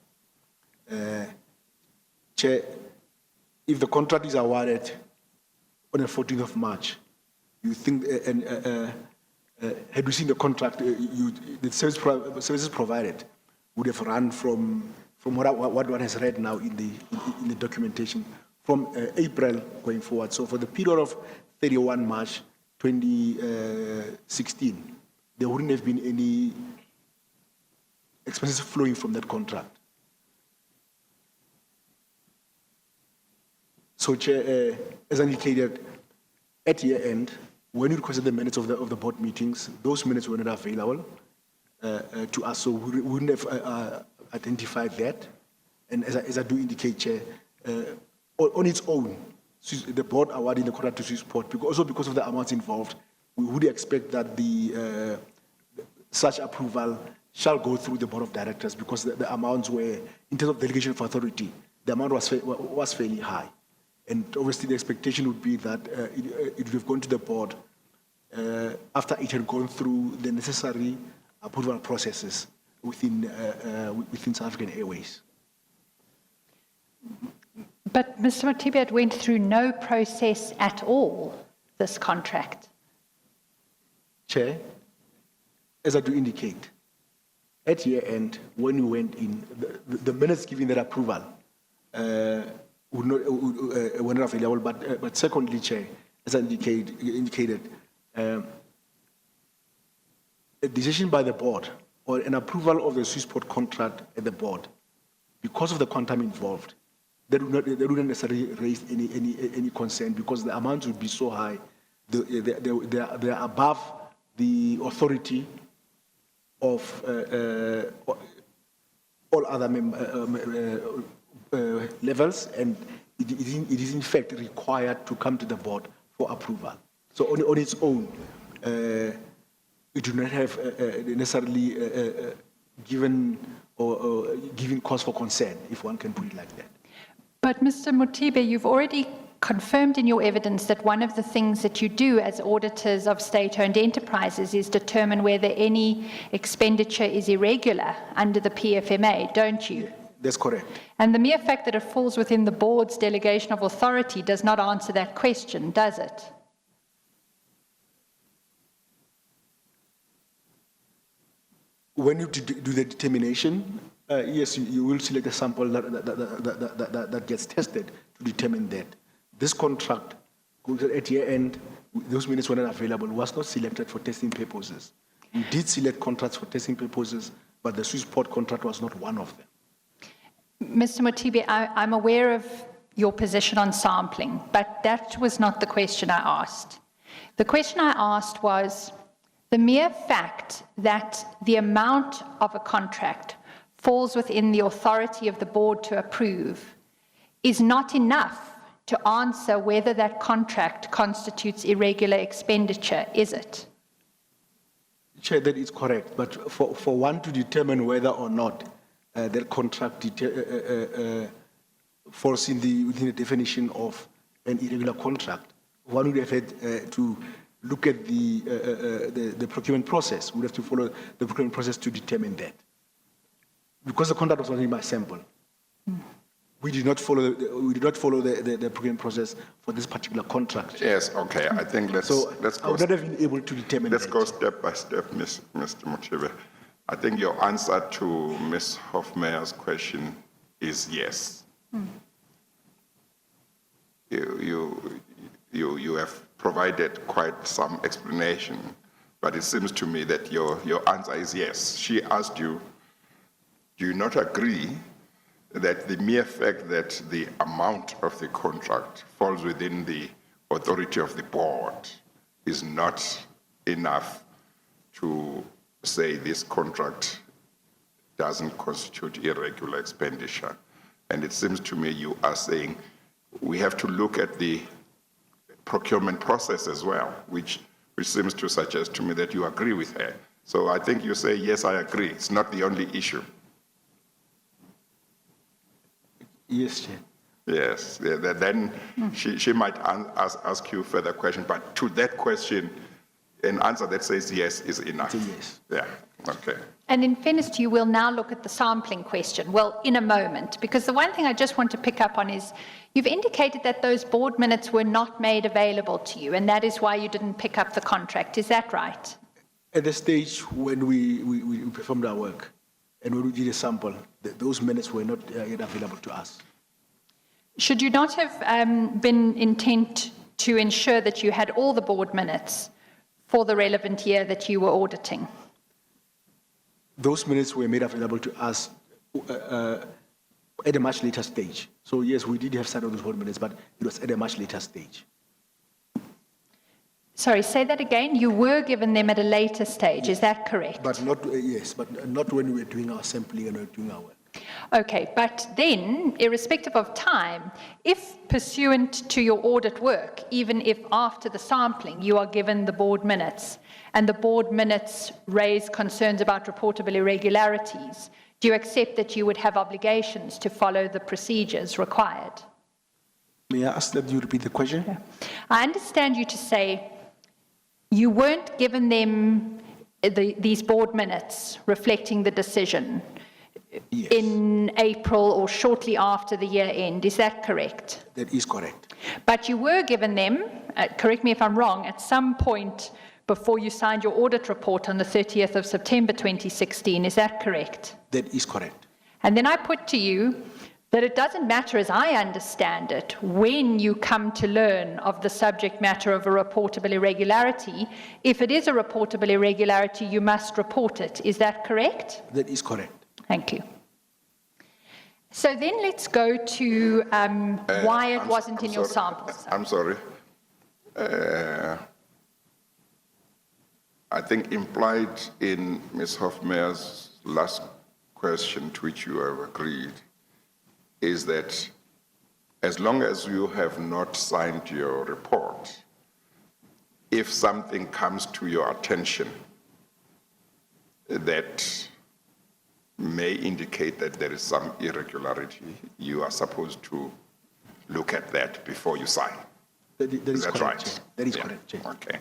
S2: Chair, if the contract is awarded on the 14th of March, you think, had you seen the contract, the services provided would have run from what one has read now in the documentation, from April going forward. So for the period of 31 March 2016, there wouldn't have been any expenses flowing from that contract. So, Chair, as indicated, at year end, when you requested the minutes of the board meetings, those minutes were not available to us, so we wouldn't have identified that. And as I do indicate, Chair, on its own, the board awarding the contract to Swissport, also because of the amounts involved, we would expect that such approval shall go through the board of directors, because the amounts were, in terms of delegation of authority, the amount was fairly high. And obviously the expectation would be that it would have gone to the board after it had gone through the necessary approval processes within South African Airways.
S1: But Mr. Mothibe, it went through no process at all, this contract.
S2: Chair, as I do indicate, at year end, when we went in, the minutes giving that approval were not available, but secondly, Chair, as I indicated, a decision by the board or an approval of the Swissport contract at the board, because of the quantum involved, they wouldn't necessarily raise any concern, because the amounts would be so high, they are above the authority of all other levels, and it is in fact required to come to the board for approval. So on its own, it do not have necessarily given cause for concern, if one can put it like that.
S1: But Mr. Mothibe, you've already confirmed in your evidence that one of the things that you do as auditors of state-owned enterprises is determine whether any expenditure is irregular under the PFMA, don't you?
S2: That's correct.
S1: And the mere fact that it falls within the board's delegation of authority does not answer that question, does it?
S2: When you do the determination, yes, you will select a sample that gets tested to determine that. This contract, at year end, those minutes were not available, was not selected for testing purposes. We did select contracts for testing purposes, but the Swissport contract was not one of them.
S1: Mr. Mothibe, I'm aware of your position on sampling, but that was not the question I asked. The question I asked was, the mere fact that the amount of a contract falls within the authority of the board to approve is not enough to answer whether that contract constitutes irregular expenditure, is it?
S2: Chair, that is correct, but for one to determine whether or not that contract falls within the definition of an irregular contract, one would have had to look at the procurement process. We would have to follow the procurement process to determine that. Because the contract was not in my sample, we did not follow the procurement process for this particular contract.
S3: Yes, okay. I think let's
S2: I
S3: go.
S2: would not have been able to determine
S3: Let's
S2: that.
S3: go step by step, Mr. Mothibe. I think your answer to Ms. Hofmeyer's question is yes. You have provided quite some explanation, but it seems to me that your answer is yes. She asked you, do you not agree that the mere fact that the amount of the contract falls within the authority of the board is not enough to say this contract doesn't constitute irregular expenditure? And it seems to me you are saying we have to look at the procurement process as well, which seems to suggest to me that you agree with her. So I think you say, yes, I agree. It's not the only issue.
S2: Yes, Chair.
S3: Yes, then she might ask you further question, but to that question, an answer that says yes is enough.
S2: It's a yes.
S3: Yeah, okay.
S1: And in fairness to you, we'll now look at the sampling question, well, in a moment, because the one thing I just want to pick up on is you've indicated that those board minutes were not made available to you, and that is why you didn't pick up the contract. Is that right?
S2: At the stage when we performed our work and when we did a sample, those minutes were not yet available to us.
S1: Should you not have been intent to ensure that you had all the board minutes for the relevant year that you were auditing?
S2: Those minutes were made available to us at a much later stage. So yes, we did have sight of those board minutes, but it was at a much later stage.
S1: Sorry, say that again. You were given them at a later stage, is that correct?
S2: But not, yes, but not when we were doing our sampling and we were doing our work.
S1: Okay, but then, irrespective of time, if pursuant to your audit work, even if after the sampling you are given the board minutes, and the board minutes raise concerns about reportable irregularities, do you accept that you would have obligations to follow the procedures required?
S2: May I ask that you repeat the question?
S1: Yeah. I understand you to say you weren't given them these board minutes reflecting the decision
S2: Yes.
S1: in April or shortly after the year end. Is that correct?
S2: That is correct.
S1: But you were given them, correct me if I'm wrong, at some point before you signed your audit report on the 30th of September 2016. Is that correct?
S2: That is correct.
S1: And then I put to you that it doesn't matter, as I understand it, when you come to learn of the subject matter of a reportable irregularity. If it is a reportable irregularity, you must report it. Is that correct?
S2: That is correct.
S1: Thank you. So then let's go to why it wasn't in your samples.
S3: I'm sorry. I think implied in Ms. Hofmeier's last question, to which you have agreed, is that as long as you have not signed your report, if something comes to your attention that may indicate that there is some irregularity, you are supposed to look at that before you sign.
S2: That is
S3: that
S2: correct,
S3: right?
S2: Chair. That is
S3: Yeah.
S2: correct, Chair.
S3: Okay.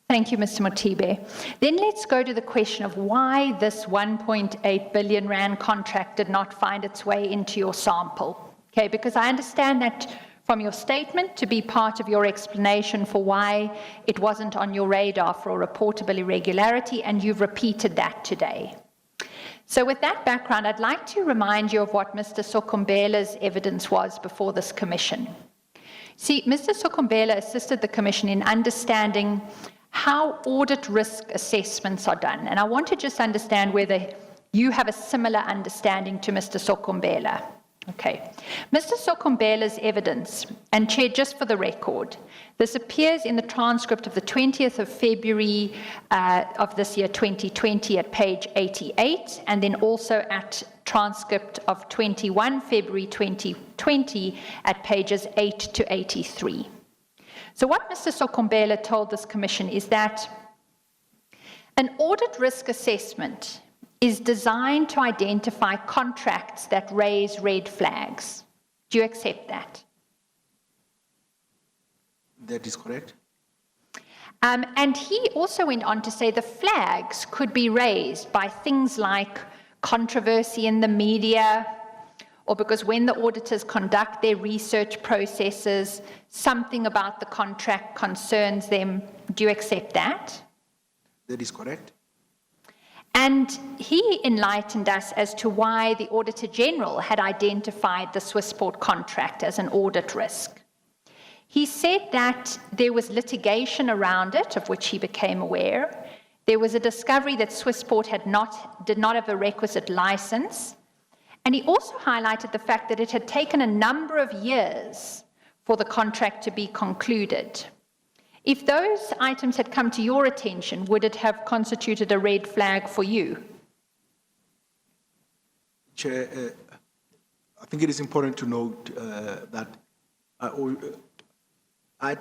S1: Thank you, Mr. Mothibe. Then let's go to the question of why this 1.8 billion rand contract did not find its way into your sample. Okay, because I understand that from your statement to be part of your explanation for why it wasn't on your radar for a reportable irregularity, and you've repeated that today. So with that background, I'd like to remind you of what Mr. Sokumbela's evidence was before this commission. See, Mr. Sokumbela assisted the commission in understanding how audit risk assessments are done. And I want to just understand whether you have a similar understanding to Mr. Sokumbela. Okay. Mr. Sokumbela's evidence, and Chair, just for the record, this appears in the transcript of the 20th of February of this year, 2020, at page 88, and then also at transcript of 21 February 2020 at pages 8 to 83. So what Mr. Sokumbela told this commission is that an audit risk assessment is designed to identify contracts that raise red flags. Do you accept that?
S2: That is correct.
S1: And he also went on to say the flags could be raised by things like controversy in the media, or because when the auditors conduct their research processes, something about the contract concerns them. Do you accept that?
S2: That is correct.
S1: And he enlightened us as to why the Auditor General had identified the Swissport contract as an audit risk. He said that there was litigation around it, of which he became aware. There was a discovery that Swissport did not have a requisite license. And he also highlighted the fact that it had taken a number of years for the contract to be concluded. If those items had come to your attention, would it have constituted a red flag for you?
S2: Chair, I think it is important to note that I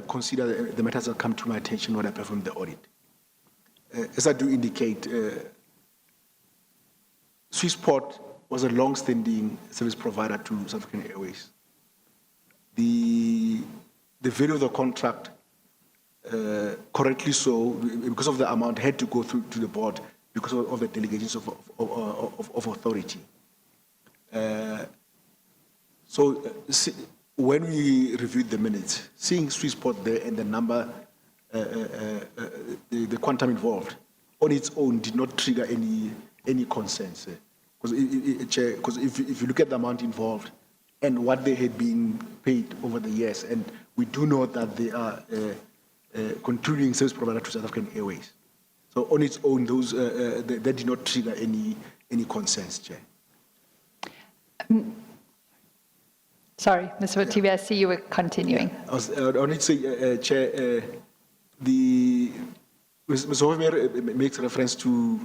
S2: consider the matters that come to my attention when I perform the audit. As I do indicate, Swissport was a long-standing service provider to South African Airways. The value of the contract, correctly so, because of the amount, had to go through to the board because of the delegations of authority. When we reviewed the minutes, seeing Swissport there and the number, the quantum involved, on its own did not trigger any concerns. Because if you look at the amount involved and what they had been paid over the years, and we do know that they are continuing service provider to South African Airways. So on its own, those that did not trigger any concerns, Chair.
S1: Sorry, Mr. Mothibe, I see you were continuing.
S2: I wanted to say, Chair, Mr. Hofer makes reference to,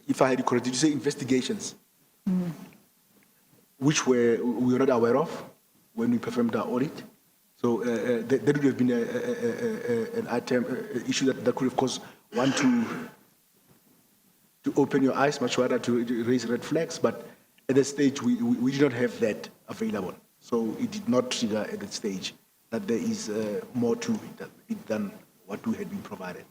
S2: if I had it correct, did you say investigations, which we were not aware of when we performed our audit? So that would have been an issue that could have caused one to open your eyes, much rather to raise red flags. But at that stage, we did not have that available. So it did not trigger at that stage that there is more to it than what we had been provided.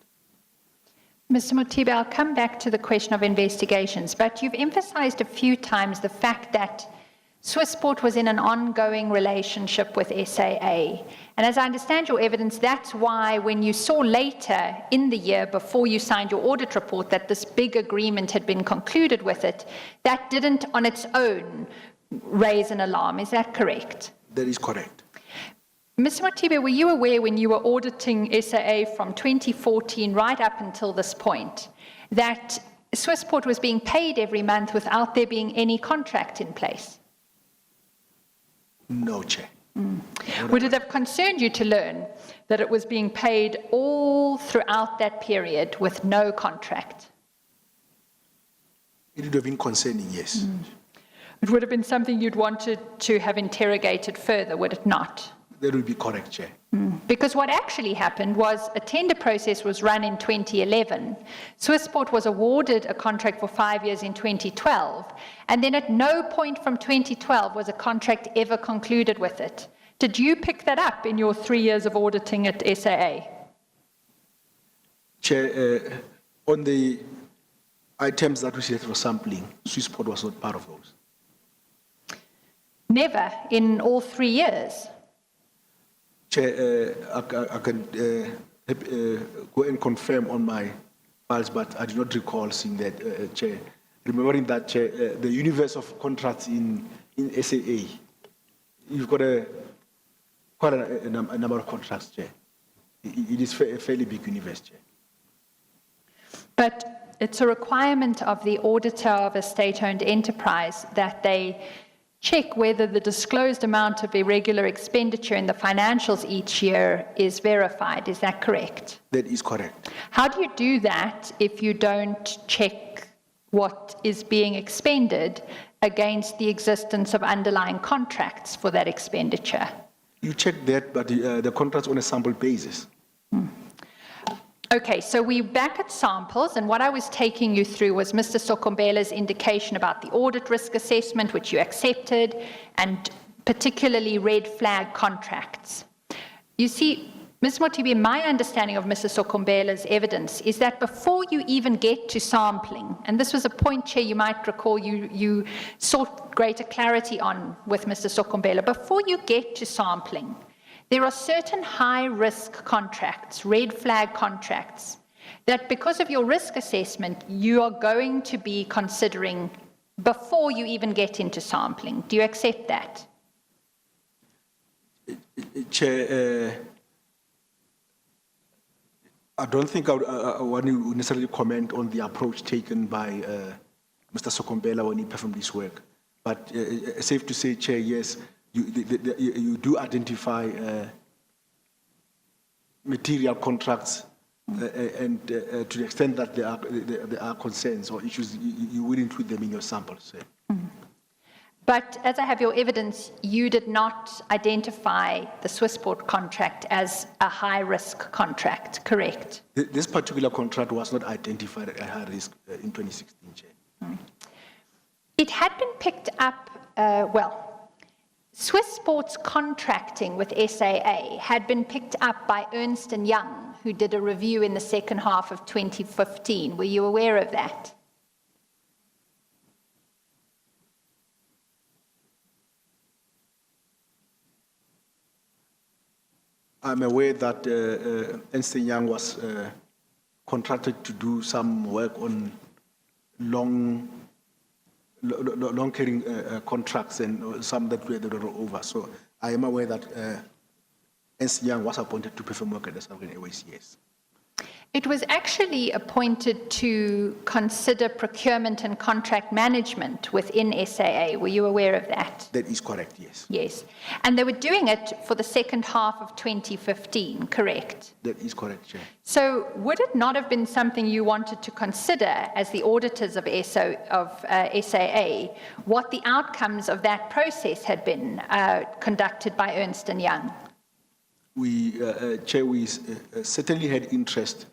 S1: Mr. Mothibe, I'll come back to the question of investigations, but you've emphasized a few times the fact that Swissport was in an ongoing relationship with SAA. And as I understand your evidence, that's why when you saw later in the year before you signed your audit report that this big agreement had been concluded with it, that didn't on its own raise an alarm. Is that correct?
S2: That is correct.
S1: Mr. Mothibe, were you aware when you were auditing SAA from 2014 right up until this point that Swissport was being paid every month without there being any contract in place?
S2: No, Chair.
S1: Would it have concerned you to learn that it was being paid all throughout that period with no contract?
S2: It would have been concerning, yes.
S1: It would have been something you'd wanted to have interrogated further, would it not?
S2: That would be correct, Chair.
S1: Because what actually happened was a tender process was run in 2011. Swissport was awarded a contract for 5 years in 2012, and then at no point from 2012 was a contract ever concluded with it. Did you pick that up in your 3 years of auditing at SAA?
S2: Chair, on the items that we said for sampling, Swissport was not part of those.
S1: Never in all 3 years?
S2: Chair, I can go and confirm on my files, but I do not recall seeing that, Chair. Remembering that, Chair, the universe of contracts in SAA, you've got quite a number of contracts, Chair. It is a fairly big universe, Chair.
S1: But it's a requirement of the auditor of a state-owned enterprise that they check whether the disclosed amount of irregular expenditure in the financials each year is verified. Is that correct?
S2: That is correct.
S1: How do you do that if you don't check what is being expended against the existence of underlying contracts for that expenditure?
S2: You check that, but the contracts on a sample basis.
S1: Okay, so we're back at samples, and what I was taking you through was Mr. Sokombela's indication about the audit risk assessment, which you accepted, and particularly red flag contracts. You see, Ms. Mothibe, my understanding of Mr. Sokombela's evidence is that before you even get to sampling, and this was a point, Chair, you might recall you sought greater clarity on with Mr. Sokombela, before you get to sampling, there are certain high-risk contracts, red flag contracts, that because of your risk assessment, you are going to be considering before you even get into sampling. Do you accept that?
S2: Chair, I don't think I want to necessarily comment on the approach taken by Mr. Sokombela when he performed this work. But safe to say, Chair, yes, you do identify material contracts and to the extent that there are concerns or issues, you will include them in your samples.
S1: But as I have your evidence, you did not identify the Swissport contract as a high-risk contract, correct?
S2: This particular contract was not identified at high risk in 2016, Chair.
S1: It had been picked up, Swiss Sports contracting with SAA had been picked up by Ernst & Young, who did a review in the second half of 2015. Were you aware of that?
S2: I'm aware that Ernst & Young was contracted to do some work on long-carrying contracts and some that were over. So I am aware that Ernst & Young was appointed to perform work at the Southern Airways, yes.
S1: It was actually appointed to consider procurement and contract management within SAA. Were you aware of that?
S2: That is correct, yes.
S1: Yes. And they were doing it for the second half of 2015, correct?
S2: That is correct, Chair.
S1: So would it not have been something you wanted to consider as the auditors of SAA, what the outcomes of that process had been conducted by Ernst & Young?
S2: Chair, we certainly had interest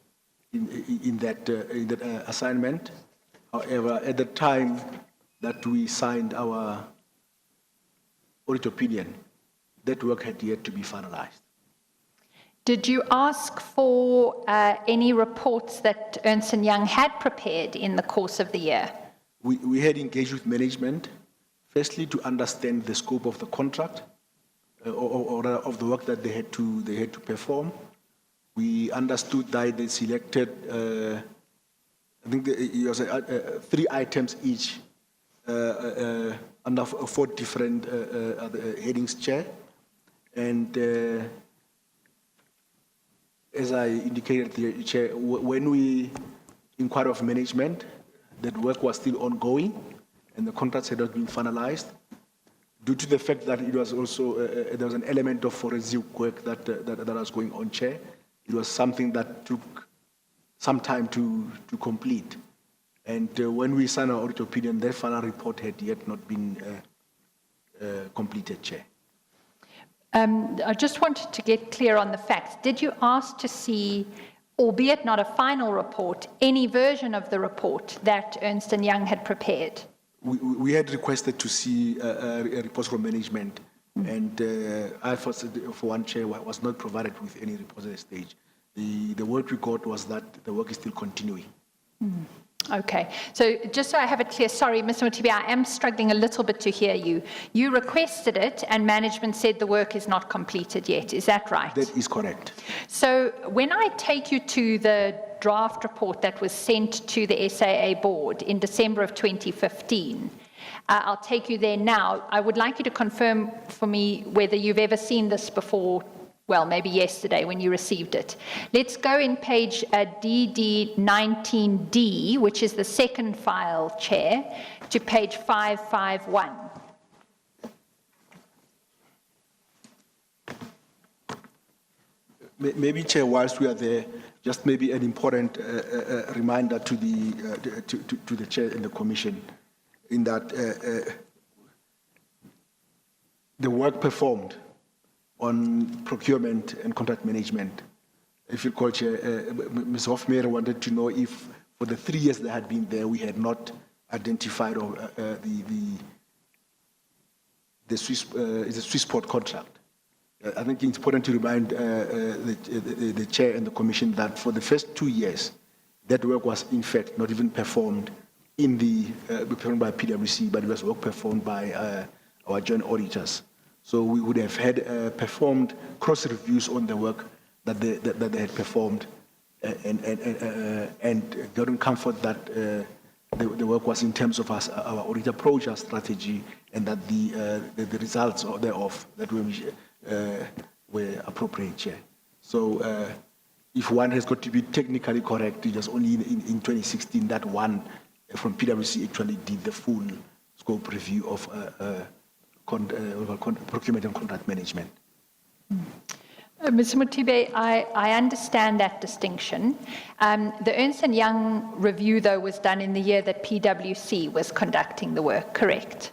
S2: in that assignment. However, at the time that we signed our audit opinion, that work had yet to be finalized.
S1: Did you ask for any reports that Ernst & Young had prepared in the course of the year?
S2: We had engaged with management, firstly to understand the scope of the contract, or of the work that they had to perform. We understood that they selected, I think it was 3 items each under 4 different headings, Chair. And as I indicated, Chair, when we inquired of management, that work was still ongoing and the contracts had not been finalized. Due to the fact that it was also, there was an element of forensic work that was going on, Chair, it was something that took some time to complete. And when we signed our audit opinion, that final report had yet not been completed, Chair.
S1: I just wanted to get clear on the facts. Did you ask to see, albeit not a final report, any version of the report that Ernst & Young had prepared?
S2: We had requested to see a report from management, and I, for one, Chair, was not provided with any report at this stage. The word we got was that the work is still continuing.
S1: Okay, so just so I have it clear, sorry, Mr. Mothibe, I am struggling a little bit to hear you. You requested it, and management said the work is not completed yet. Is that right?
S2: That is correct.
S1: So when I take you to the draft report that was sent to the SAA board in December of 2015, I'll take you there now. I would like you to confirm for me whether you've ever seen this before, well, maybe yesterday when you received it. Let's go in page DD19D, which is the second file, Chair, to page 551.
S2: Maybe, Chair, whilst we are there, just maybe an important reminder to the Chair and the Commission, in that the work performed on procurement and contract management. If you recall, Chair, Ms. Hofmeyer wanted to know if for the 3 years that had been there, we had not identified the Swiss port contract. I think it's important to remind the Chair and the Commission that for the first 2 years, that work was in fact not even performed performed by PwC, but it was work performed by our joint auditors. So we would have had performed cross-reviews on the work that they had performed, and gotten comfort that the work was in terms of our audit approach, our strategy, and that the results thereof that were appropriate, Chair. So if one has got to be technically correct, it was only in 2016 that one from PwC actually did the full scope review of procurement and contract management.
S1: Mr. Mothibe, I understand that distinction. The Ernst & Young review, though, was done in the year that PwC was conducting the work, correct?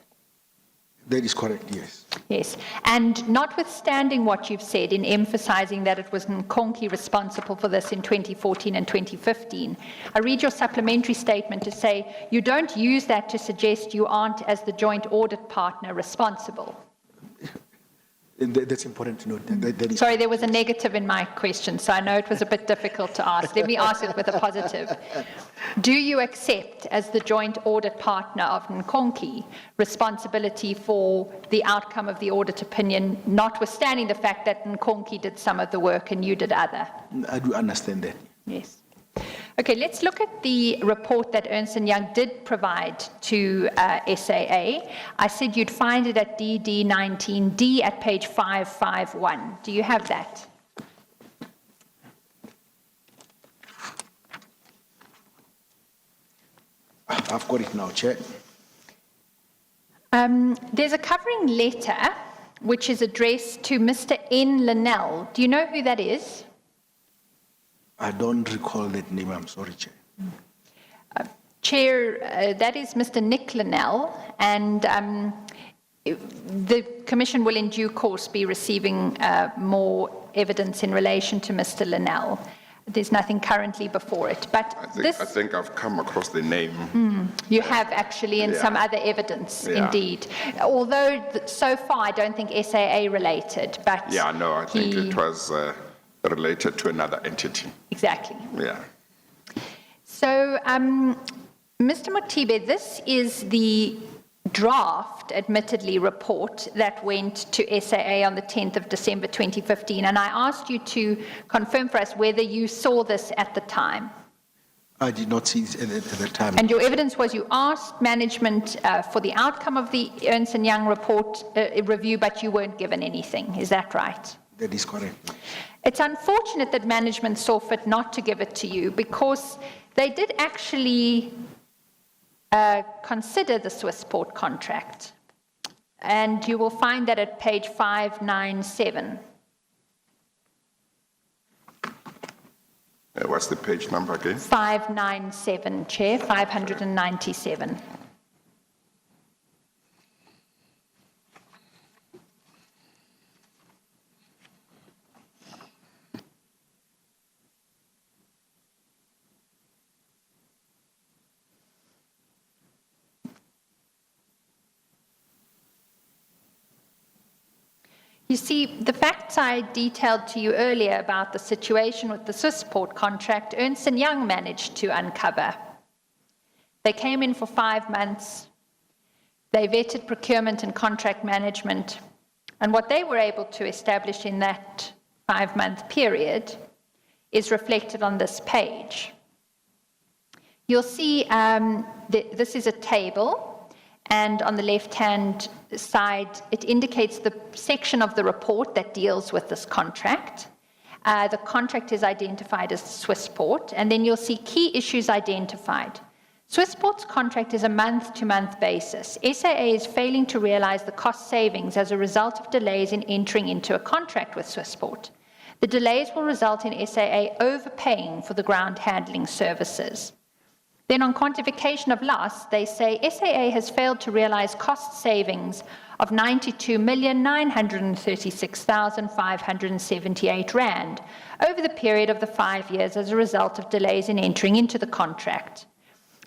S2: That is correct, yes.
S1: Yes. And notwithstanding what you've said in emphasizing that it was Nkonki responsible for this in 2014 and 2015, I read your supplementary statement to say you don't use that to suggest you aren't, as the joint audit partner, responsible.
S2: That's important to note. That is
S1: Sorry, there was a negative in my question, so I know it was a bit difficult to ask. Let me ask it with a positive. Do you accept, as the joint audit partner of Nkonki, responsibility for the outcome of the audit opinion, notwithstanding the fact that Nkonki did some of the work and you did other?
S2: I do understand that.
S1: Yes. Okay, let's look at the report that Ernst & Young did provide to SAA. I said you'd find it at DD 19D at page 551. Do you have that?
S2: I've got it now, Chair.
S1: There's a covering letter which is addressed to Mr. N. Linnell. Do you know who that is?
S2: I don't recall that name, I'm sorry, Chair.
S1: Chair, that is Mr. Nick Linnell, and the Commission will in due course be receiving more evidence in relation to Mr. Linnell. There's nothing currently before it, but
S3: I think I've come across the name.
S1: You have actually in some other evidence, indeed. Although so far I don't think SAA related, but
S3: Yeah, no, I think it was related to another entity.
S1: Exactly.
S3: Yeah.
S1: So, Mr. Mothibe, this is the draft, admittedly, report that went to SAA on the 10th of December 2015, and I asked you to confirm for us whether you saw this at the time.
S2: I did not see it at the time.
S1: And your evidence was you asked management for the outcome of the Ernst & Young report review, but you weren't given anything. Is that right?
S2: That is correct.
S1: It's unfortunate that management saw fit not to give it to you because they did actually consider the Swissport contract. And you will find that at page 597.
S3: What's the page number again?
S1: 597, Chair, 597. You see, the facts I detailed to you earlier about the situation with the Swissport contract, Ernst & Young managed to uncover. They came in for 5 months. They vetted procurement and contract management. And what they were able to establish in that 5-month period is reflected on this page. You'll see this is a table. And on the left-hand side, it indicates the section of the report that deals with this contract. The contract is identified as Swissport, and then you'll see key issues identified. Swissport's contract is a month-to-month basis. SAA is failing to realize the cost savings as a result of delays in entering into a contract with Swissport. The delays will result in SAA overpaying for the ground handling services. Then on quantification of loss, they say SAA has failed to realize cost savings of 92,936,578 rand over the period of the 5 years as a result of delays in entering into the contract.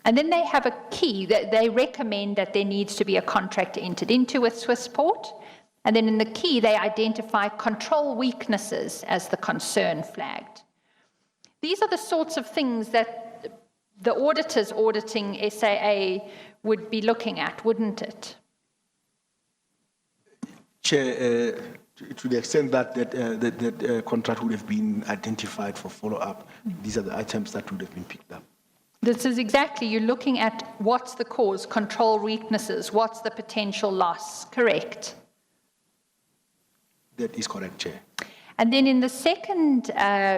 S1: And then they have a key that they recommend that there needs to be a contract entered into with Swissport. And then in the key, they identify control weaknesses as the concern flagged. These are the sorts of things that the auditors auditing SAA would be looking at, wouldn't it?
S2: Chair, to the extent that that contract would have been identified for follow-up, these are the items that would have been picked up.
S1: This is exactly, you're looking at what's the cause, control weaknesses, what's the potential loss, correct?
S2: That is correct, Chair.
S1: And then in the second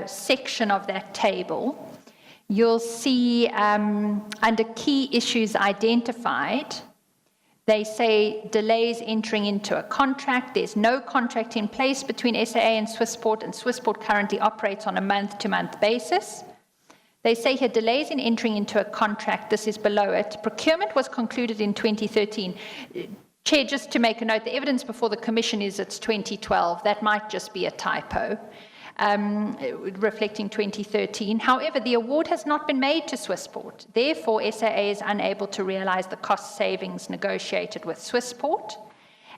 S1: section of that table, you'll see under key issues identified, they say delays entering into a contract. There's no contract in place between SAA and Swissport currently operates on a month-to-month basis. They say here delays in entering into a contract, this is below it. Procurement was concluded in 2013. Chair, just to make a note, the evidence before the Commission is it's 2012. That might just be a typo, reflecting 2013. However, the award has not been made to Swissport. Therefore, SAA is unable to realise the cost savings negotiated with Swissport.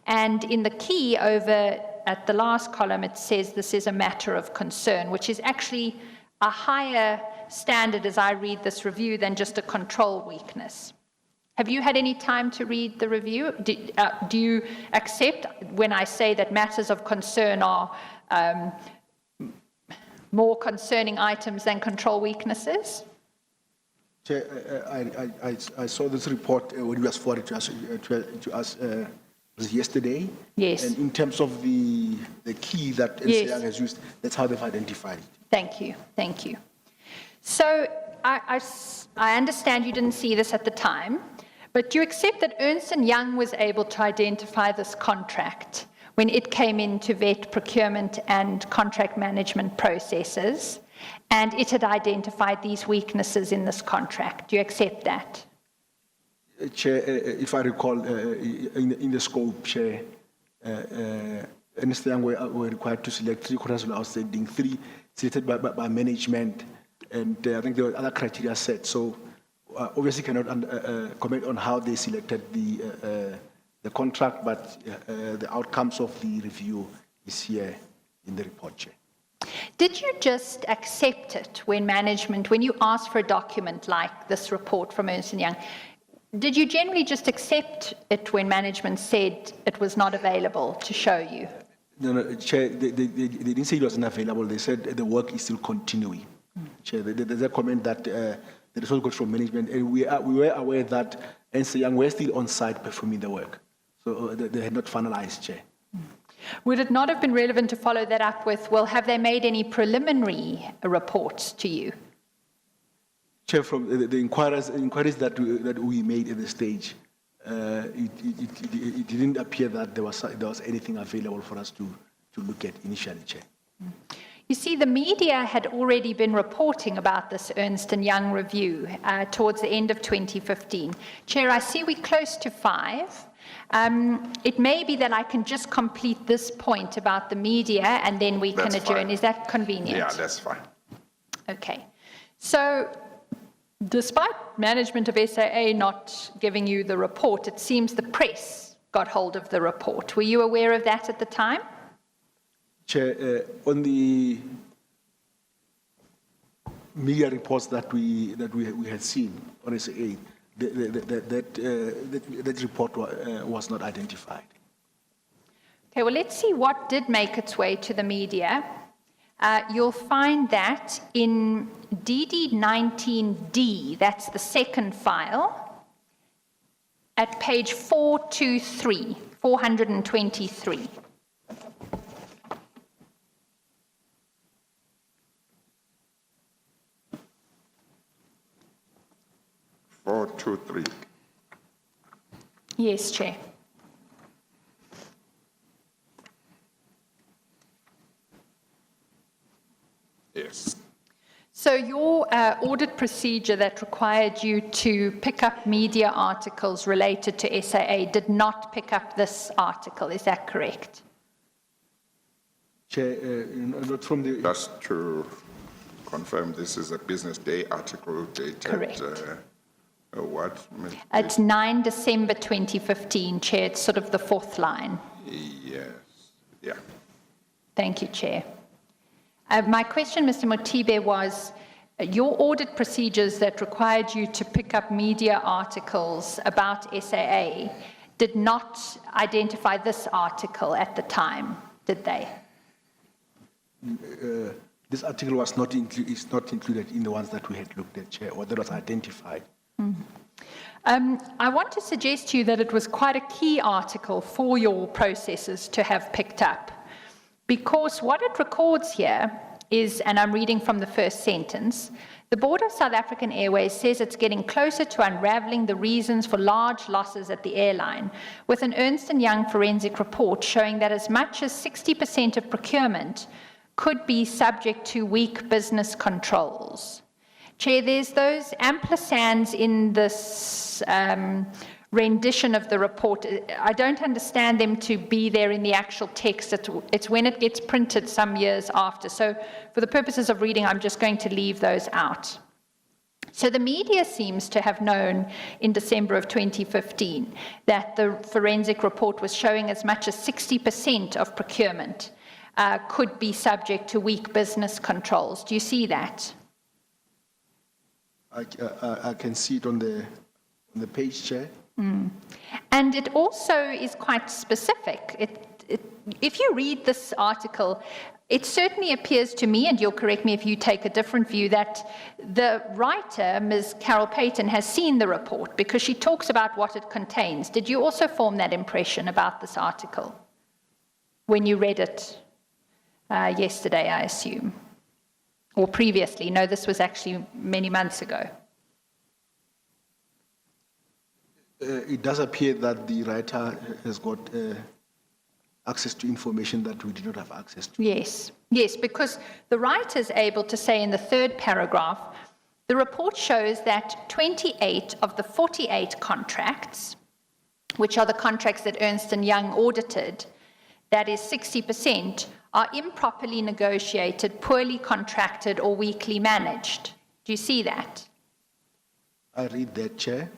S1: And in the key over at the last column, it says this is a matter of concern, which is actually a higher standard as I read this review than just a control weakness. Have you had any time to read the review? Do you accept when I say that matters of concern are more concerning items than control weaknesses?
S2: Chair, I saw this report when it was forwarded to us yesterday.
S1: Yes.
S2: And in terms of the key that NCR has used, that's how they've identified it.
S1: Thank you. Thank you. So I understand you didn't see this at the time, but do you accept that Ernst & Young was able to identify this contract when it came in to vet procurement and contract management processes, and it had identified these weaknesses in this contract? Do you accept that?
S2: Chair, if I recall, in the scope, Chair, Ernst & Young were required to select 3 quarters of outstanding, 3 selected by management, and I think there were other criteria set. So obviously cannot comment on how they selected the contract, but the outcomes of the review is here in the report, Chair.
S1: Did you just accept it when you asked for a document like this report from Ernst & Young? Did you generally just accept it when management said it was not available to show you?
S2: No, Chair, they didn't say it wasn't available. They said the work is still continuing. Chair, there's a comment that the result got from management, and we were aware that Ernst & Young were still on site performing the work. So they had not finalized, Chair.
S1: Would it not have been relevant to follow that up with, well, have they made any preliminary reports to you?
S2: Chair, from the inquiries that we made at the stage, it didn't appear that there was anything available for us to look at initially, Chair.
S1: You see, the media had already been reporting about this Ernst & Young review towards the end of 2015. Chair, I see we're close to 5. It may be that I can just complete this point about the media and then we can adjourn. Fine. Is that convenient?
S3: Yeah, that's fine.
S1: Okay. So, despite management of SAA not giving you the report, it seems the press got hold of the report. Were you aware of that at the time?
S2: Chair, on the media reports that we had seen on SAA, that report was not identified.
S1: Okay, well, let's see what did make its way to the media. You'll find that in DD19D, that's the second file, at page 423. Yes, Chair.
S3: Yes.
S1: So your audit procedure that required you to pick up media articles related to SAA did not pick up this article, is that correct?
S2: Chair, not from the...
S3: Just to confirm, this is a business day article dated...
S1: Correct.
S3: What?
S1: It's 9 December 2015, Chair. It's sort of the 4th line.
S3: Yes. Yeah.
S1: Thank you, Chair. My question, Mr. Mothibe, was your audit procedures that required you to pick up media articles about SAA did not identify this article at the time, did they?
S2: This article was not is not included in the ones that we had looked at, Chair, or that was identified.
S1: I want to suggest to you that it was quite a key article for your processes to have picked up, because what it records here is, and I'm reading from the first sentence, the Board of South African Airways says it's getting closer to unraveling the reasons for large losses at the airline, with an Ernst & Young forensic report showing that as much as 60% of procurement could be subject to weak business controls. Chair, there's those ampersands in this rendition of the report. I don't understand them to be there in the actual text. It's when it gets printed some years after. So for the purposes of reading, I'm just going to leave those out. So the media seems to have known in December of 2015 that the forensic report was showing as much as 60% of procurement could be subject to weak business controls. Do you see that?
S2: I can see it on the page, Chair.
S1: And it also is quite specific. If you read this article, it certainly appears to me, and you'll correct me if you take a different view, that the writer, Ms. Carol Payton, has seen the report because she talks about what it contains. Did you also form that impression about this article when you read it yesterday, I assume? Or previously? No, this was actually many months ago.
S2: It does appear that the writer has got access to information that we did not have access to.
S1: Yes, because the writer is able to say in the third paragraph, the report shows that 28 of the 48 contracts, which are the contracts that Ernst & Young audited, that is 60%, are improperly negotiated, poorly contracted, or weakly managed. Do you see that?
S2: I read that, Chair.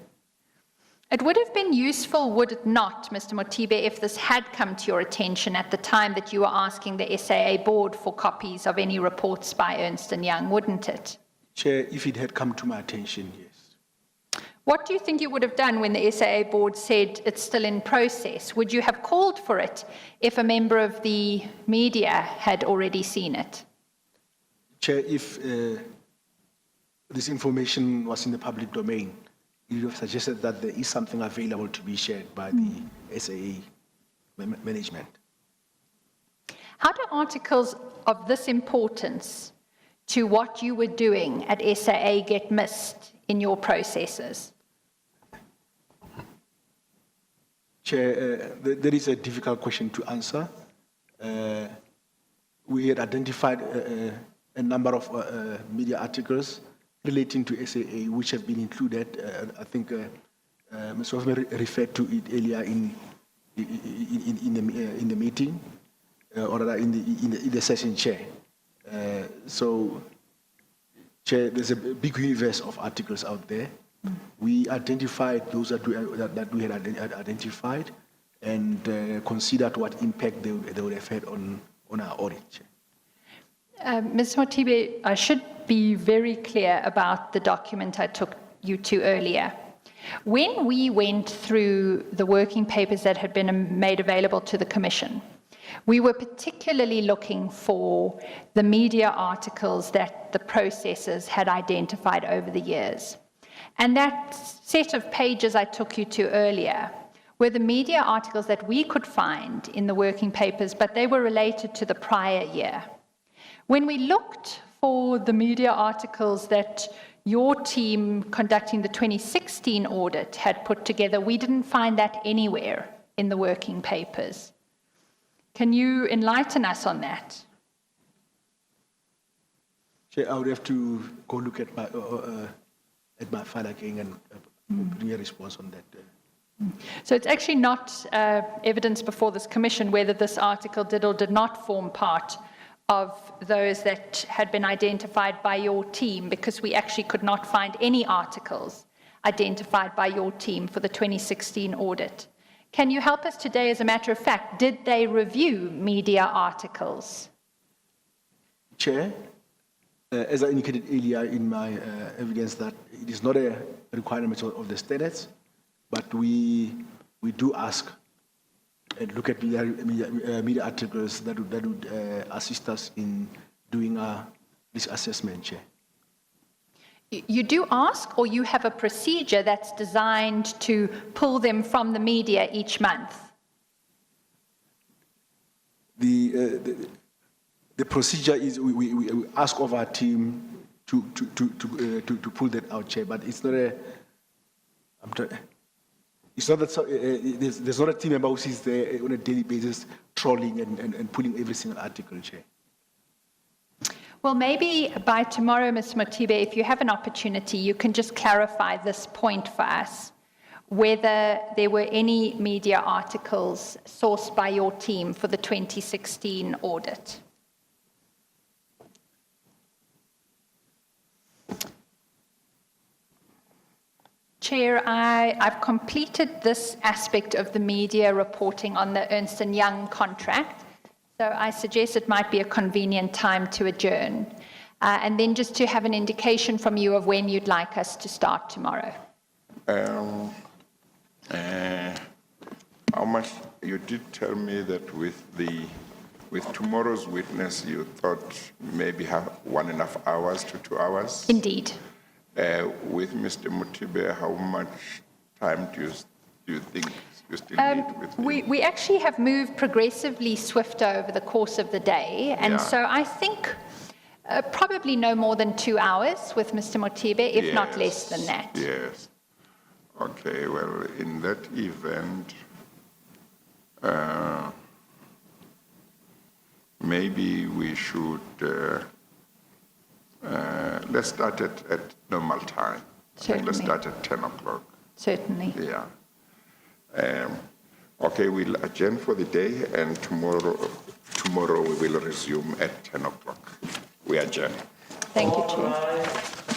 S1: It would have been useful, would it not, Mr. Mothibe, if this had come to your attention at the time that you were asking the SAA board for copies of any reports by Ernst & Young, wouldn't it?
S2: Chair, if it had come to my attention, yes.
S1: What do you think you would have done when the SAA board said it's still in process? Would you have called for it if a member of the media had already seen it?
S2: Chair, if this information was in the public domain, you have suggested that there is something available to be shared by the SAA management.
S1: How do articles of this importance to what you were doing at SAA get missed in your processes?
S2: Chair, there is a difficult question to answer. We had identified a number of media articles relating to SAA, which have been included. I think Ms. Hoffman referred to it earlier in the meeting, or rather in the session, Chair. So, Chair, there's a big universe of articles out there. We identified those that we had identified, and considered what impact they would have had on our audit, Chair.
S1: Ms. Mothibe, I should be very clear about the document I took you to earlier. When we went through the working papers that had been made available to the Commission, we were particularly looking for the media articles that the processors had identified over the years. And that set of pages I took you to earlier were the media articles that we could find in the working papers, but they were related to the prior year. When we looked for the media articles that your team conducting the 2016 audit had put together, we didn't find that anywhere in the working papers. Can you enlighten us on that?
S2: Chair, I would have to go look at my file again and bring a response on that.
S1: So it's actually not evidence before this Commission whether this article did or did not form part of those that had been identified by your team, because we actually could not find any articles identified by your team for the 2016 audit. Can you help us today, as a matter of fact, did they review media articles?
S2: Chair, as I indicated earlier in my evidence, that it is not a requirement of the standards, but we do ask and look at media articles that would assist us in doing this assessment, Chair.
S1: You do ask, or you have a procedure that's designed to pull them from the media each month? The
S2: procedure is we ask of our team to pull that out, Chair, but it's not a. It's not that there's not a team member who sits there on a daily basis trolling and pulling every single article, Chair.
S1: Well, maybe by tomorrow, Ms. Mothibe, if you have an opportunity, you can just clarify this point for us. whether there were any media articles sourced by your team for the 2016 audit. Chair, I've completed this aspect of the media reporting on the Ernst & Young contract, so I suggest it might be a convenient time to adjourn. And then just to have an indication from you of when you'd like us to start tomorrow.
S3: How much, you did tell me that with tomorrow's witness, you thought maybe have 1.5 hours to 2 hours?
S1: Indeed.
S3: With Mr. Mothibe, how much time do you think you still need with him?
S1: We actually have moved progressively swifter over the course of the day, and so I think probably no more than 2 hours with Mr. Mothibe, if not less than that.
S3: Yes. Okay, well, in that event, maybe we should, let's start at normal time.
S1: Certainly.
S3: Let's start at 10 o'clock.
S1: Certainly.
S3: Yeah. Okay, we'll adjourn for the day, and tomorrow we will resume at 10 o'clock. We adjourn.
S1: Thank you, Chair.